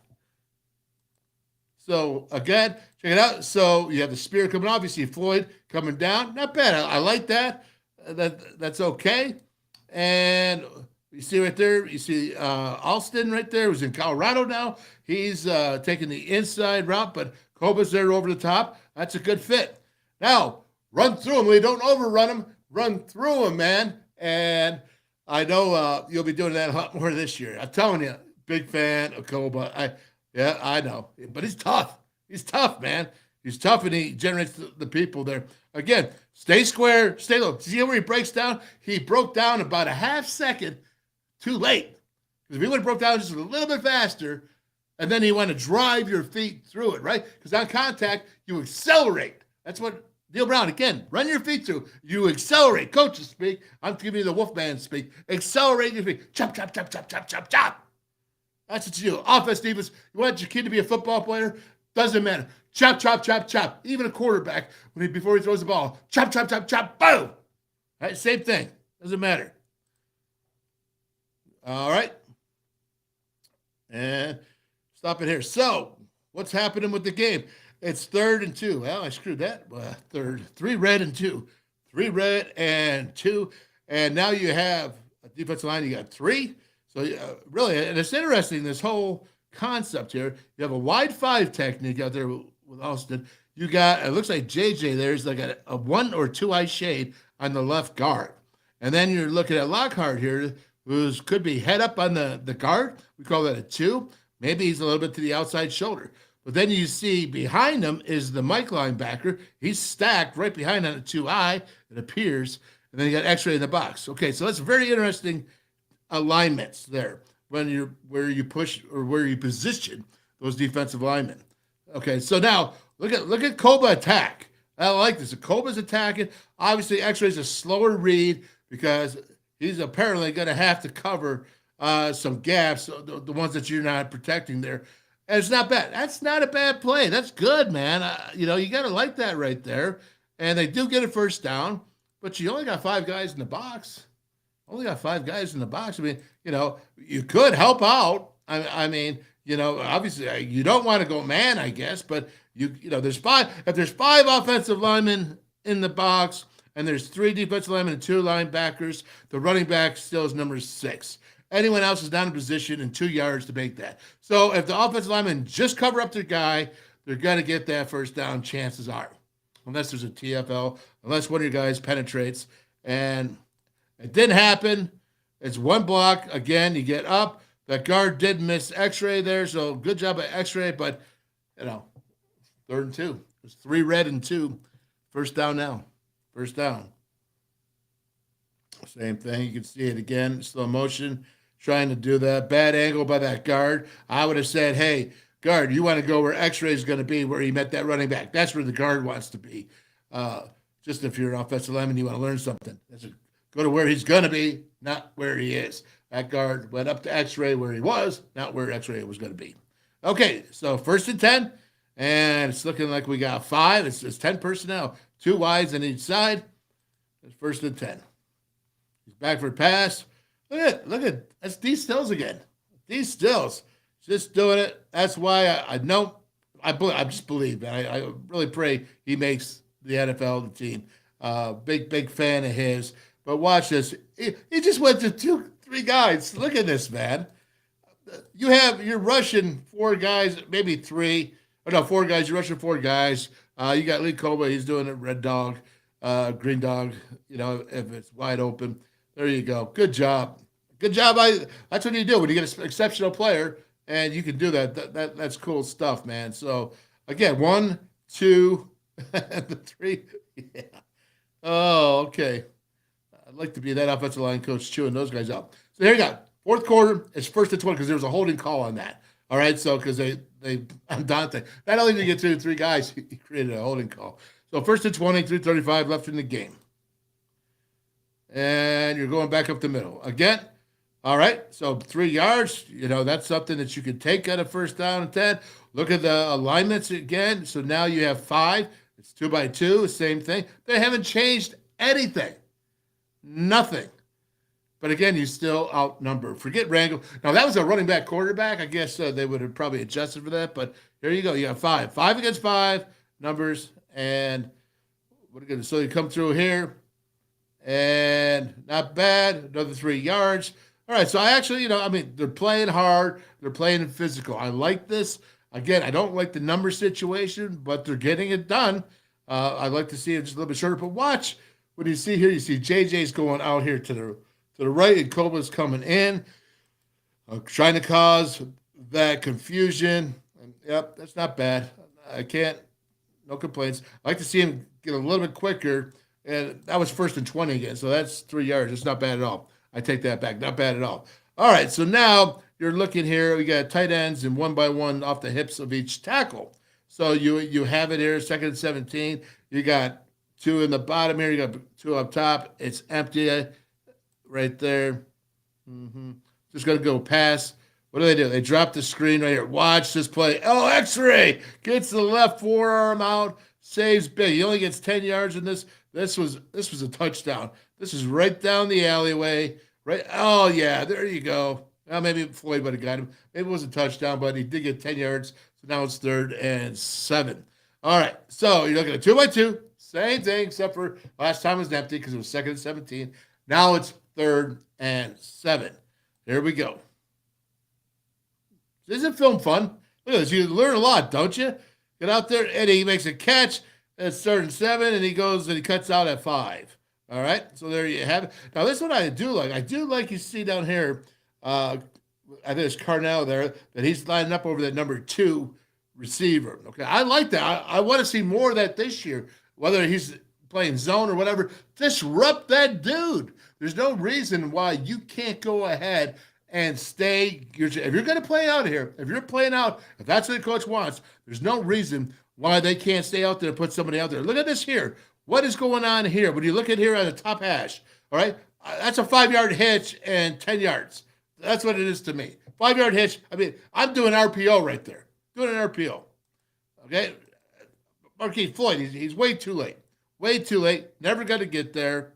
Speaker 4: So, again, check it out. So you have the spear coming off. You see Floyd coming down. Not bad. I like that. That's okay. And you see right there, you see Alston right there, who's in Colorado now. He's taking the inside route, but Kpogba's there over the top. That's a good fit. Now, run through him. Lee. Don't overrun him. Run through him, man. And I know you'll be doing that a lot more this year. I'm telling you, big fan of Kpogba. Yeah, I know. But he's tough. He's tough, man. He's tough, and he generates the people there. Again, stay square, stay low. See where he breaks down? He broke down about a half second too late. Because if he would have broke down just a little bit faster, and then you want to drive your feet through it, right? Because on contact, you accelerate. That's what Neal Brown, again, run your feet through. You accelerate. Coaches speak. I'm giving you the WolfMan's speak. Accelerate your feet. Chop, chop, chop, chop, chop, chop, chop. That's what you do. Offense, defense. You want your kid to be a football player? Doesn't matter. Chop, chop, chop, chop. Even a quarterback, before he throws the ball, chop, chop, chop, chop, boom. Right? Same thing. Doesn't matter. All right. And stop it here. So, what's happening with the game? It's 3rd and 2. Well, I screwed that. 3 red and 2. 3 red and 2. And now you have a defensive line. You got 3. So, really, and it's interesting, this whole concept here. You have a wide 5 technique out there with Austin. You got, it looks like JJ there's like a 1 or 2 eye shade on the left guard. And then you're looking at Lockhart here, who could be head up on the guard. We call that a 2. Maybe he's a little bit to the outside shoulder. But then you see behind him is the Mike linebacker. He's stacked right behind on a 2-eye, it appears. And then you got X-ray in the box. Okay, so that's very interesting alignments there. where you push or where you position those defensive linemen. Okay, so now look at Kpogba attack. I like this. Kpogba's attacking. Obviously, X-ray's a slower read because he's apparently going to have to cover some gaps, the ones that you're not protecting there. And it's not bad. That's not a bad play. That's good, man. You got to like that right there. And they do get a first down, but you only got 5 guys in the box. I mean, you could help out. I mean, obviously you don't want to go man, I guess, but there's 5. If there's 5 offensive linemen in the box and there's 3 defensive linemen and 2 linebackers, the running back still is number 6. Anyone else is down in position and 2 yards to make that. So if the offensive linemen just cover up their guy, they're going to get that first down, chances are. Unless there's a TFL, unless one of your guys penetrates. And it didn't happen. It's 1 block. Again, you get up. That guard did miss X-ray there, so good job at X-ray, but, 3rd and 2. It was 3 red and 2. First down now. First down. Same thing. You can see it again. Slow motion. Trying to do that. Bad angle by that guard. I would have said, hey, guard, you want to go where X-ray is going to be, where he met that running back. That's where the guard wants to be. Just if you're an offensive lineman, you want to learn something. Go to where he's going to be, not where he is. That guard went up to X-ray where he was, not where X-ray was going to be. Okay, so 1st and 10, and it's looking like we got 5. It's 10 personnel, 2 wides on each side. It's 1st and 10. He's back for a pass. Look at that's D Stills again. D Stills just doing it. That's why I know I just believe, man. I really pray he makes the NFL, the team. Big fan of his. But watch this. He just went to 2-3 guys. Look at this, man. You're rushing 4 guys, maybe 3. Or no, 4 guys. You're rushing 4 guys. You got Lee Kpogba. He's doing it. Red dog, green dog. If it's wide open. There you go. Good job. Good job. That's what you do when you get an exceptional player, and you can do that. That's cool stuff, man. So, again, 1, 2, 3. Yeah. Oh, okay. I'd like to be that offensive line coach chewing those guys up. So here you go. 4th quarter, it's 1st and 20 because there was a holding call on that. All right, so because they on Dante, not only did he get 2 or 3 guys, he created a holding call. So 1st and 20, 3:35 left in the game. And you're going back up the middle. Again, all right, so 3 yards, that's something that you could take at a 1st down and 10. Look at the alignments again. So now you have 5. It's 2 by 2, same thing. They haven't changed anything. Nothing. But again, you still outnumber. Forget Rangel. Now, that was a running back quarterback. I guess they would have probably adjusted for that. But here you go. You have 5. 5 against 5 numbers. And what are you going to do? So you come through here. And not bad. Another 3 yards. All right. So I actually, they're playing hard. They're playing physical. I like this. Again, I don't like the number situation, but they're getting it done. I'd like to see it just a little bit shorter. But watch what you see here. You see JJ's going out here to the right, and Kpogba's coming in, trying to cause that confusion. And, yep, that's not bad. No complaints. I like to see him get a little bit quicker, and that was 1st and 20 again, so that's 3 yards. It's not bad at all. I take that back. Not bad at all. All right, so now you're looking here. We got tight ends and 1 by 1 off the hips of each tackle. So you have it here, 2nd and 17. You got 2 in the bottom here. You got 2 up top. It's empty right there. Just going to go pass. What do? They drop the screen right here. Watch this play. Oh, X-ray. Gets the left forearm out. Saves big. He only gets 10 yards in this. This was a touchdown. This is right down the alleyway. Right. Oh, yeah. There you go. Well, maybe Floyd would have got him. Maybe it was a touchdown, but he did get 10 yards. So now it's 3rd and 7. All right. So you're looking at 2 by 2. Same thing, except for last time it was empty because it was 2nd and 17. Now it's 3rd and 7. Here we go. Isn't film fun? Look at this. You learn a lot, don't you? Get out there, and he makes a catch. It's 3rd and 7, and he goes and he cuts out at 5. All right? So there you have it. Now, this is what I do like. I do like you see down here, I think it's Carnell there, that he's lining up over that number 2 receiver. Okay, I like that. I want to see more of that this year, whether he's playing zone or whatever. Disrupt that dude. There's no reason why you can't go ahead and stay. If you're going to play out here, if you're playing out, if that's what the coach wants, there's no reason why they can't stay out there and put somebody out there. Look at this here. What is going on here? When you look at here on the top hash, all right, that's a 5-yard hitch and 10 yards. That's what it is to me. 5-yard hitch. I mean, I'm doing RPO right there. Doing an RPO. Okay? Marquise Floyd, he's way too late. Way too late. Never going to get there.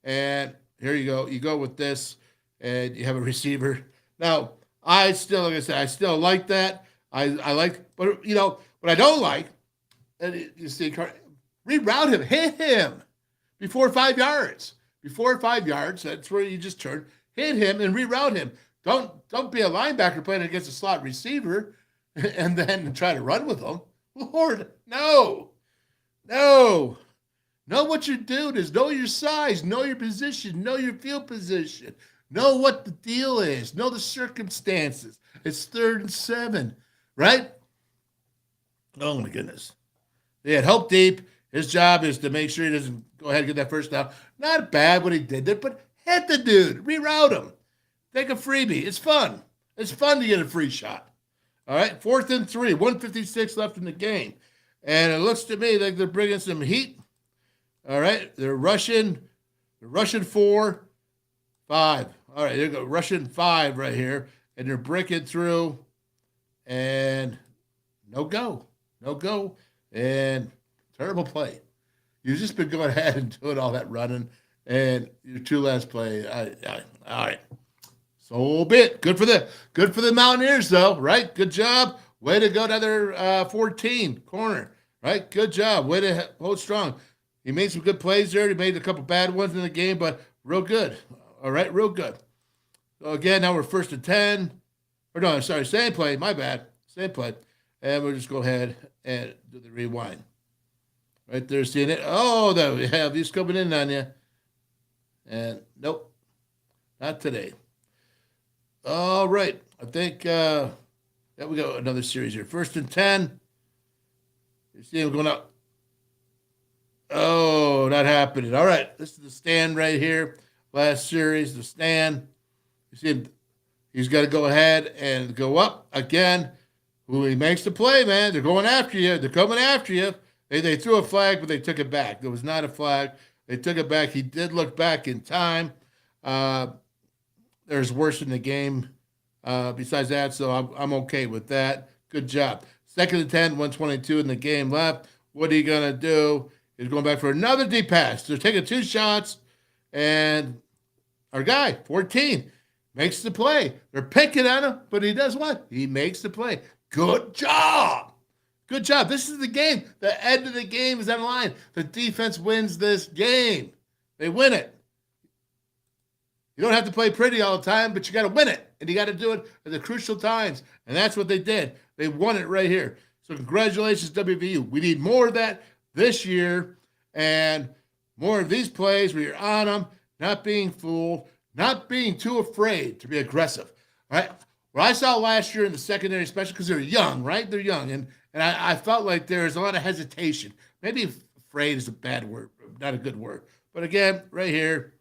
Speaker 4: And here you go. You go with this, and you have a receiver. Now, like I said, I still like that. I like, but, you know, what I don't like, and you see, reroute him, hit him before 5 yards. Before 5 yards, that's where you just turn, hit him and reroute him. Don't be a linebacker playing against a slot receiver and then try to run with them. Lord, no. Know what you're doing is know your size, know your position, know your field position, know what the deal is, know the circumstances. It's 3rd and 7, right? Oh, my goodness. They had Hope Deep. His job is to make sure he doesn't go ahead and get that first down. Not bad what he did there, but hit the dude. Reroute him. Take a freebie. It's fun. It's fun to get a free shot. All right, 4th and 3, 1:56 left in the game. And it looks to me like they're bringing some heat. All right, they're rushing 4, 5. All right, they go rushing 5 right here. And they're breaking through. And no go. And terrible play. You've just been going ahead and doing all that running, and your 2 last play. All right. So be it. Good for the Mountaineers, though, right? Good job. Way to go to another 14 corner, right? Good job. Way to hold strong. He made some good plays there. He made a couple bad ones in the game, but real good. All right, real good. So again, now we're 1st and 10. Or no, sorry, same play. My bad. Same play. And we'll just go ahead and do the rewind. Right there, seeing it. Oh, there we have these coming in on you. And nope, not today. All right. I think yeah, we got another series here. 1st and 10. You see him going up. Oh, not happening. All right. This is the stand right here. Last series, the stand. You see him. He's got to go ahead and go up again. Who he makes the play, man. They're going after you. They're coming after you. They threw a flag, but they took it back. There was not a flag. They took it back. He did look back in time. There's worse in the game besides that, so I'm okay with that. Good job. 2nd and 10, 1:22 in the game left. What are you going to do? He's going back for another deep pass. They're taking 2 shots, and our guy, 14, makes the play. They're picking on him, but he does what? He makes the play. Good job. Good job. This is the game. The end of the game is on the line. The defense wins this game. They win it. You don't have to play pretty all the time, but you got to win it. And you got to do it at the crucial times. And that's what they did. They won it right here. So congratulations, WVU. We need more of that this year and more of these plays where you're on them, not being fooled, not being too afraid to be aggressive. All right? What I saw last year in the secondary, especially because they're young, right? They're young. And I felt like there's a lot of hesitation. Maybe afraid is a bad word, not a good word. But again, right here,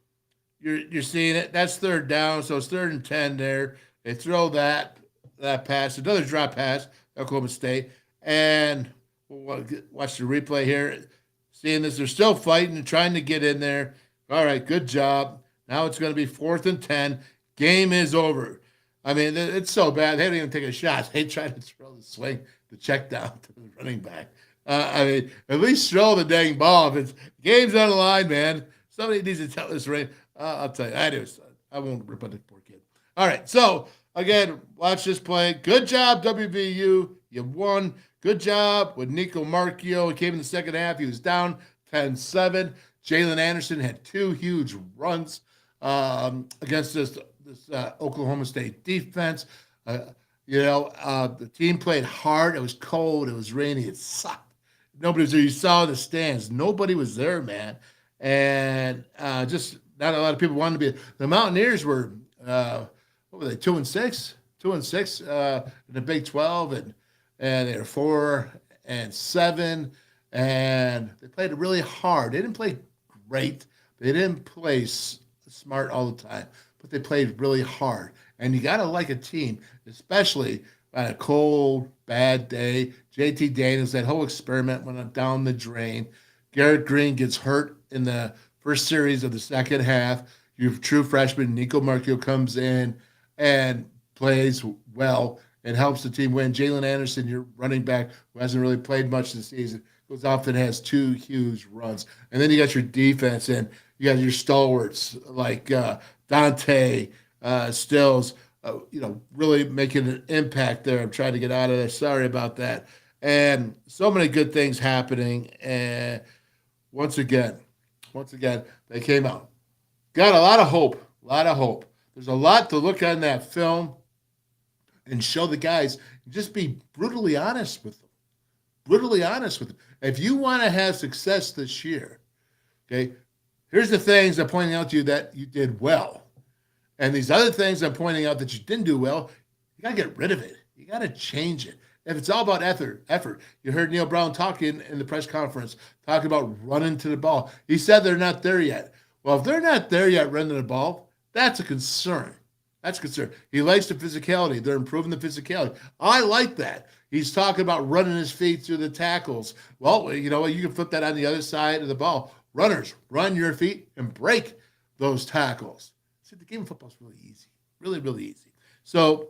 Speaker 4: you're seeing it. That's 3rd down, so it's 3rd and 10 there. They throw that pass, another drop pass, Oklahoma State. And we'll watch the replay here. Seeing this, they're still fighting and trying to get in there. All right, good job. Now it's going to be 4th and 10. Game is over. I mean, it's so bad. They haven't even taken a shot. They tried to throw the swing, the check down to the running back. I mean, at least throw the dang ball. If it's game's on the line, man, somebody needs to tell this right. I'll tell you. I won't rip on the poor kid. All right. So, again, watch this play. Good job, WVU. You won. Good job with Nico Marchio. He came in the second half. He was down 10-7. Jalen Anderson had 2 huge runs against this Oklahoma State defense. The team played hard. It was cold. It was rainy. It sucked. Nobody was there. You saw the stands. Nobody was there, man. And just not a lot of people wanted to be. The Mountaineers were, what were they, 2-6? 2-6 in the Big 12. And they were 4-7. And they played really hard. They didn't play great. They didn't play smart all the time. But they played really hard. And you got to like a team, especially on a cold, bad day. JT Daniels, that whole experiment went down the drain. Garrett Green gets hurt in the first series of the second half. Your true freshman, Nico Marchio, comes in and plays well and helps the team win. Jalen Anderson, your running back, who hasn't really played much this season, goes off and has 2 huge runs. And then you got your defense, and you got your stalwarts like Dante Stills, really making an impact there. I'm trying to get out of there. Sorry about that. And so many good things happening. And once again, they came out. Got a lot of hope. There's a lot to look on that film and show the guys. Just be brutally honest with them. If you want to have success this year, okay, here's the things I'm pointing out to you that you did well. And these other things I'm pointing out that you didn't do well, you got to get rid of it. You got to change it. If it's all about effort. You heard Neal Brown talking in the press conference, talking about running to the ball. He said they're not there yet. Well, if they're not there yet running the ball, that's a concern. He likes the physicality. They're improving the physicality. I like that. He's talking about running his feet through the tackles. Well, you know what? You can flip that on the other side of the ball. Runners, run your feet and break those tackles. See, the game of football is really easy. Really, really easy. So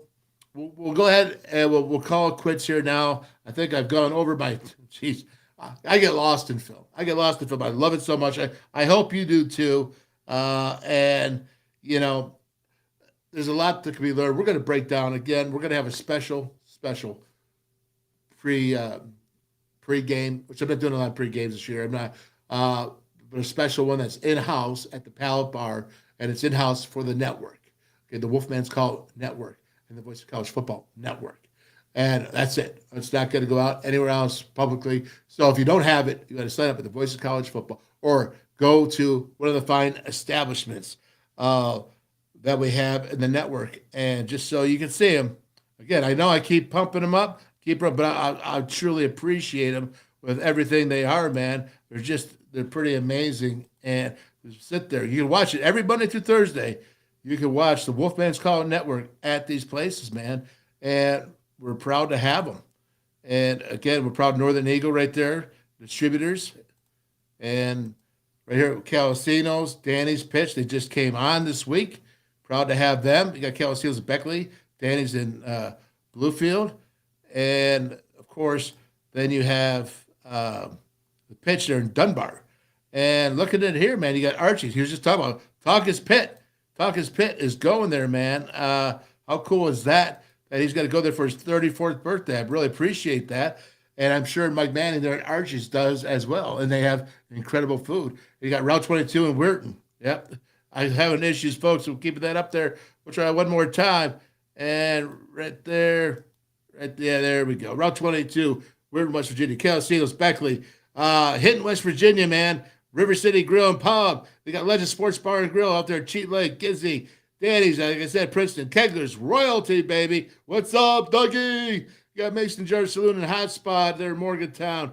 Speaker 4: we'll go ahead and we'll call it quits here now. I think I've gone over my – geez, I get lost in film. I love it so much. I hope you do too. And, there's a lot that can be learned. We're going to break down again. We're going to have a special pre-game, which I've been doing a lot of pre-games this year. I'm not, but a special one that's in-house at the Pallet Bar, and it's in-house for the network. Okay, the WolfMan's Call Network and the Voice of College Football Network. And that's it. It's not going to go out anywhere else publicly. So if you don't have it, you got to sign up at the Voice of College Football or go to one of the fine establishments that we have in the network, and just so you can see them. Again, I know I keep pumping them up, but I truly appreciate them with everything they are, man. They're pretty amazing. And just sit there. You can watch it every Monday through Thursday. You can watch the WolfMan's Call Network at these places, man. And we're proud to have them. And again, we're proud of Northern Eagle right there, distributors. And right here at Calacino's, Danny's Pitch. They just came on this week. Proud to have them. You got Calacino's at Beckley. Danny's in Bluefield. And, of course, then you have the Pitch there in Dunbar. And look at it here, man. You got Archies. He was just talking about Talk is Pitt. Talk is Pitt is going there, man. How cool is that he's got to go there for his 34th birthday? I really appreciate that. And I'm sure Mike Manning there at Archies does as well. And they have incredible food. You got Route 22 in Weirton. Yep. I'm having issues, folks. We'll keep that up there. We'll try one more time. And right there, there we go. Route 22, Weirton, West Virginia. Calacino's, Beckley. Hinton, West Virginia, man. River City Grill and Pub. They got Legend Sports Bar and Grill out there. Cheat Lake, Gizzy, Danny's, like I said, Princeton. Kegler's, Royalty, baby. What's up, Dougie? You got Mason Jar Saloon and Hot Spot there in Morgantown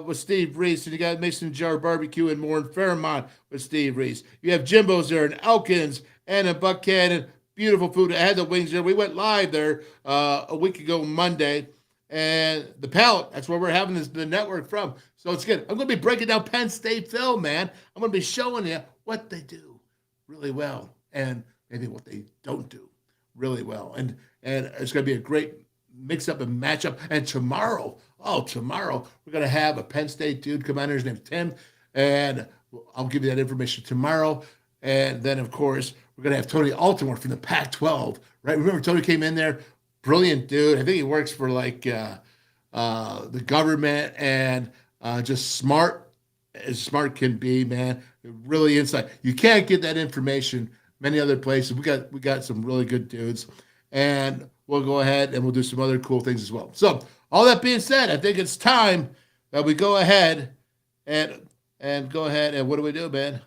Speaker 4: with Steve Reese. And you got Mason Jar Barbecue and more in Fairmont with Steve Reese. You have Jimbo's there in Elkins and in Buckhannon. Beautiful food. I had the wings there. We went live there a week ago Monday. And the Pallet, that's where we're having the network from. So it's good. I'm going to be breaking down Penn State film, man. I'm going to be showing you what they do really well and maybe what they don't do really well. And it's going to be a great mix-up and matchup. And tomorrow, we're going to have a Penn State dude come on here. His name's Tim. And I'll give you that information tomorrow. And then, of course, we're going to have Tony Altimore from the Pac-12, right? Remember, Tony came in there. Brilliant dude. I think he works for the government and just smart as smart can be, man. Really inside. You can't get that information many other places. We got some really good dudes, and we'll go ahead and we'll do some other cool things as well. So all that being said, I think it's time that we go ahead and go ahead and what do we do, man?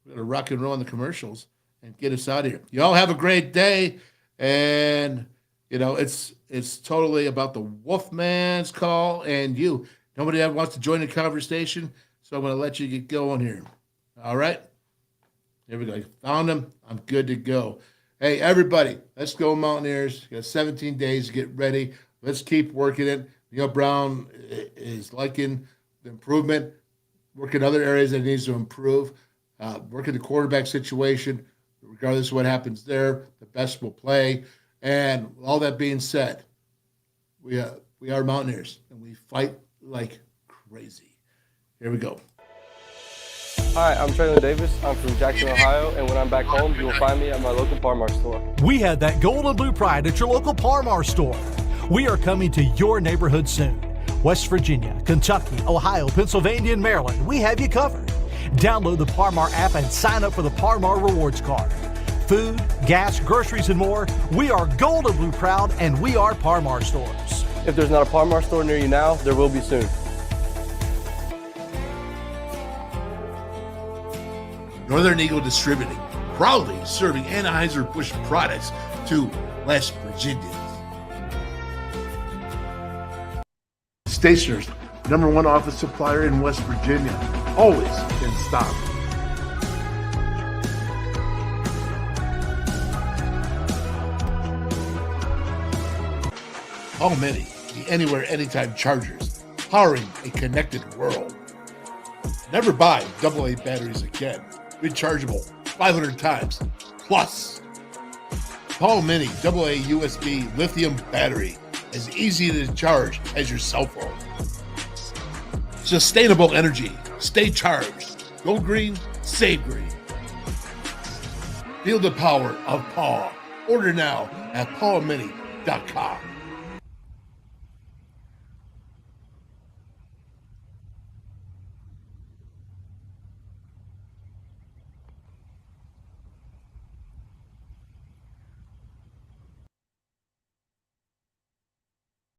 Speaker 4: We're gonna rock and roll on the commercials and get us out of here. You all have a great day, and it's totally about the WolfMan's Call and you. Nobody ever wants to join the conversation, so I'm going to let you get going here. All right? Here we go. Found him. I'm good to go. Hey, everybody, let's go Mountaineers. You got 17 days to get ready. Let's keep working it. Neal Brown is liking the improvement, working other areas that he needs to improve, working the quarterback situation. Regardless of what happens there, the best will play. And with all that being said, we are Mountaineers, and we fight like crazy. Here we go.
Speaker 10: Hi, I'm Traylon Davis. I'm from Jackson, Ohio, and when I'm back home, you will find me at my local Parmar store.
Speaker 3: We have that gold and blue pride at your local Parmar store. We are coming to your neighborhood soon. West Virginia, Kentucky, Ohio, Pennsylvania, and Maryland, we have you covered. Download the Parmar app and sign up for the Parmar Rewards Card. Food, gas, groceries, and more, we are gold and blue proud, and we are Parmar stores.
Speaker 10: If there's not a Parmar store near you now, there will be soon.
Speaker 4: Northern Eagle Distributing, proudly serving Anheuser-Busch products to West Virginia. Stationers, #1 office supplier in West Virginia, always in stock. Many, the anywhere, anytime chargers, powering a connected world. Never buy AA batteries again. Rechargeable 500 times plus. Paul Mini AA USB lithium battery, as easy to charge as your cell phone. Sustainable energy, stay charged. Go green, save green. Feel the power of Paul. Order now at paulmini.com.